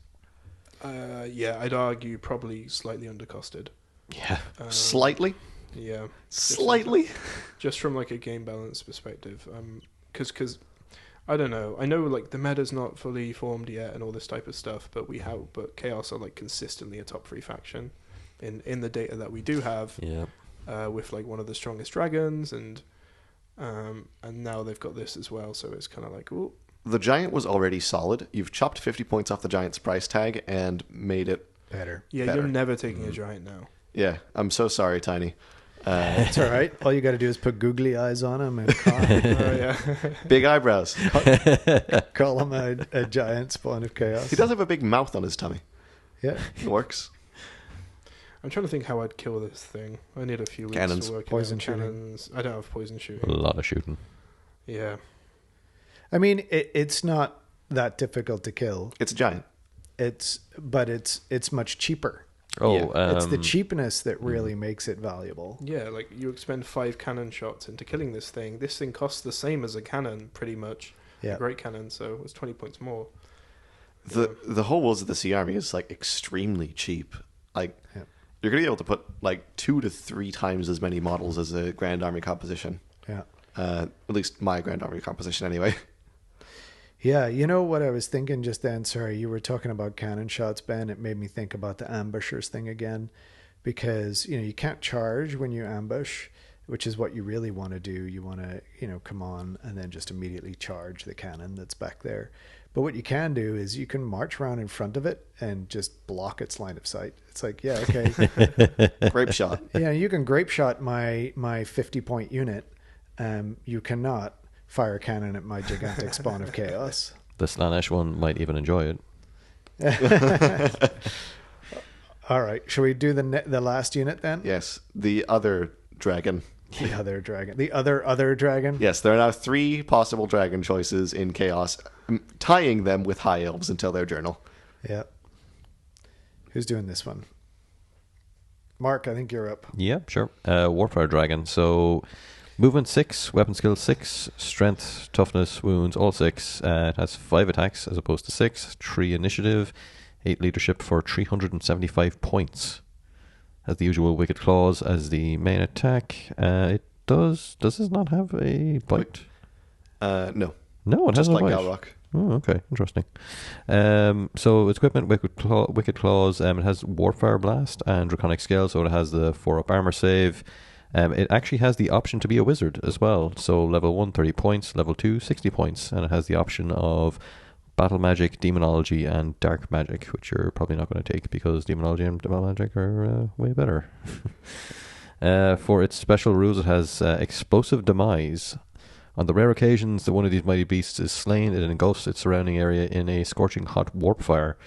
Yeah, I'd argue probably slightly undercosted. Yeah. Slightly, Yeah. slightly. Just from like a game balance perspective. Because I don't know. I know like the meta's not fully formed yet and all this type of stuff, but Chaos are like consistently a top 3 faction in the data that we do have. Yeah. With like one of the strongest dragons and now they've got this as well, so it's kind of like, ooh. The Giant was already solid. You've chopped 50 points off the Giant's price tag and made it Better. Yeah, better. you're never taking a giant now. Yeah, I'm so sorry, Tiny. It's all right. All you got to do is put googly eyes on him and Oh yeah. Big eyebrows. call him a giant spawn of chaos. He does have a big mouth on his tummy. Yeah. It works. I'm trying to think how I'd kill this thing. I need a few weeks Cannons. to work Poison it out. shooting. Cannons. I don't have poison A shooting. lot of shooting. Yeah. I mean, it's not that difficult to kill. It's a Giant. But it's much cheaper. Oh, Yeah. It's the cheapness that really makes it valuable. Yeah, like you expend 5 cannon shots into killing this thing. This thing costs the same as a cannon, pretty much. Yeah. A great cannon, so it's 20 points more. The whole Wolves of the Sea Army is like extremely cheap. Like Yeah. you're gonna be able to put like 2 to 3 times as many models as a Grand Army composition. Yeah. At least my Grand Army composition, anyway. Yeah, you know what I was thinking just then? Sorry, you were talking about cannon shots, Ben. It made me think about the ambushers thing again, because you can't charge when you ambush, which is what you really want to do. You want to come on and then just immediately charge the cannon that's back there. But what you can do is you can march around in front of it and just block its line of sight. It's like, yeah, okay, Grape shot. yeah, you can grape shot my 50-point unit. You cannot fire a cannon at my gigantic spawn of chaos. The Slanesh one might even enjoy it. All right, shall we do the last unit then? Yes, the other dragon. The other dragon. The other dragon. Yes, there are now 3 possible dragon choices in Chaos, tying them with High Elves until their journal. Yeah. Who's doing this one? Mark, I think you're up. Yeah, sure. Warfare Dragon. So movement 6, weapon skill 6, strength, toughness, wounds, all 6. It has 5 attacks as opposed to 6, 3 initiative, 8 leadership for 375 points. Has the usual Wicked Claws as the main attack. Does this not have a bite? No. No, it Just has no like bite. Galrock. Oh, okay, interesting. So its equipment, Wicked Claws. It has Warfire Blast and Draconic Scale, so it has the 4-up armor save. It actually has the option to be a wizard as well. So level 1, 30 points, level 2, 60 points, and it has the option of Battle Magic, Demonology, and Dark Magic, which you're probably not going to take because Demonology and Battle Magic are way better. For its special rules, it has Explosive Demise. On the rare occasions that one of these mighty beasts is slain, it engulfs its surrounding area in a scorching hot warp fire.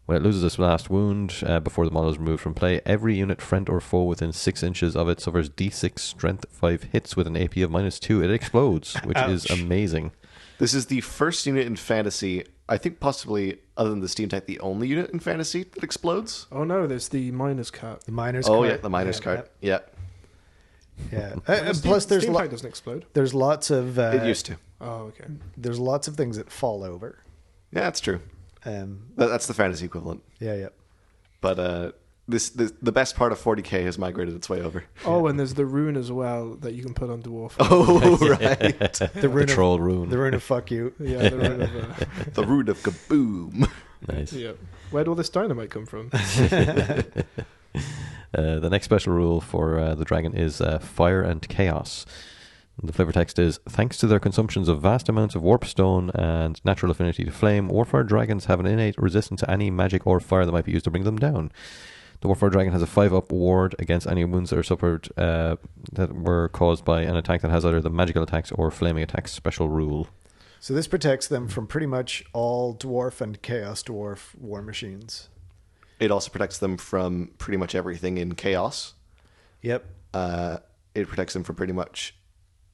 When it loses its last wound before the model is removed from play, every unit, friend or foe within 6 inches of it suffers D6 strength 5 hits with an AP of -2. It explodes, which is amazing. This is the first unit in Fantasy, I think possibly, other than the Steam Tank, the only unit in Fantasy that explodes. Oh no, there's the Miner's Cart. The miner's Oh cart. yeah, the Miner's Cart. Yeah. Yeah. Plus, Plus, Steam Tank doesn't explode. there's lots of It used to. Oh, okay. there's lots of things that fall over. Yeah, that's true. Um, That's the Fantasy equivalent. yeah. But the best part of 40k has migrated its way over. Oh, and there's the rune as well that you can put on dwarf. Oh, right. The rune troll rune. The rune of fuck you. Yeah, the rune of. The root of kaboom. Nice. Yeah. Where'd all this dynamite come from? The next special rule for the dragon is Fire and Chaos. The flavor text is, thanks to their consumptions of vast amounts of warpstone and natural affinity to flame, Warfare Dragons have an innate resistance to any magic or fire that might be used to bring them down. The Warfare Dragon has a 5-up ward against any wounds that are suffered that were caused by an attack that has either the magical attacks or flaming attacks special rule. So this protects them from pretty much all dwarf and chaos dwarf war machines. It also protects them from pretty much everything in Chaos. Yep, It protects them from pretty much...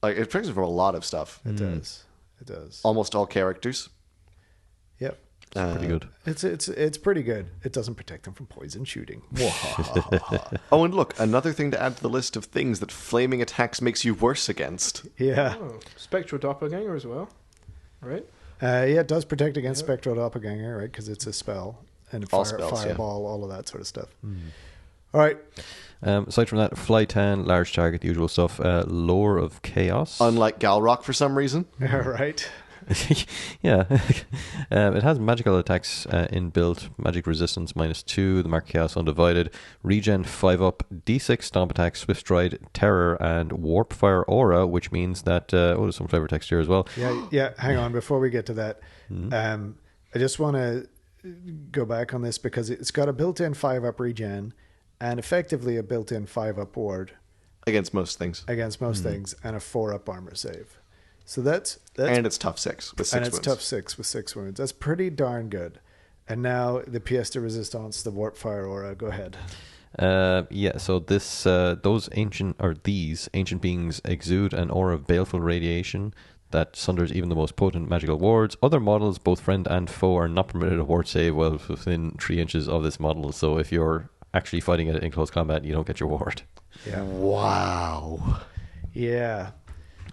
it protects them from a lot of stuff. it does. It does. Almost all characters. Yep. Pretty good. It's pretty good. It doesn't protect them from poison shooting. Oh, and look, another thing to add to the list of things that flaming attacks makes you worse against. Yeah. Oh, Spectral Doppelganger as well, right? Yeah, it does protect against Spectral Doppelganger, right? Because it's a spell. And All spells, fireball, all of that sort of stuff. All right. Aside from that, Fly 10, large target, the usual stuff. Lore of Chaos. Unlike Galrock for some reason. All right. Yeah. It has magical attacks inbuilt, magic resistance -2, the mark Chaos Undivided, regen 5-up, D6 stomp attack, swift stride, terror, and warp fire aura, which means that there's some flavor text here as well. Yeah. Hang on. Before we get to that, I just want to go back on this because it's got a built-in 5-up regen and effectively a built-in 5-up ward Against most things. against most things and a 4-up armor save. So that's And it's tough 6 with 6 and it's wounds. tough 6 with 6 wounds. That's pretty darn good. And now the pièce de résistance, the warp fire aura. Go ahead. So this these ancient beings exude an aura of baleful radiation that sunders even the most potent magical wards. Other models, both friend and foe, are not permitted a ward save well within 3 inches of this model. So if you're actually fighting it in close combat, you don't get your ward. Yeah. Wow. Yeah.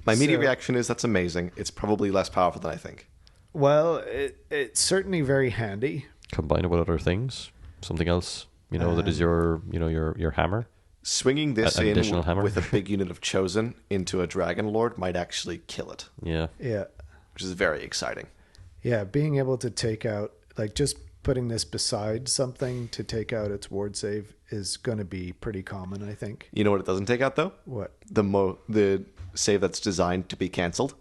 My immediate So- reaction is that's amazing. It's probably less powerful than I think. Well, it's certainly very handy. Combine it with other things, something else, that is your hammer. Swinging this An in additional hammer. with a big unit of Chosen into a Dragon Lord might actually kill it, Yeah. Yeah. which is very exciting. Yeah, being able to take out, like just putting this beside something to take out its ward save is going to be pretty common, I think. You know what it doesn't take out though? What? The save that's designed to be cancelled.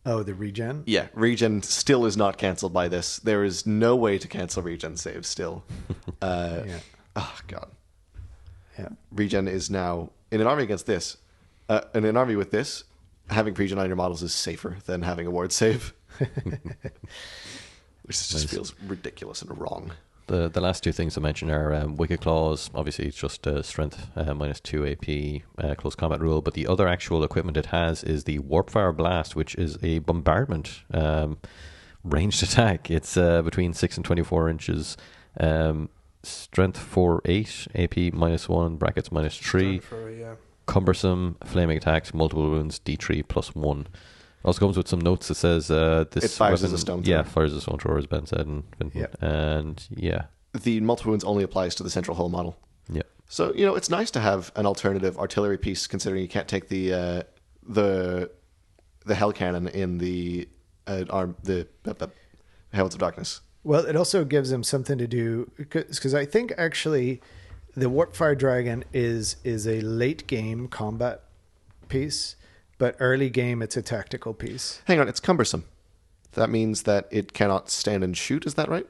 Oh, the regen? Yeah, regen still is not cancelled by this. There is no way to cancel regen saves still. Yeah. Oh god. Yeah. Regen is now in an army against this. In an army with this, having regen on your models is safer than having a ward save. Which just feels ridiculous and wrong. The last two things I mentioned are Wicked Claws. Obviously, it's just strength minus 2 AP, close combat rule. But the other actual equipment it has is the Warpfire Blast, which is a bombardment ranged attack. It's between 6 and 24 inches. Strength 4, 8, AP minus 1, brackets minus 3. Cumbersome, flaming attacks, multiple wounds, D3 plus 1. Also comes with some notes that says this it fires weapon, as a stone thrower. Yeah, fires as a stone thrower, as Ben said, and Fintan. Yeah. And yeah, The multiple wounds only applies to the central hull model. yeah, So, it's nice to have an alternative artillery piece, considering you can't take the hell cannon in the Heralds of Darkness. Well, it also gives them something to do, because I think actually the Warpfire Dragon is a late game combat piece, but early game it's a tactical piece. Hang on, it's cumbersome. That means that it cannot stand and shoot, is that right?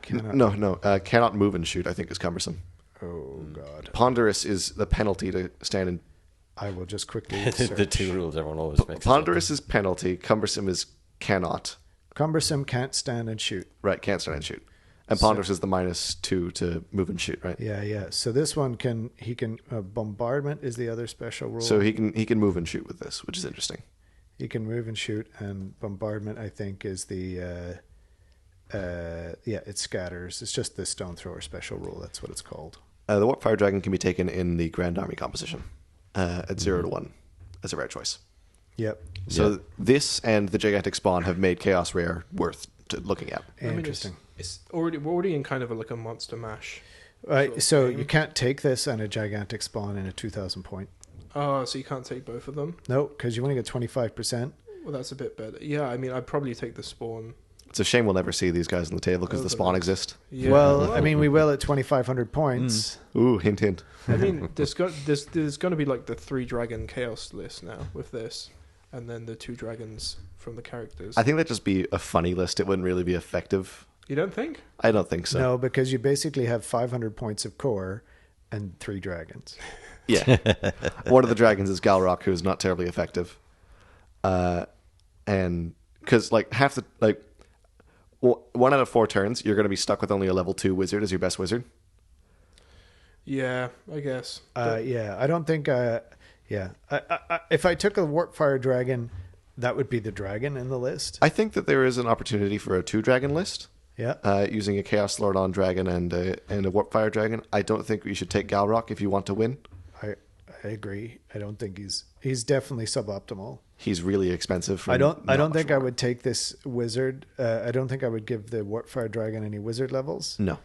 Cannot- No. Cannot move and shoot, I think, is cumbersome. Oh, God. Ponderous is the penalty to stand and... I will just quickly the search. two rules everyone always makes. Ponderous is penalty, cumbersome is cannot. Cumbersome can't stand and shoot. Right, can't stand and shoot. And ponderous is the minus 2 to move and shoot, right? Yeah. So this one he can bombardment is the other special rule. So he can move and shoot with this, which is interesting. He can move and shoot, and bombardment I think is the it scatters. It's just the stone thrower special rule. That's what it's called. The Warpfire Dragon can be taken in the Grand Army composition at 0 to 1 as a rare choice. Yep. So this and the Gigantic Spawn have made Chaos Rare worth looking at. Interesting. We're already in kind of like a monster mash. So you can't take this and a gigantic spawn in a 2,000 point. Oh, so you can't take both of them? No, because you only get 25%. Well, that's a bit better. Yeah, I mean, I'd probably take the spawn. It's a shame we'll never see these guys on the table because the Spawn exist. Yeah. Well, I mean, we will at 2,500 points. Ooh, hint, hint. I mean, there's going to be like the 3 dragon chaos list now with this, and then the 2 dragons from the characters. I think that'd just be a funny list. It wouldn't really be effective. You don't think? I don't think so. No, because you basically have 500 points of core and 3 dragons. Yeah. One of the dragons is Galrock, who is not terribly effective. And because half the 1 out of 4 turns, you're going to be stuck with only a level 2 wizard as your best wizard. Yeah, I guess. Yeah, I don't think. If I took a Warpfire Dragon, that would be the dragon in the list. I think that there is an opportunity for a 2-dragon list. Yeah. Using a Chaos Lord on dragon and a Warpfire Dragon. I don't think you should take Galrock if you want to win. I agree. I don't think he's definitely suboptimal. He's really expensive. I don't think I would take this wizard. I don't think I would give the Warpfire Dragon any wizard levels. No.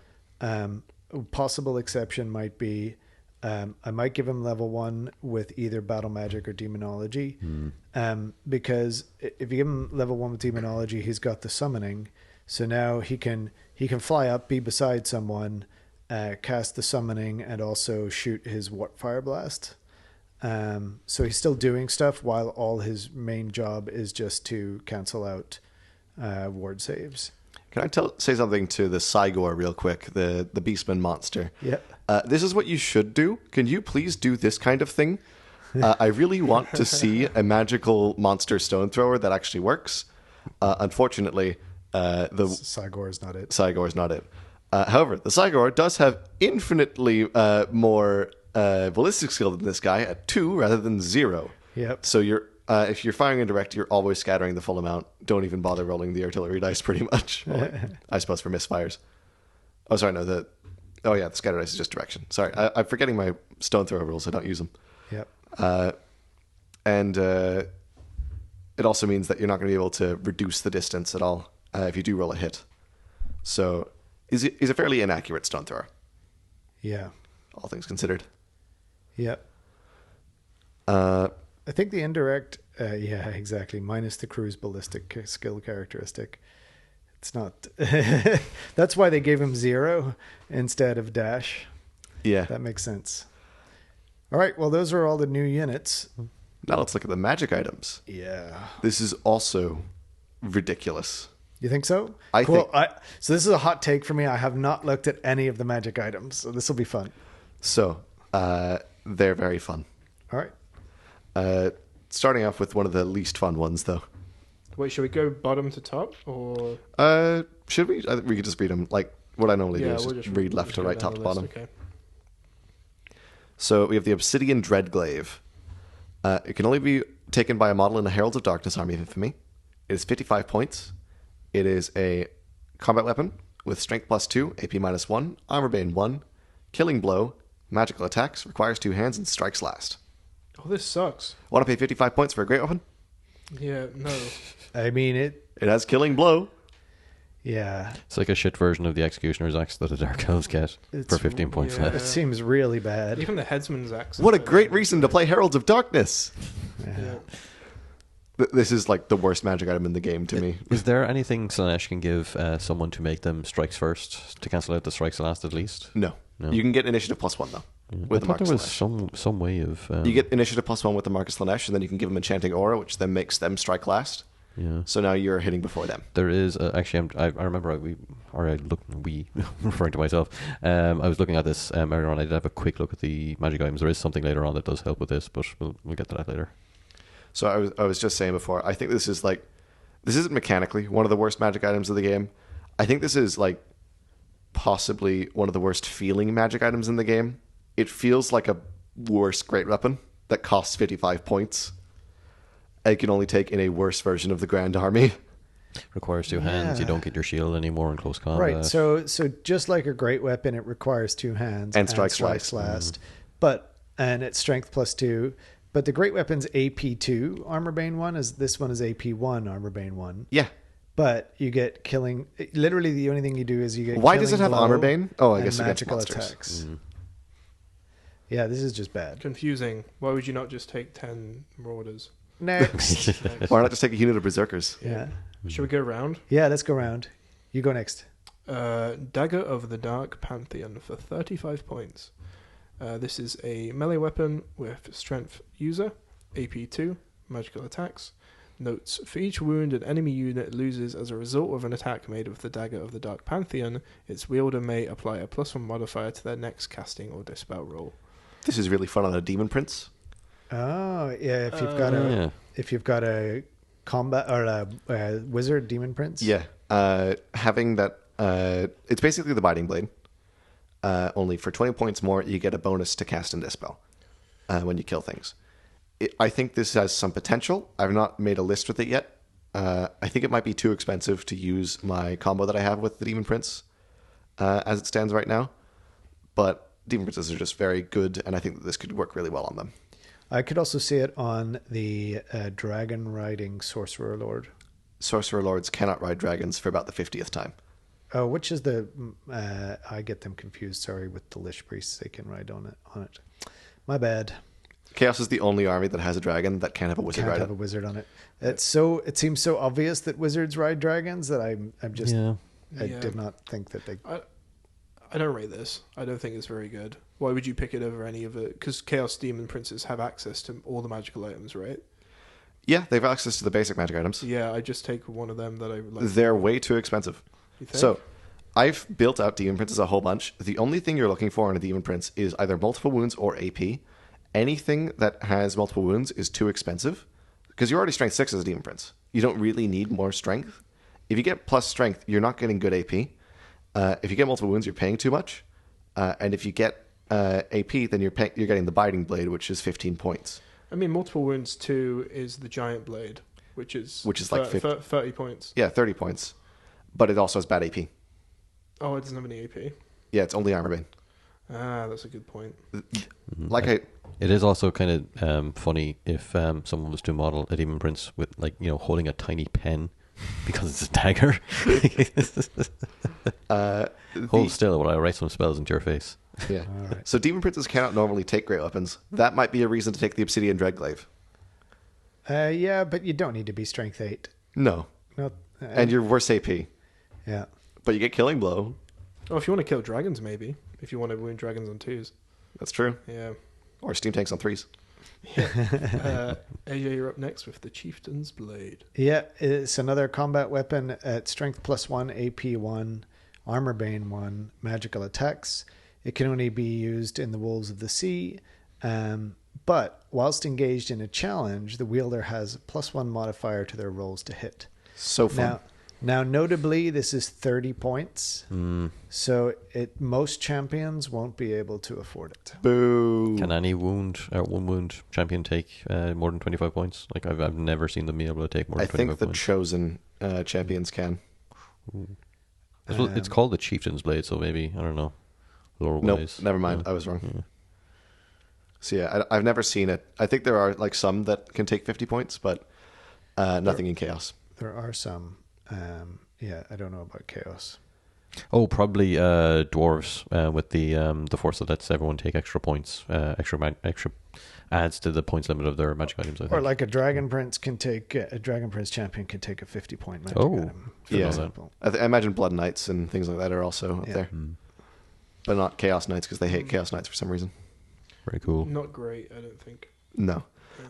Possible exception might be I might give him level 1 with either battle magic or demonology. Because if you give him level 1 with demonology, he's got the summoning. So now he can fly up, be beside someone, cast the summoning, and also shoot his Warpfire Blast. So he's still doing stuff while all his main job is just to cancel out ward saves. Can I say something to the Cygor real quick, the Beastman monster? Yeah. This is what you should do. Can you please do this kind of thing? I really want to see a magical monster stone thrower that actually works. Unfortunately, the Cygor is not it. Cygor is not it. However, the Cygor does have infinitely more ballistic skill than this guy at 2 rather than 0. Yep. So if you're firing indirect, you're always scattering the full amount. Don't even bother rolling the artillery dice, pretty much. Well, I suppose for misfires. Oh, sorry, no. The scatter dice is just direction. Sorry, I'm forgetting my stone thrower rules. I don't use them. Yep. And it also means that you're not going to be able to reduce the distance at all if you do roll a hit. So he's a fairly inaccurate stone thrower, Yeah. all things considered. Yep. I think the indirect Yeah, exactly. Minus the cruise ballistic skill characteristic. It's not. That's why they gave him 0 instead of dash. Yeah. That makes sense. All right. Well, those are all the new units. Now let's look at the magic items. Yeah. This is also ridiculous. You think so? I cool. think- So this is a hot take for me. I have not looked at any of the magic items, so this will be fun. So, they're very fun. All right. Starting off with one of the least fun ones, though. Wait, should we go bottom to top or? Should we? I think we could just read them. Like, what I normally do is we'll just read we'll left just to go right, down top to the list, bottom. Okay. So we have the Obsidian Dreadglaive. It can only be taken by a model in the Heralds of Darkness Army of Infamy. It is 55 points. It is a combat weapon with strength +2, AP -1, armor bane 1, killing blow, magical attacks, requires 2 hands, and strikes last. Oh, this sucks. Want to pay 55 points for a great weapon? Yeah, no. I mean it. It has killing blow. Yeah. It's like a shit version of the Executioner's Axe that the Dark Elves get It's- for 15 points yeah. It less. seems really bad. Even the headsman's axe. What a great reason to play Heralds of Darkness. Yeah. This is like the worst magic item in the game to me. Is there anything Slanesh can give someone to make them strikes first to cancel out the strikes last at least? No. No. You can get initiative +1 though. With I the thought there Marcus was Lanesh. some way of You get initiative +1 with the Marcus Lanesh, and then you can give them enchanting aura, which then makes them strike last. yeah. So now you're hitting before them. There is actually. I remember we referring to myself. I was looking at this earlier on. I did have a quick look at the magic items. There is something later on that does help with this, but we'll get to that later. So I was just saying before, I think this isn't mechanically one of the worst magic items of the game. I think this is like possibly one of the worst feeling magic items in the game. It feels like a worse great weapon that costs 55 points. It can only take in a worse version of the Grand Army. Requires 2 hands. You Yeah. don't get your shield anymore in close combat. Right. So just like a great weapon, it requires 2 hands And strikes last. last. And it's strength +2. But the great weapon's AP2 armor bane 1 is this one is AP1 armor bane 1. Yeah. But you get killing. Literally, the only thing you do is you get. Why does it killing have blow armor bane? Oh, I and guess against magical monsters. attacks. Yeah, this is just bad. Confusing. Why would you not just take 10 Marauders? Next. Why not just take a unit of Berserkers? Yeah. Should we go round? Yeah, let's go round. You go next. Dagger of the Dark Pantheon for 35 points. This is a melee weapon with strength user, AP2, magical attacks. Notes, for each wound an enemy unit loses as a result of an attack made with the Dagger of the Dark Pantheon, its wielder may apply a +1 modifier to their next casting or dispel roll. This is really fun on a Demon Prince. Oh, yeah. If you've got a combat or a wizard demon prince. Yeah. Having that, it's basically the Biting Blade. Only for 20 points more, you get a bonus to cast and dispel when you kill things. I think this has some potential. I've not made a list with it yet. I think it might be too expensive to use my combo that I have with the Demon Prince as it stands right now. But Demon Princes are just very good, and I think that this could work really well on them. I could also see it on the dragon riding sorcerer lord. Sorcerer Lords cannot ride dragons for about the 50th time. Oh, which is the? I get them confused. Sorry, with the Lich priests, they can ride on it. My bad. Chaos is the only army that has a dragon that can't have a wizard Can't ride have it. a wizard on it. It seems so obvious that wizards ride dragons that I Yeah. did not think that they. I don't rate this. I don't think it's very good. Why would you pick it over any of it? Because Chaos Demon Princes have access to all the magical items, right? Yeah, they have access to the basic magic items. Yeah, I just take one of them that I like. They're way too expensive. You think? So, I've built out Demon Princes a whole bunch. The only thing you're looking for in a Demon Prince is either multiple wounds or AP. Anything that has multiple wounds is too expensive because you're already strength 6 as a Demon Prince. You don't really need more strength. If you get plus strength, you're not getting good AP. If you get multiple wounds, you're paying too much. And if you get AP, then you're getting the Biting Blade, which is 15 points. I mean, multiple wounds 2 is the Giant Blade, which is like 50. 30 points. Yeah, 30 points. But it also has bad AP. Oh, it doesn't have any AP. Yeah, it's only armor bane. Ah, that's a good point. It is also kind of funny if someone was to model a Demon Prince with, like, holding a tiny pen because it's a dagger. Hold still while I write some spells into your face. Yeah. All right. So Demon Princes cannot normally take great weapons. That might be a reason to take the Obsidian Dreadglaive. Yeah, but you don't need to be strength 8. No. No, And you're worse AP. yeah. But you get killing blow. Oh, if you want to kill dragons, maybe. If you want to wound dragons on 2s. That's true. Yeah. Or steam tanks on 3s. AJ, you're up next with the Chieftain's Blade. Yeah, it's another combat weapon at strength +1, AP 1, armor bane 1, magical attacks. It can only be used in the Wolves of the Sea. But whilst engaged in a challenge, the wielder has a +1 modifier to their rolls to hit. So fun. Now, notably, this is 30 points. So most champions won't be able to afford it. Boo. Can any one wound champion take more than 25 points? Like I've never seen them be able to take more than 25 I think the points. chosen champions can. It's called the Chieftain's Blade, so maybe, I don't know. Lower Nope, ways. never mind. I was wrong. So yeah, I've never seen it. I think there are like some that can take 50 points, but nothing in chaos. There are some. I don't know about chaos. Oh, probably dwarves with the force that lets everyone take extra points, extra adds to the points limit of their magic items. I think. Or like a dragon prince champion can take a 50-point magic Oh, item. For yeah. example. I imagine blood knights and things like that are also up Yeah. there, but not chaos knights because they hate chaos knights for some reason. Very cool. Not great, I don't think. No,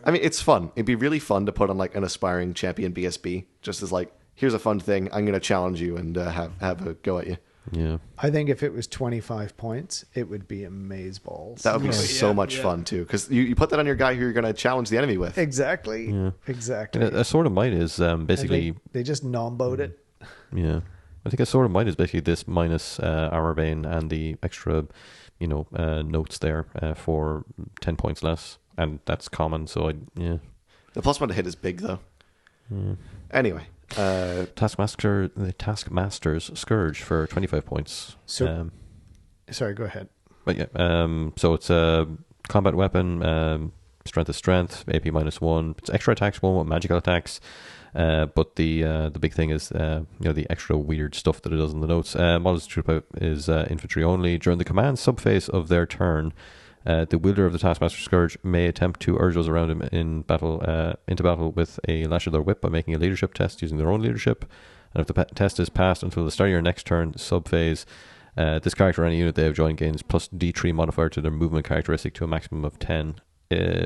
I mean it's fun. It'd be really fun to put on like an aspiring champion BSB, just as like here's a fun thing. I'm going to challenge you and have a go at you. Yeah. I think if it was 25 points, it would be amazeballs. That would be Yeah. so much Yeah. fun too, because you put that on your guy who you're going to challenge the enemy with. Exactly. Yeah. Exactly. And a sword of might is And basically they just non-boat it. yeah. I think a sword of might is basically this minus armor bane and the extra, notes there for 10 points less, and that's common. So The +1 to hit is big though. Anyway, the Taskmaster's Scourge for 25 points. So- Sorry, go ahead. But yeah, so it's a combat weapon. Strength is strength. AP -1. It's extra attacks 1 with magical attacks. But the big thing is the extra weird stuff that it does in the notes. Models troop is infantry only. During the command subphase of their turn, the wielder of the Taskmaster Scourge may attempt to urge those around him into battle with a lash of their whip by making a leadership test using their own leadership. And if the test is passed until the start of your next turn subphase, this character or any unit they have joined gains plus D3 modifier to their movement characteristic to a maximum of 10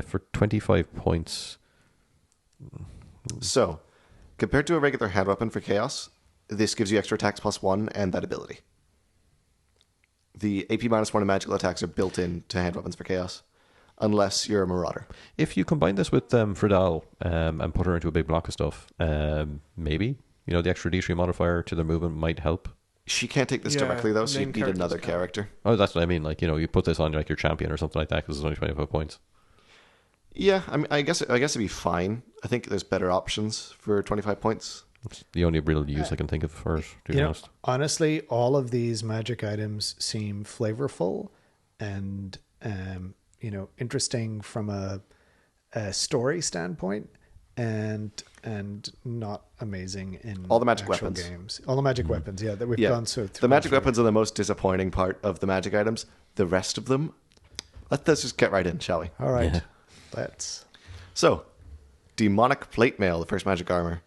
for 25 points. so compared to a regular hand weapon for chaos, this gives you extra attacks +1 and that ability. The AP -1 and magical attacks are built into hand weapons for chaos, unless you're a marauder. If you combine this with Fridal and put her into a big block of stuff, maybe the extra D3 modifier to their movement might help. She can't take this Yeah, directly though, so main you'd need characters another can't. character. Oh, that's what I mean. Like you put this on like your champion or something like that because it's only 25 points. Yeah, I mean, I guess it'd be fine. I think there's better options for 25 points. It's the only real use I can think of for it, to be honest. Honestly, all of these magic items seem flavorful and interesting from a story standpoint, and not amazing in All the magic actual weapons. games. All the magic weapons, that we've Yeah, gone so through. the magic weapons are the most disappointing part of the magic items. The rest of them, let's just get right in, shall we? All right, Yeah. let's. So, demonic plate mail, the first magic armor.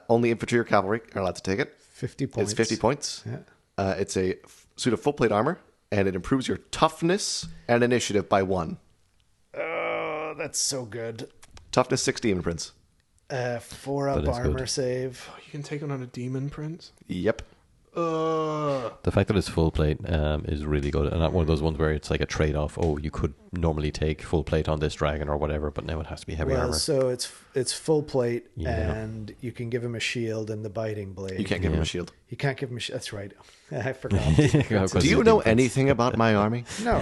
Only infantry or cavalry are allowed to take it. 50 points. It's 50 points. Yeah. It's a suit of full plate armor, and it improves your toughness and initiative by 1. Oh, that's so good. Toughness 6 demon prince. 4 up That is armor good. save. Oh, you can take on a demon prince? Yep. The fact that it's full plate is really good, and not one of those ones where it's like a trade-off. Oh, you could normally take full plate on this dragon or whatever, but now it has to be heavy Well, armor. so it's full plate, Yeah. and you can give him a shield and the biting blade. You can't give him Yeah. a shield. You can't give him a shield. That's right. I forgot. Of course Do you it's know defense. anything about my army? No.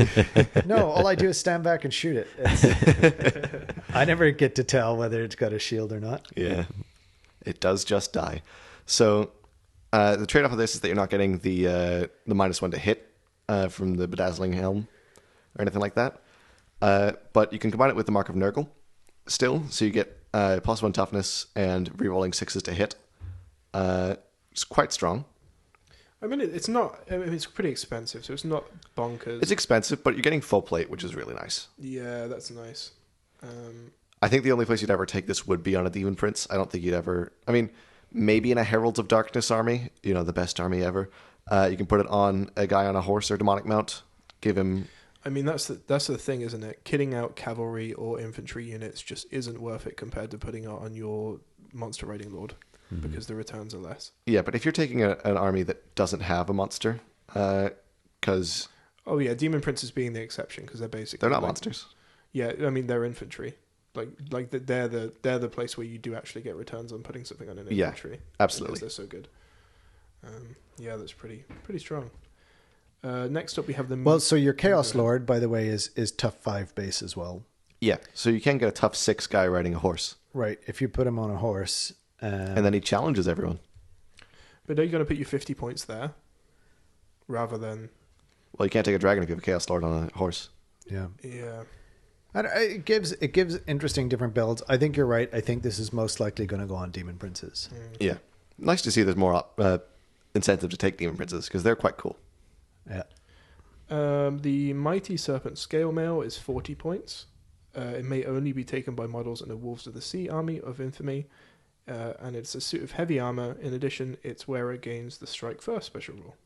All I do is stand back and shoot it. I never get to tell whether it's got a shield or not. Yeah. It does just die. So the trade-off of this is that you're not getting the -1 to hit from the bedazzling helm or anything like that. But you can combine it with the Mark of Nurgle still, so you get +1 toughness and rerolling 6s to hit. It's quite strong. I mean, it's not. I mean, it's pretty expensive, so it's not bonkers. It's expensive, but you're getting full plate, which is really nice. Yeah, that's nice. I think the only place you'd ever take this would be on a Demon Prince. I don't think you'd ever... I mean, maybe in a Heralds of Darkness army, the best army ever. You can put it on a guy on a horse or demonic mount. Give him... I mean, that's the thing, isn't it? Kitting out cavalry or infantry units just isn't worth it compared to putting it on your monster raiding lord, because the returns are less. Yeah, but if you're taking an army that doesn't have a monster, because... Oh yeah, Demon Princes being the exception, because they're basically... They're not monsters. Yeah, I mean, they're infantry. They're the place where you do actually get returns on putting something on an infantry. Yeah, absolutely. Because they're so good. Yeah, that's pretty strong. Next up, we have the... Well, so your Chaos Lord, by the way, is tough 5 base as well. Yeah, so you can get a tough 6 guy riding a horse. Right, if you put him on a horse. And then he challenges everyone. But are you going to put your 50 points there? Rather than... Well, you can't take a dragon if you have a Chaos Lord on a horse. Yeah. Yeah. And it gives interesting different builds. I think you're right. I think this is most likely going to go on Demon Princes. Yeah. Nice to see there's more incentive to take Demon Princes, because they're quite cool. Yeah. The Mighty Serpent Scale Mail is 40 points. It may only be taken by models in the Wolves of the Sea army of Infamy, and it's a suit of heavy armor. In addition, its wearer gains the Strike First special rule.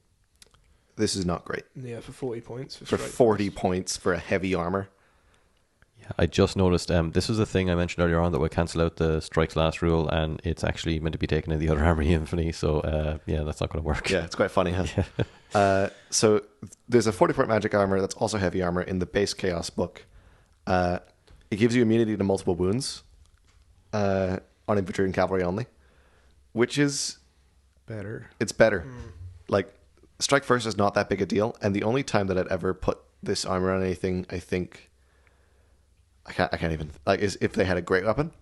This is not great. Yeah, for 40 points. For 40 points for a heavy armor. Yeah, I just noticed this was a thing I mentioned earlier on that would cancel out the Strikes Last rule, and it's actually meant to be taken in the other army Infamy, so yeah, that's not going to work. Yeah, it's quite funny, huh? So there's a 40-point magic armor that's also heavy armor in the base Chaos book. It gives you immunity to multiple wounds on infantry and cavalry only, which is... Better. It's better. Like, Strike First is not that big a deal, and the only time that I'd ever put this armor on anything, I think... I can't even... Like, is if they had a great weapon,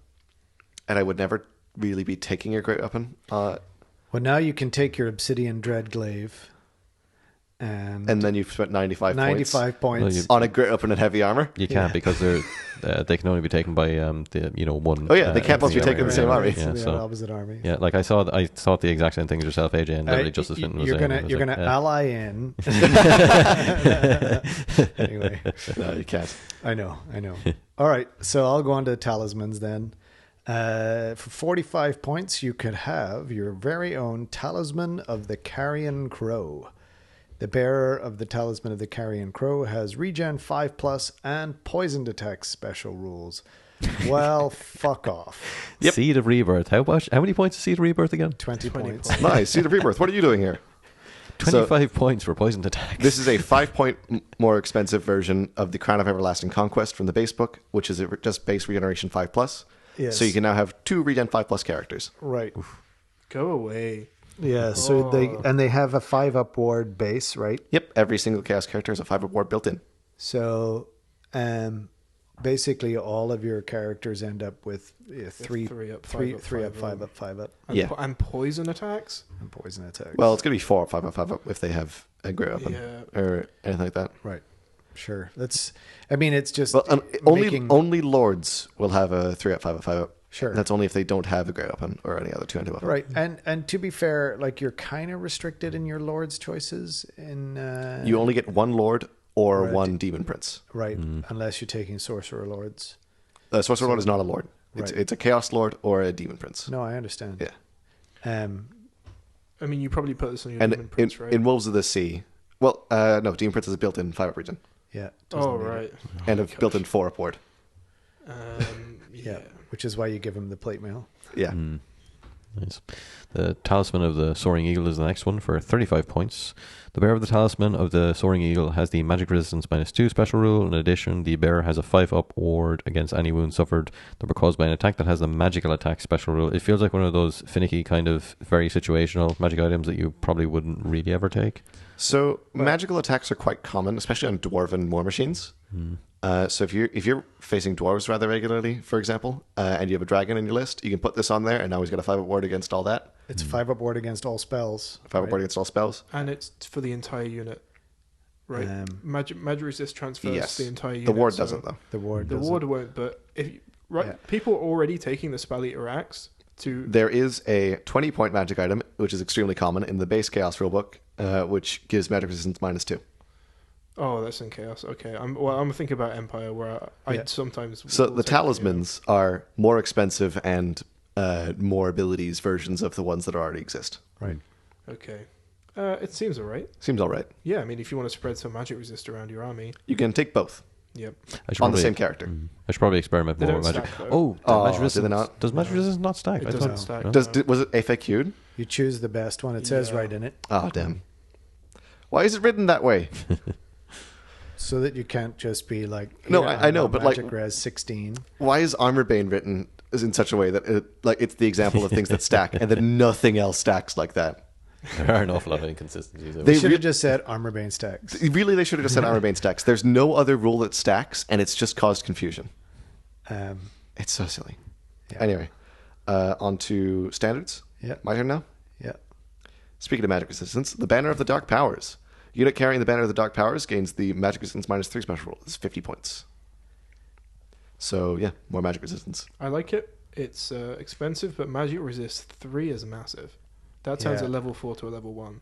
and I would never really be taking a great weapon. Well, now you can take your Obsidian Dreadglaive and then you've spent 95 points Well, on a great weapon and heavy armor. You can't because they can only be taken by one. Oh yeah, they can't both be army taken in the same army. Yeah, the so opposite army. yeah, like I thought the exact same thing as yourself, AJ, and literally just as Fintan was you're saying. you're gonna ally in. Anyway, No, you can't. I know. All right, so I'll go on to talismans then. For 45 points, you could have your very own Talisman of the Carrion Crow. The bearer of the Talisman of the Carrion Crow has regen 5+ and poisoned attack special rules. Well, fuck off. Yep. Seed of Rebirth. How many points is Seed of Rebirth again? 20 points. Nice. Seed of Rebirth. What are you doing here? 25 points for poisoned attacks. This is a 5-point more expensive version of the Crown of Everlasting Conquest from the base book, which is just base regeneration 5+. Yes. So you can now have 2 regen 5+ characters. Right. Go away. Yeah, so they have a 5 upward base, right? Yep. Every single chaos character has a 5 reward built in. So basically all of your characters end up with 3 up, 5 up, 5 up. And, Yeah. And poison attacks? And poison attacks. Well, it's going to be 4 up, 5 up, 5 up if they have a great weapon or anything like that. right. Sure. It's just Well, making... only lords will have a 3 up, 5 up, 5 up. Sure. And that's only if they don't have a great weapon or any other 2-handed weapon. Right. And to be fair, like, you're kind of restricted in your lord's choices in You only get 1 lord or Right. 1 demon prince. right, unless you're taking sorcerer lords. Sorcerer lord is not a lord. Right. It's a chaos lord or a demon prince. No, I understand. Yeah. I mean, you probably put this on your And Demon Prince, right? in Wolves of the Sea, well, no, demon prince is built in 5 up region Yeah. Oh, right. and a built in 4 upward. Yeah. Which is why you give him the plate mail. Yeah. Nice. The Talisman of the Soaring Eagle is the next one for 35 points. The bearer of the Talisman of the Soaring Eagle has the Magic Resistance -2 special rule. In addition, the bearer has a 5 up ward against any wounds suffered that were caused by an attack that has the Magical Attack special rule. It feels like one of those finicky kind of very situational magic items that you probably wouldn't really ever take. So magical attacks are quite common, especially on dwarven war machines. So if you're facing dwarves rather regularly, for example, and you have a dragon in your list, you can put this on there, and now he's got a 5 up ward against all that. It's 5 up ward against all spells. 5 up ward against all spells. And it's for the entire unit, right? Magic resist transfers Yes. the entire unit. The ward so doesn't though. The ward The doesn't. ward won't, but people are already taking the Spell Eater Axe to... There is a 20-point magic item, which is extremely common in the base chaos rulebook, which gives magic resistance -2. Oh, that's in Chaos. Okay, I'm thinking about Empire, where I Yeah. sometimes. So will the take, talismans are more expensive and more abilities versions of the ones that already exist. Right. Okay, it seems alright. Seems all right. Yeah, I mean, if you want to spread some magic resist around your army, You can take both yep. I should on the probably- same character. I should probably experiment They more don't with magic. stack, though. Magic Do they resistance. not? Does magic No. resistance not stack? It I doesn't thought- stack. no? Was it FAQ'd? You choose the best one. It says Yeah. right in it, Oh, damn. Why is it written that way? so that you can't just be like. No, "Here, I know, got but, like- magic res 16. Why is Armor Bane written in such a way that it's the example of things that stack and then nothing else stacks like that? There are an awful lot of inconsistencies. They They should re- have just said armor bane stacks. Really, they should have just said Armor Bane stacks. There's no other rule that stacks, and it's just caused confusion. It's so silly. Yeah. Anyway, on to standards. Yeah. My turn now? Yeah. Speaking of magic resistance, the Banner of the Dark Powers. Unit carrying the Banner of the Dark Powers gains the magic resistance -3 special roll. It's 50 points. So, yeah, more magic resistance. I like it. It's expensive, but magic resist 3 is massive. That turns Yeah. a level 4 to a level 1.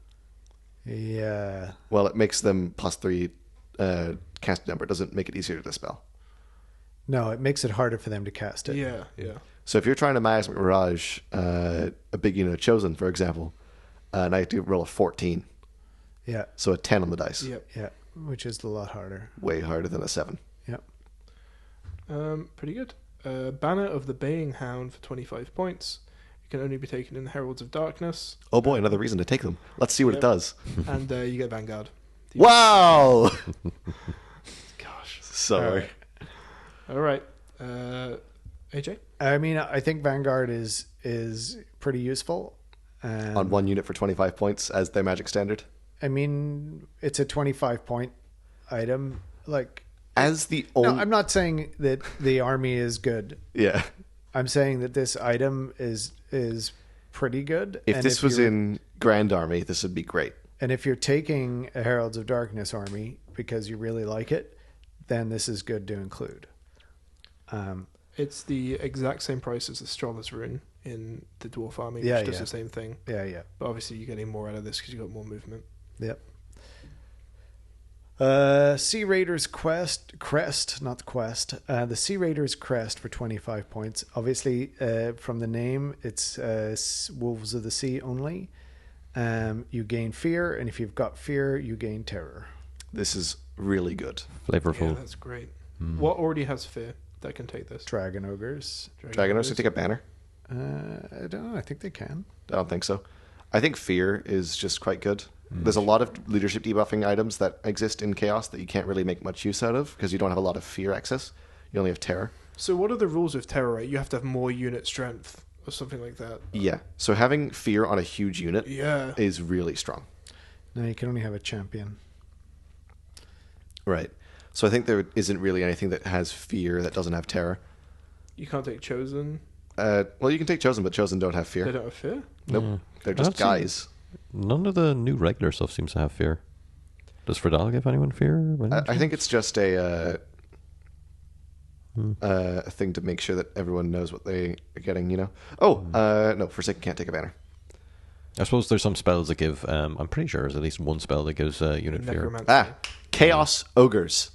Yeah. Well, it makes them +3 cast number. It doesn't make it easier to dispel. No, it makes it harder for them to cast it. Yeah, yeah. So if you're trying to Miasmic Mirage a big unit of Chosen, for example, and I have to roll a 14, Yeah. so a 10 on the dice. Yep. Yeah. Which is a lot harder. Way harder than a 7. Yeah. Pretty good. Banner of the Baying Hound for 25 points. It can only be taken in Heralds of Darkness, Oh boy, another reason to take them. Let's see what it Yep. does. and you get Vanguard. Wow! Gosh. Sorry. All right. AJ? I mean, I think Vanguard is pretty useful. On one unit for 25 points as their magic standard. I mean, it's a 25-point item. Like, As the no, only... I'm not saying that the army is good. Yeah. I'm saying that this item is pretty good. If And this was you're- in Grand Army, this would be great. and if you're taking a Heralds of Darkness army because you really like it, then this is good to include. It's the exact same price as the Stroller's Rune in the Dwarf Army, Yeah, which does yeah. the same thing. Yeah. But obviously you're getting more out of this because you've got more movement. Yep. Sea Raiders Crest, not the Quest. The Sea Raiders Crest for 25 points. Obviously, from the name, it's Wolves of the Sea only. You gain fear, and if you've got fear, you gain terror. This is really good. Flavorful. Yeah, that's great. What already has fear that can take this? Dragon Ogres. Dragonos to take a banner? I don't know. I think they can. I don't think so. I think Fear is just quite good. There's a lot of leadership debuffing items that exist in Chaos that you can't really make much use out of because you don't have a lot of Fear access. You only have Terror. So what are the rules of terror, right? You have to have more unit strength or something like that. Yeah. So having Fear on a huge unit Yeah. is really strong. No, you can only have a champion. Right. So I think there isn't really anything that has Fear that doesn't have Terror. You can't take Chosen. Well, you can take Chosen, but Chosen don't have They Fear. don't have fear. Nope. Yeah. They're I just don't see- guys. None of the new regular stuff seems to have fear. Does Fredal give anyone fear? I think it's just a thing to make sure that everyone knows what they are getting, you know? Oh, no, Forsaken can't take a banner. I suppose there's some spells that give. I'm pretty sure there's at least one spell that gives unit fear. Necromancy. Ah, Chaos Ogres.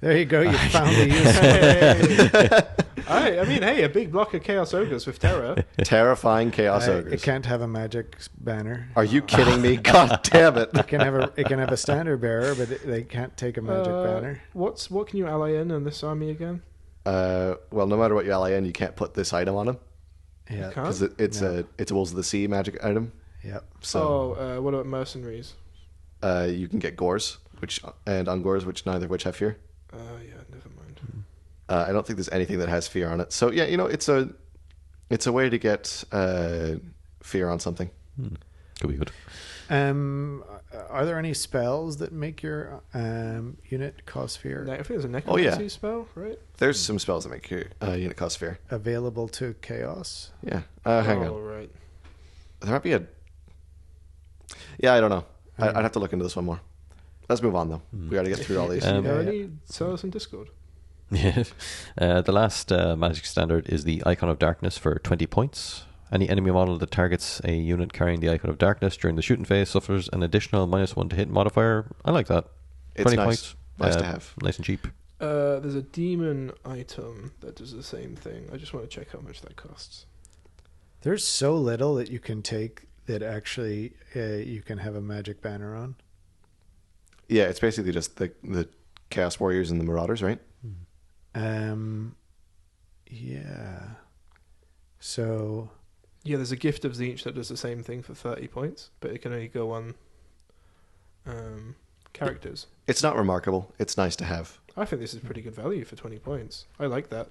There you go. You found the use. I mean, hey, a big block of Chaos Ogres with terror. Terrifying Chaos It Ogres. can't have a magic banner. Are you kidding me? God damn it. It can have a standard bearer, but they can't take a magic banner. What can you ally in this army again? Well, no matter what you ally in, you can't put this item on him Yeah. can't? because it's No. a Wolves of the Sea magic item. Yep. So What about mercenaries? you can get Gores and Ungores, which neither of which have fear. Yeah, never mind. I don't think there's anything that has fear on it. So yeah, it's a way to get fear on something. Could be good. Are there any spells that make your unit cost fear I think there's a necromancy yeah. spell, right? There's some spells that make your unit cost fear. available to chaos? Yeah. Hang Oh, on. right. There might be a. Yeah, I don't know. I'd have to look into this one more. Let's move on though. We got to get through all these. If you Um, know Yeah, any, tell us in Discord. Yeah. The last magic standard is the Icon of Darkness for 20 points. Any enemy model that targets a unit carrying the Icon of Darkness during the shooting phase suffers an additional -1 to hit modifier. I like that. It's 20 nice. points. Nice to have. Nice and cheap. There's a demon item that does the same thing. I just want to check how much that costs. There's so little that you can take that actually you can have a magic banner on. Yeah, it's basically just the Chaos Warriors and the Marauders, right? Yeah. So Yeah, there's a Gift of Tzeentch that does the same thing for 30 points, but it can only go on characters. It's not remarkable. It's nice to have. I think this is pretty good value for 20 points. I like that.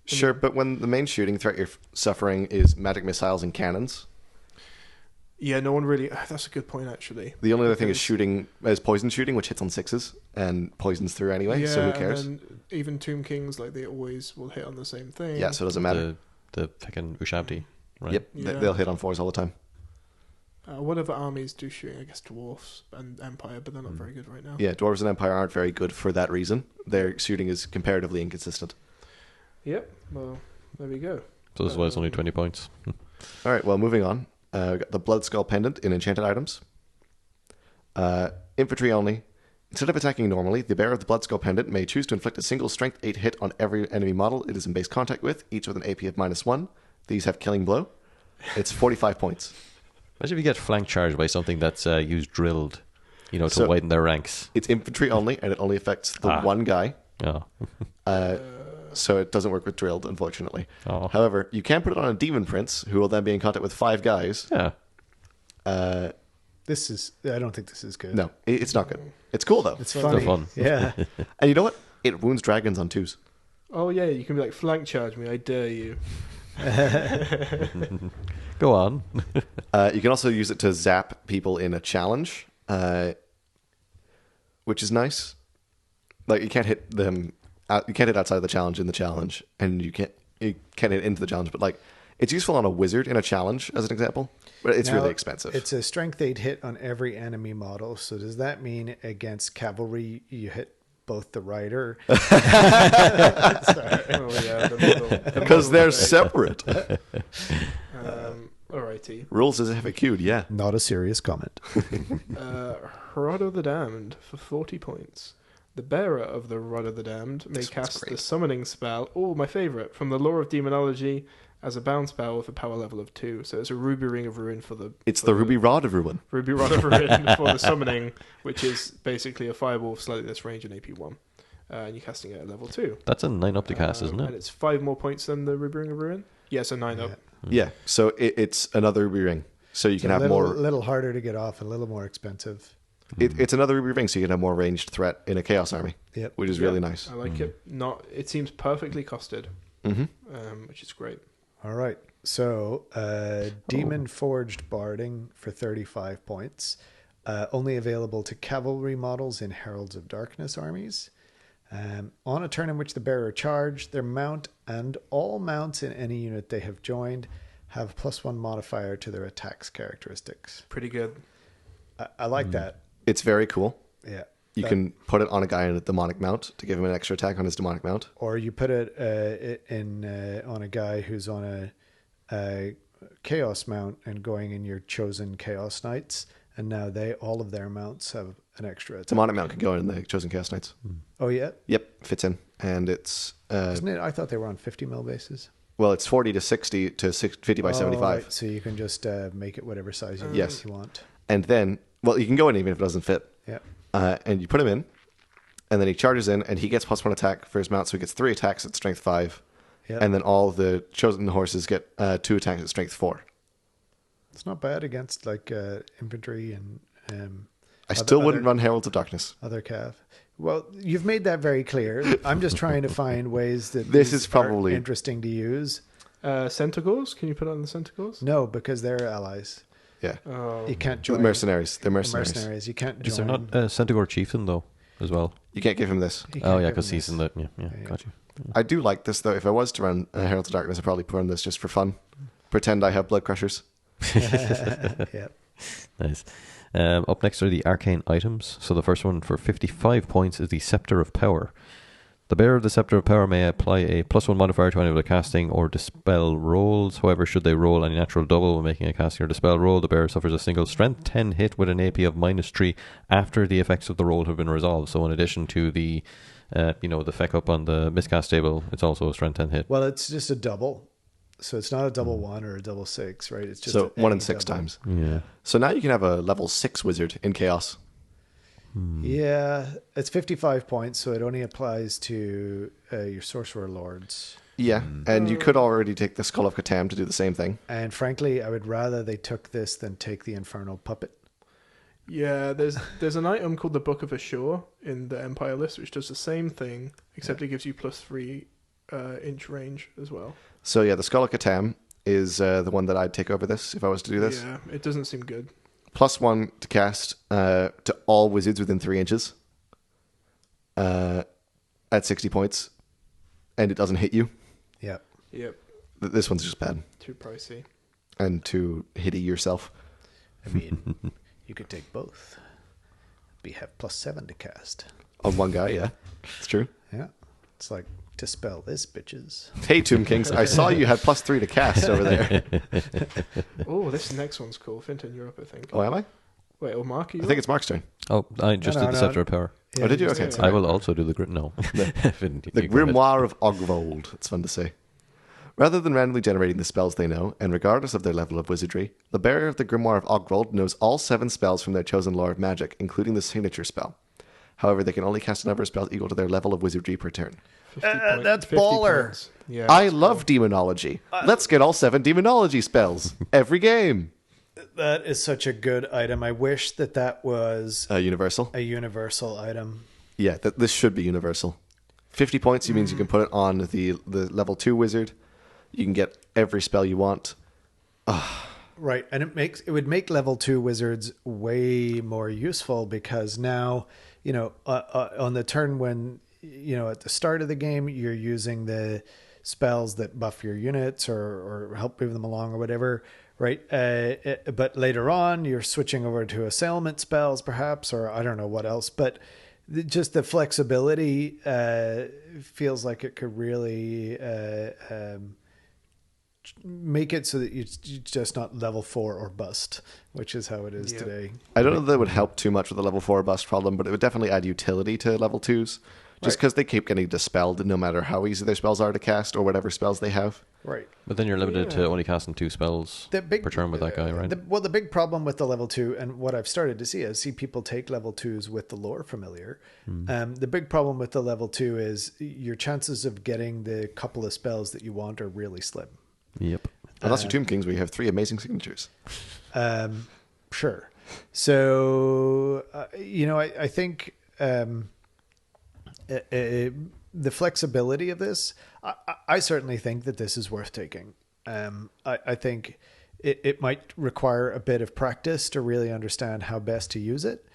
Sure, but when the main shooting threat you're suffering is magic missiles and cannons, Yeah, no one really... That's a good point, actually. the only other thing is Because- shooting is poison shooting, which hits on 6s and poisons through anyway. So who cares? And then even Tomb Kings, like, they always will hit on the same thing. Yeah, so it doesn't matter. The fucking Ushabti, right? Yep, Yeah. they'll hit on 4s all the time. What other armies do shooting? I guess Dwarfs and Empire, but they're not very good right now. Yeah, Dwarves and Empire aren't very good for that reason. Their shooting is comparatively inconsistent. Yep, well, there we go. So this is why it's only 20 points. All right, well, moving on. We got the Blood Skull Pendant in Enchanted Items. Infantry only. Instead of attacking normally, the bearer of the Blood Skull Pendant may choose to inflict a single Strength 8 hit on every enemy model it is in base contact with, each with an AP of -1. These have Killing Blow. It's 45 points. Imagine if you get flank charged by something that's used drilled, to So- widen their ranks. It's infantry only, and it only affects the one guy. Oh. So it doesn't work with drilled, unfortunately. Oh. However, you can put it on a Demon Prince, who will then be in contact with 5 guys. Yeah. Uh, I don't think this is good. no, it's not good. It's cool, though. It's Still funny. fun. Yeah. And you know what? It wounds dragons on 2s. Oh, yeah, you can be like, flank charge me, I dare you. Go on. You can also use it to zap people in a challenge, which is nice. Like, you can't hit them. You can't hit outside of the challenge in the challenge, and you can't hit into the challenge. But like, it's useful on a wizard in a challenge, as an example. But it's Now, really expensive. It's a strength 8 hit on every enemy model. So does that mean against cavalry you hit both the rider? Oh, yeah, Because they're separate. Alrighty. Rules as FAQ'd, yeah. Not a serious comment. Rod of the Damned for 40 points. The bearer of the Rod of the Damned may This one's cast great. the summoning spell, my favourite, from the Lore of Demonology as a bound spell with a power level of 2. So it's a Ruby Ring of Ruin for the... It's for the Ruby Rod of Ruin. Ruby Rod of Ruin for the summoning, which is basically a fireball with slightly less range and AP 1. And you're casting it at level 2. That's a 9 up to cast, isn't And it? it's 5 more points than the Ruby Ring of Ruin? Yeah, so 9 up. Yeah, so it's another Ruby Ring. So you can have little, more... little harder to get off, a little more expensive. It's another Ruby Ring, so you can have more ranged threat in a Chaos Army, Yep. which is really nice. I like it. It seems perfectly costed, which is great. All right. So, Demon Forged Barding for 35 points. Only available to cavalry models in Heralds of Darkness armies. On a turn in which the bearer charged, their mount and all mounts in any unit they have joined have +1 modifier to their attacks characteristics. Pretty good. I like that. It's very cool. Yeah. You can put it on a guy in a demonic mount to give him an extra attack on his demonic mount. Or you put it on a guy who's on a chaos mount and going in your chosen chaos knights, and now all of their mounts have an extra attack. Demonic mount can go in the Chosen Chaos Knights. Oh yeah, Yep, fits in. And it's, isn't it? I thought they were on 50 mil bases. well, it's 40 to 60 to 50 by 75. Right. So you can just make it whatever size Yes. you want. And then, well, you can go in even if it doesn't fit. Yeah. And you put him in, and then he charges in, and he gets +1 attack for his mount, so he gets 3 attacks at strength 5. Yeah. And then all the chosen horses get 2 attacks at strength 4. It's not bad against like infantry and I still wouldn't run Heralds of Darkness. other cav. Well, you've made that very clear. I'm just trying to find ways that This these is probably- are interesting to use. Centaurs? Can you put on the Centaurs? No, because they're allies. Yeah. Oh, You can't The join mercenaries. They're the mercenaries. mercenaries. You can't join. Is there not a Centaur Chieftain, though, as well? You can't give him this. You Oh, can't yeah, give because them he's in this. the... Yeah, Yeah. got you. I do like this, though. If I was to run Heralds of Darkness, I'd probably run this just for fun. Pretend I have blood crushers. Yeah. Nice. Up next are the arcane items. So the first one for 55 points is the Scepter of Power. The bearer of the Scepter of Power may apply a +1 modifier to any of the casting or dispel rolls. However, should they roll any natural double when making a casting or dispel roll, the bearer suffers a single strength 10 hit with an AP of -3 after the effects of the roll have been resolved. So in addition to the the feck up on the miscast table, it's also a strength 10 hit. Well, it's just a double. So it's not a double 1 or a double 6, right? It's just So 1 in any 6 double. times. Yeah. So now you can have a level 6 wizard in Chaos. Yeah, it's 55 points, so it only applies to your Sorcerer Lords. Yeah, and you could already take the Skull of Catan to do the same thing. And frankly, I would rather they took this than take the Infernal Puppet. Yeah, there's an item called the Book of Ashur in the Empire list, which does the same thing, except it gives you +3 inch range as well. So yeah, the Skull of Catan is the one that I'd take over this if I was to do this. Yeah, it doesn't seem good. +1 to cast to all wizards within 3 inches at 60 points, and it doesn't hit you. Yeah. Yep, This one's just bad, too pricey. and too hitty yourself. I mean, you could take both. We have +7 to cast. On one guy, yeah. It's true. Yeah. It's like, dispel this, bitches. Hey, Tomb Kings, I saw you had +3 to cast over there. Oh, this next one's cool. Fintan, you're up, I think. Oh, am I? Wait, Mark, are you I think up? it's Mark's turn. Oh, I just No, did the no, Scepter no. of Power. Oh, did you? just- Okay. yeah. sorry. I will also do the grit. No. The You go ahead. Grimoire of Ogvold. It's fun to say. Rather than randomly generating the spells they know, and regardless of their level of wizardry, the bearer of the Grimoire of Ogvold knows all 7 spells from their chosen lore of magic, including the signature spell. However, they can only cast a number of spells equal to their level of wizardry per turn. 50 that's 50 baller. points. Yeah, I love demonology. Let's get all 7 demonology spells every game. That is such a good item. I wish that was Universal. a universal item. Yeah, this should be universal. 50 points means you can put it on the level 2 wizard. You can get every spell you want. Right, and it would make level 2 wizards way more useful because now, on the turn when, at the start of the game, you're using the spells that buff your units or help move them along or whatever, right? But later on, you're switching over to assailment spells, perhaps, or I don't know what else. But just the flexibility feels like it could really make it so that you're just not level 4 or bust, which is how it is today. I don't know that would help too much with the level 4 bust problem, but it would definitely add utility to level 2s. Just because they keep getting dispelled no matter how easy their spells are to cast or whatever spells they have. Right. But then you're limited to only casting 2 spells per turn with that guy, right? The big problem with the level 2, and what I've started to see is people take level 2s with the lore familiar. The big problem with the level 2 is your chances of getting the couple of spells that you want are really slim. Yep. Unless you're Tomb Kings, where you have 3 amazing signatures. Sure. So, I think the flexibility of this, I certainly think that this is worth taking. I think it might require a bit of practice to really understand how best to use it,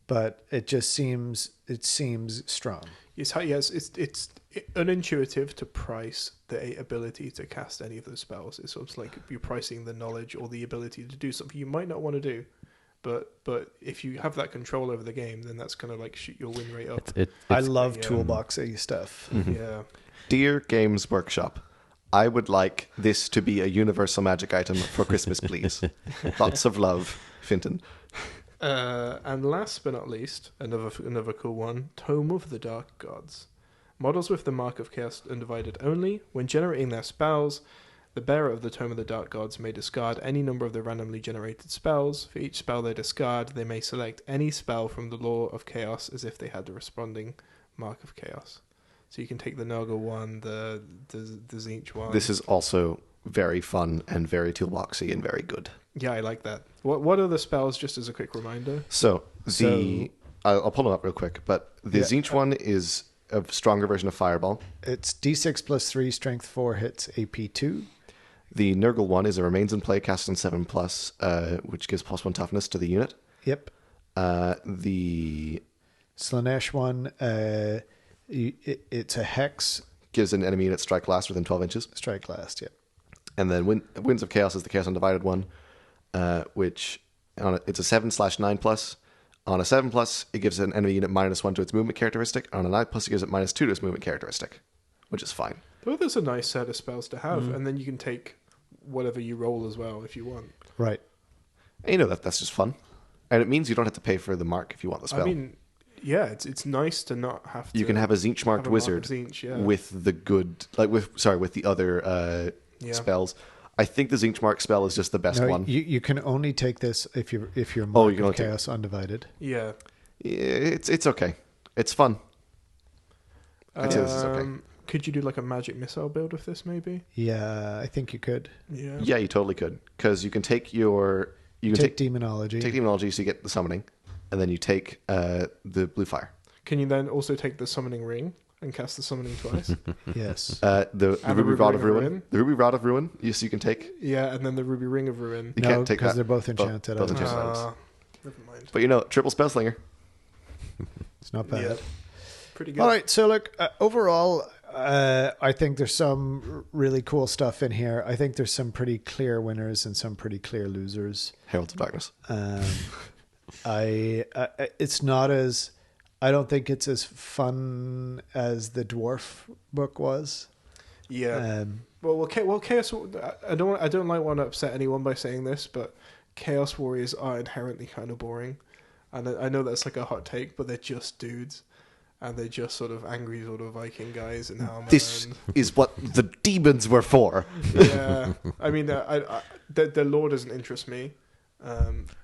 but it seems strong. It's unintuitive to price the ability to cast any of those spells. It's sort of like you're pricing the knowledge or the ability to do something you might not want to do. But if you have that control over the game, then that's going to like shoot your win rate up. I love toolboxy stuff. Yeah. Dear Games Workshop, I would like this to be a universal magic item for Christmas, please. Lots of love, Fintan. And last but not least, another cool one, Tome of the Dark Gods. Models with the Mark of Chaos Undivided only. When generating their spells, the bearer of the Tome of the Dark Gods may discard any number of the randomly generated spells. For each spell they discard, they may select any spell from the Law of Chaos as if they had the responding Mark of Chaos. So you can take the Nurgle one, the Tzeentch one. This is also very fun and very toolboxy and very good. Yeah, I like that. What are the spells, just as a quick reminder? So I'll pull them up real quick, but the Tzeentch one is a stronger version of Fireball. It's D6 plus 3, strength 4 hits, AP 2. The Nurgle one is a remains in play, cast on 7+, which gives +1 toughness to the unit. Yep. The Slanesh one, it's a hex. gives an enemy unit strike last within 12 inches. Strike last, yep. And then Winds of Chaos is the Chaos Undivided one, which it's a 7/9+. On a 7+, it gives an enemy unit -1 to its movement characteristic. On a 9+, it gives it -2 to its movement characteristic, which is fine. Well, that's a nice set of spells to have, and then you can take whatever you roll as well if you want. Right. And that's just fun. And it means you don't have to pay for the mark if you want the spell. I mean, yeah, it's nice to not have to. You can have a Tzeentch marked wizard with the good, with the other spells. I think the Tzeentch mark spell is just the best one. You can only take this if you're you can Mark only of Chaos Undivided. Yeah. It's okay. It's fun. I'd say this is okay. Could you do like a magic missile build with this, maybe? Yeah, I think you could. Yeah. Yeah, you totally could, because you can take take demonology. Take demonology, so you get the summoning, and then you take the blue fire. Can you then also take the summoning ring and cast the summoning twice? Yes. The Ruby Rod of Ruin. The Ruby Rod of Ruin. Yes, you can take. Yeah, and then the Ruby Ring of Ruin. You can't take that because they're both enchanted. Both enchanted items. Never mind. But triple spellslinger. It's not bad. Yeah. Pretty good. All right, so look, overall, I think there's some really cool stuff in here. I think there's some pretty clear winners and some pretty clear losers. Heralds of Darkness. It's not as, I don't think it's as fun as the dwarf book was. Yeah. Well, Chaos. I don't like want to upset anyone by saying this, but Chaos Warriors are inherently kind of boring, and I know that's like a hot take, but they're just dudes. And they're just sort of angry sort of Viking guys in armor. This is what the demons were for. Yeah, I mean, the lore doesn't interest me,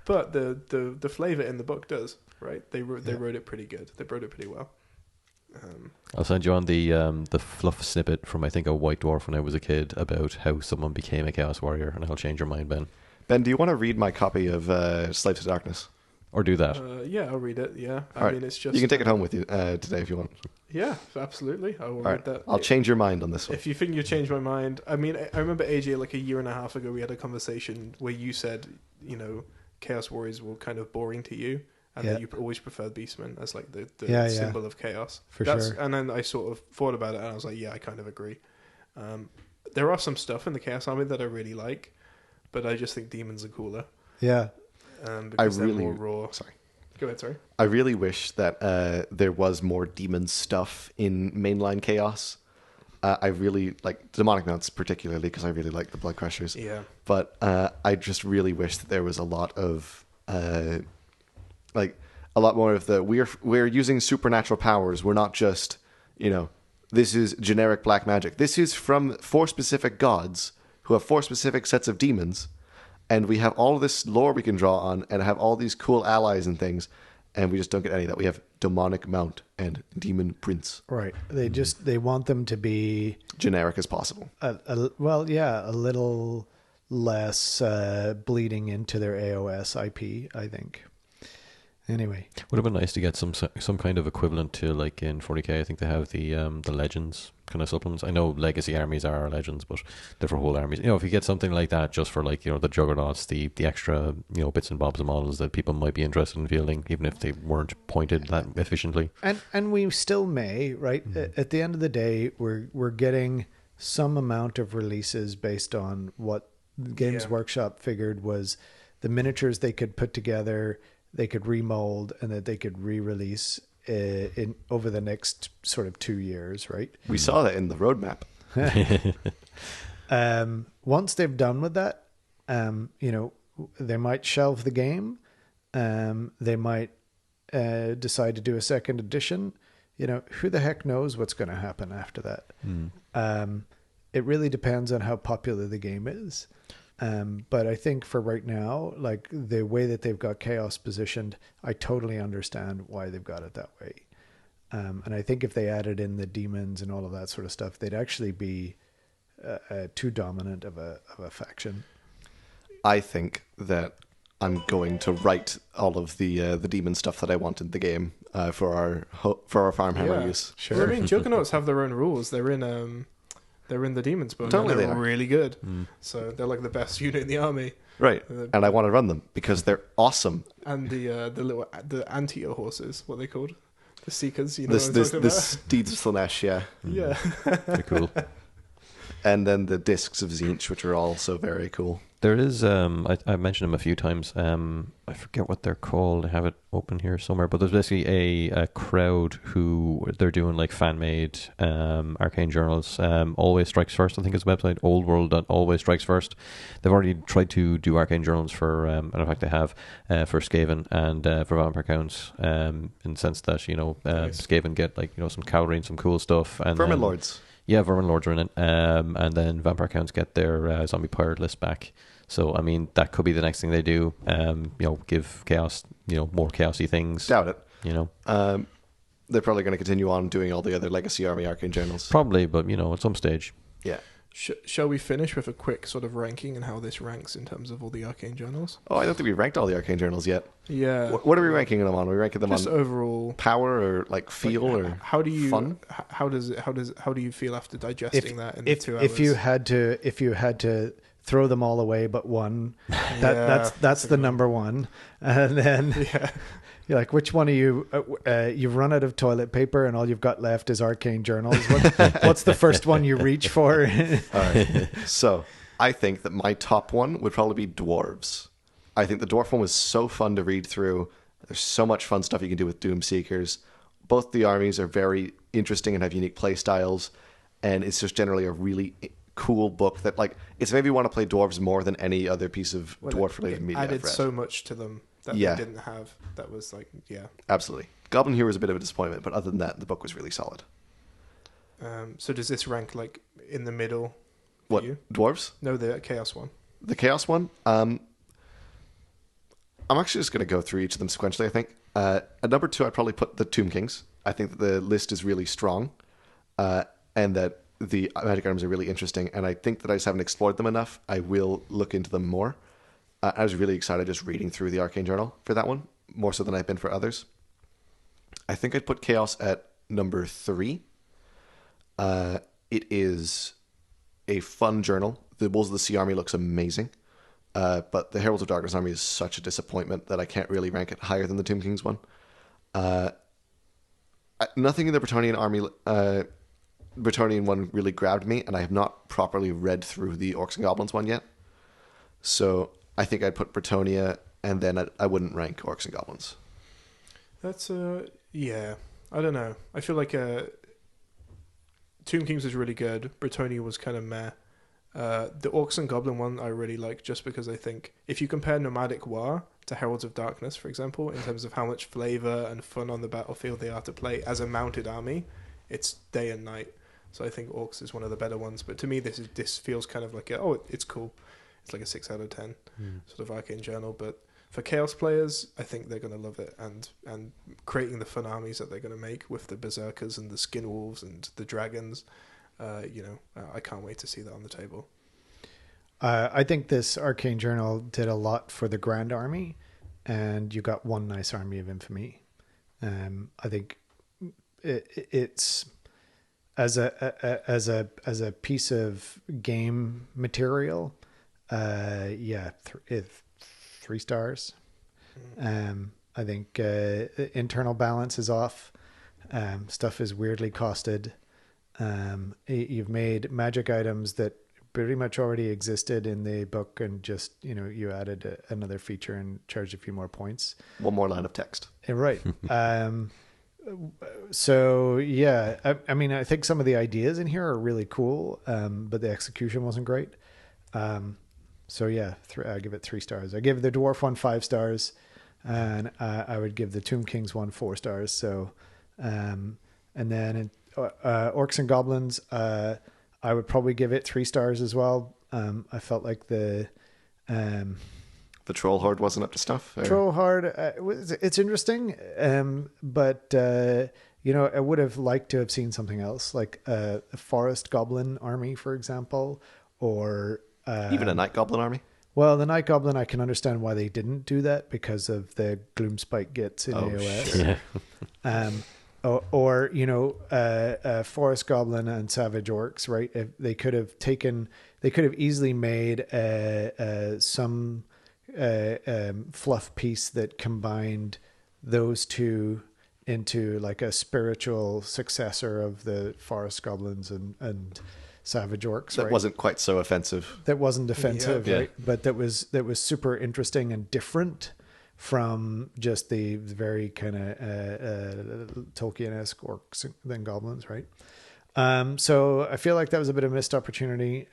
but the flavor in the book does. Right? They wrote it pretty good. They wrote it pretty well. I'll send you on the fluff snippet from I think a White Dwarf when I was a kid about how someone became a Chaos Warrior, and I'll change your mind, Ben. Ben, do you want to read my copy of Slaves to Darkness? Or do that. Yeah, I'll read it. Yeah, I mean, it's just you can take it home with you today if you want. Yeah, absolutely. I will read that. I'll change your mind on this one. If you think you change my mind, I mean, I remember AJ like a year and a half ago we had a conversation where you said, Chaos Warriors were kind of boring to you, and that you always preferred Beastmen as like the symbol of chaos. Sure. And then I sort of thought about it, and I was like, yeah, I kind of agree. There are some stuff in the Chaos Army that I really like, but I just think demons are cooler. Yeah. Because they're more raw. Sorry. Go ahead, sorry. I really wish that there was more demon stuff in mainline Chaos. I really like Demonic Mounts particularly because I really like the Blood Crushers. Yeah. But I just really wish that there was a lot of a lot more of the we're using supernatural powers. We're not just, this is generic black magic. This is from 4 specific gods who have 4 specific sets of demons. And we have all of this lore we can draw on and have all these cool allies and things, and we just don't get any of that. We have Demonic Mount and Demon Prince. Right. They want them to be generic as possible. A little less bleeding into their AOS IP, I think. Anyway, would have been nice to get some kind of equivalent to like in 40k. I think they have the legends kind of supplements. I know legacy armies are legends, but they're for whole armies. If you get something like that just for like the juggernauts, the extra bits and bobs and models that people might be interested in fielding, even if they weren't pointed that efficiently. And we still may, right? Mm-hmm. At the end of the day, we're getting some amount of releases based on what Games Workshop figured was the miniatures they could put together, they could remold, and that they could re-release in over the next sort of 2 years, right? We saw that in the roadmap. Once they've done with that, they might shelve the game. They might decide to do a second edition. Who the heck knows what's going to happen after that? It really depends on how popular the game is. But I think for right now, like the way that they've got Chaos positioned, I totally understand why they've got it that way. And I think if they added in the demons and all of that sort of stuff, they'd actually be too dominant of a faction. I think that I'm going to write all of the demon stuff that I want in the game for our Farmhammer use. Sure. Well, I mean, Juggernauts have their own rules. They're in the Demons book. Totally, and they're really good. So they're like the best unit in the army. Right, and I want to run them because they're awesome. And the anteater horses, what are they called? The Seekers, the Steeds of Slanesh, yeah. Yeah. They're cool. And then the Discs of Tzeentch, which are also very cool. There is, I mentioned them a few times. I forget what they're called. I have it open here somewhere. But there's basically a crowd who they're doing like fan made arcane journals. Always Strikes First, I think is the website. Oldworld.always strikes first. They've already tried to do arcane journals for, and in fact they have for Skaven and for Vampire Counts. In the sense that Nice. Skaven get like some cavalry and some cool stuff. And Vermin then- Lords. Yeah, Vermin Lords are in it. And then Vampire Counts get their zombie pirate list back. So, I mean, that could be the next thing they do. Give Chaos, more chaosy things. Doubt it. They're probably going to continue on doing all the other Legacy Army Arcane journals. Probably, but, at some stage. Yeah. Shall we finish with a quick sort of ranking and how this ranks in terms of all the arcane journals? Oh, I don't think we ranked all the Arcane journals yet. Yeah. What are we ranking them on? Are we ranking them Just on overall power or like feel like, or how do you fun? How do you feel after digesting that in the if 2 hours? if you had to throw them all away but one, that's the number one, and then Yeah. you're like, which one of you? You've run out of toilet paper, and all you've got left is arcane journals. What's the first one you reach for? All right. So I think that my top one would probably be dwarves. I think the dwarf one was so fun to read through. There's so much fun stuff you can do with Doom Seekers. Both the armies are very interesting and have unique play styles, and it's just generally a really cool book that it's made me want to play dwarves more than any other piece of dwarf related media I've added read. so much to them that Yeah. they didn't have. That was Absolutely. Goblin Hero was a bit of a disappointment, but other than that, the book was really solid. So does this rank like in the middle? For What, you? dwarves? No, the chaos one. The Chaos one? I'm actually just going to go through each of them sequentially, I think. At number 2, I'd probably put the Tomb Kings. I think that the list is really strong, and that the magic items are really interesting, and I think that I just haven't explored them enough. I will look into them more. I was really excited just reading through the Arcane Journal for that one, more so than I've been for others. I think I'd put Chaos at number 3. It is a fun journal. The Wolves of the Sea Army looks amazing. But the Heralds of Darkness Army is such a disappointment that I can't really rank it higher than the Tomb Kings one. Nothing in the Bretonnian one really grabbed me, and I have not properly read through the Orcs and Goblins one yet. So I think I'd put Bretonnia, and then I wouldn't rank Orcs and Goblins. That's yeah. I don't know. I feel like Tomb Kings was really good. Bretonnia was kind of meh. The Orcs and Goblin one I really like, just because I think if you compare Nomadic War to Heralds of Darkness, for example, in terms of how much flavor and fun on the battlefield they are to play as a mounted army, it's day and night. So I think Orcs is one of the better ones. But to me, this feels kind of like it's cool. It's like a 6 out of 10 sort of Arcane Journal. But for Chaos players, I think they're going to love it, and creating the fun armies that they're going to make with the Berserkers and the Skin Wolves and the Dragons. I can't wait to see that on the table. I think this Arcane Journal did a lot for the Grand Army, and you got one nice Army of Infamy. I think it's as a piece of game material. 3 stars. I think internal balance is off. Stuff is weirdly costed. You've made magic items that pretty much already existed in the book, and just you added another feature and charged a few more points. One more line of text. Right. So yeah, I mean, I think some of the ideas in here are really cool, but the execution wasn't great. So yeah, I give it 3 stars. I give the Dwarf one 5 stars, and I would give the Tomb Kings one 4 stars. So, and then Orcs and Goblins, I would probably give it 3 stars as well. I felt like the Troll Horde wasn't up to stuff. Or? Troll Horde, it's interesting, but I would have liked to have seen something else, like a Forest Goblin army, for example, or Even a Night Goblin army? Well, the Night Goblin, I can understand why they didn't do that, because of the Gloom Spike gets in AOS. Yeah. Or Forest Goblin and Savage Orcs, right? If they could have easily made some fluff piece that combined those two into like a spiritual successor of the Forest Goblins and savage orcs. That right? wasn't quite so offensive. That wasn't offensive, Yeah. right? But that was super interesting and different from just the very kind of Tolkien-esque orcs than goblins, right? So I feel like that was a bit of a missed opportunity.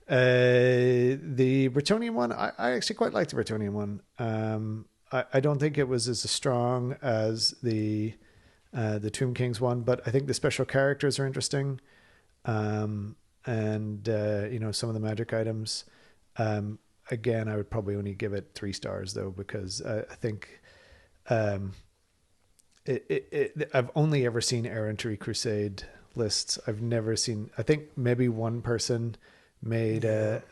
The Bretonnian one, I actually quite liked the Bretonnian one. I don't think it was as strong as the Tomb Kings one, but I think the special characters are interesting. And some of the magic items. Again, I would probably only give it 3 stars though, because I think I've only ever seen Errantry Crusade lists. I've never seen. I think maybe one person made a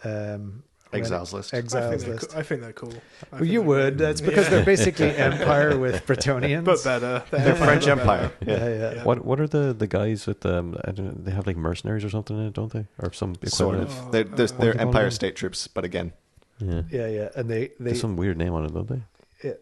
Exiles list. Exiles list. I think they're cool. Well, you would. That's because they're basically Empire with Bretonnians, but better. They're French Better. Empire. Yeah. What are the guys with I don't know, they have like mercenaries or something in it, don't they? Or some Sort equivalent? of. They're call Empire them? State troops, but again, Yeah. And they There's some weird name on it, don't they? Yeah.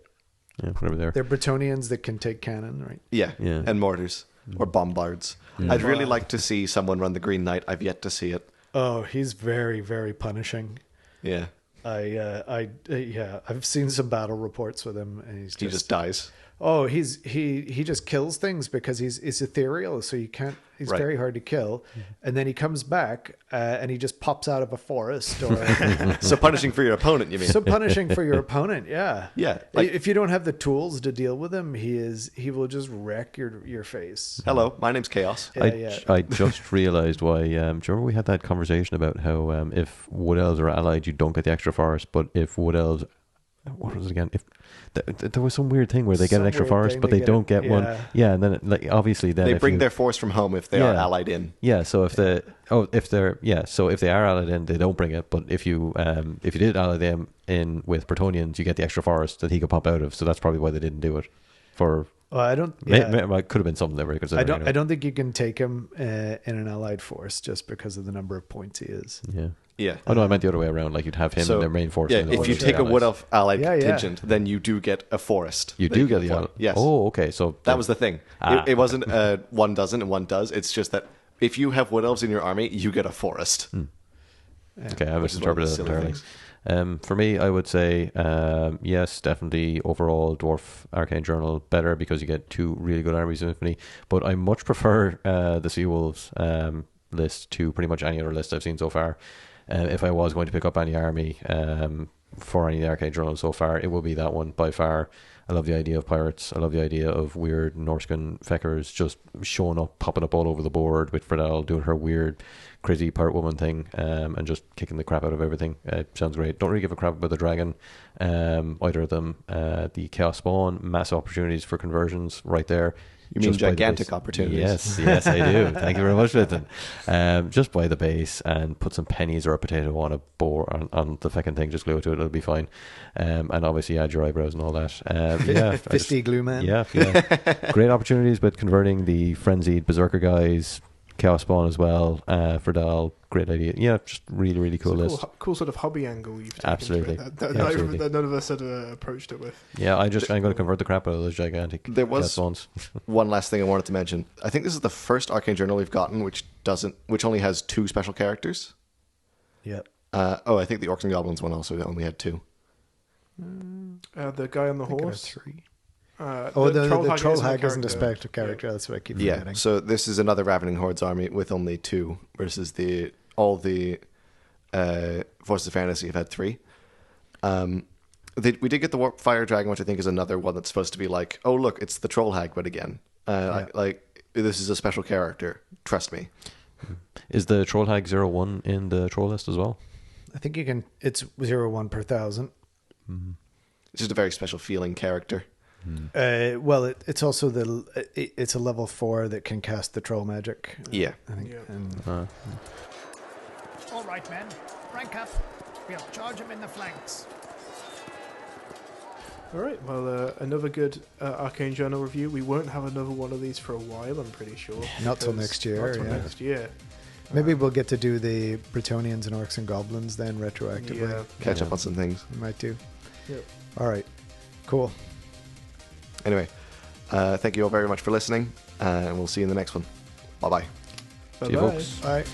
Yeah, whatever they're. they're Bretonnians that can take cannon, right? yeah, Yeah. and mortars or bombards. I'd really like to see someone run the Green Knight. I've yet to see it. Oh, he's very, very punishing. Yeah, I've seen some battle reports with him, and he just dies. Oh, he just kills things because he's ethereal, so you can't. He's Right. very hard to kill, and then he comes back and he just pops out of a forest, or So punishing for your opponent, you mean? so punishing for your opponent. Yeah, Yeah, like- if you don't have the tools to deal with him, he will just wreck your face. Hello, my name's Chaos. I just realised why. Do you remember we had that conversation about how if Wood Elves are allied, you don't get the extra forest, but if Wood Elves, what was it again? If there was some weird thing where they get an Some extra weird forest, thing, but they they get don't it, get one. yeah. Yeah, and then like obviously then They if bring you- their force from home if they are allied in. Yeah, so if so if they are allied in, they don't bring it. But if you did ally them in with Bretonnians, you get the extra forest that he could pop out of. So that's probably why they didn't do it. For Well, I don't. it could have been something they were considering. I don't think you can take him in an allied force just because of the number of points he is. Yeah. Yeah. Oh no, I meant the other way around. Like you'd have him in their main force. Yeah, and then if the you others take are a Wood allies. Elf allied Yeah, yeah. contingent, then you do get a forest. You that do can get the apply. Yes. Oh, okay. So That was the thing. It wasn't one doesn't and one does. It's just that if you have Wood Elves in your army, you get a forest. okay. I Which is one of the misinterpreted it silly entirely. things. For me, I would say yes, definitely overall Dwarf Arcane Journal better because you get 2 really good armies in Infinity. But I much prefer the Sea Wolves list to pretty much any other list I've seen so far. If I was going to pick up any army for any of the Arcane Journals so far, it would be that one by far. I love the idea of pirates. I love the idea of weird Norscan feckers just showing up, popping up all over the board with Fredel doing her weird, crazy pirate woman thing, and just kicking the crap out of everything. Sounds great. Don't really give a crap about the dragon, either of them. The Chaos Spawn, massive opportunities for conversions right there. You mean Just by the gigantic base. opportunities? Yes, I do. Thank you very much, Fintan. Just buy the base and put some pennies or a potato on a board on the fucking thing. Just glue it to it; it'll be fine. And obviously add your eyebrows and all that. Fisty glue man. Yeah. Great opportunities with converting the frenzied berserker guys. Chaos Spawn as well. Fredel, great idea. Yeah, just really, really cool It's a list. cool sort of hobby angle you've taken. Absolutely. To it that Absolutely. none of us had approached it with. Yeah, I'm going to convert the crap out of those gigantic There was- Chaos Spawns. One last thing I wanted to mention. I think this is the first Arcane Journal we've gotten which only has 2 special characters. Yep. I think the Orcs and Goblins one also only had 2. The guy on the I think it horse. was 3. The Troll Hag isn't a character. special character. That's what I keep Yeah, forgetting. so this is another Ravening Hordes army with only 2 versus all the Forces of Fantasy have had 3. We did get the Warp Fire Dragon, which I think is another one that's supposed to be like, oh look, it's the Troll Hag, but again, this is a special character. Trust me. Is the Troll Hag 01 in the troll list as well? I think you can. It's 0-1 per 1,000. It's just a very special feeling character. Well, it's also it's a level 4 that can cast the troll magic. Yeah. I think. Yeah. And All right, men. Rank up. We'll charge him in the flanks. All right. Well, another good Arcane Journal review. We won't have another one of these for a while, I'm pretty sure. Not till because- next year, Not till yeah. next year. maybe we'll get to do the Bretonnians and Orcs and Goblins then retroactively. Yeah. Catch up on some things. We might do. Yep. All right. Cool. Anyway, thank you all very much for listening, and we'll see you in the next one. Bye-bye. See you, Bye-bye. folks. All right.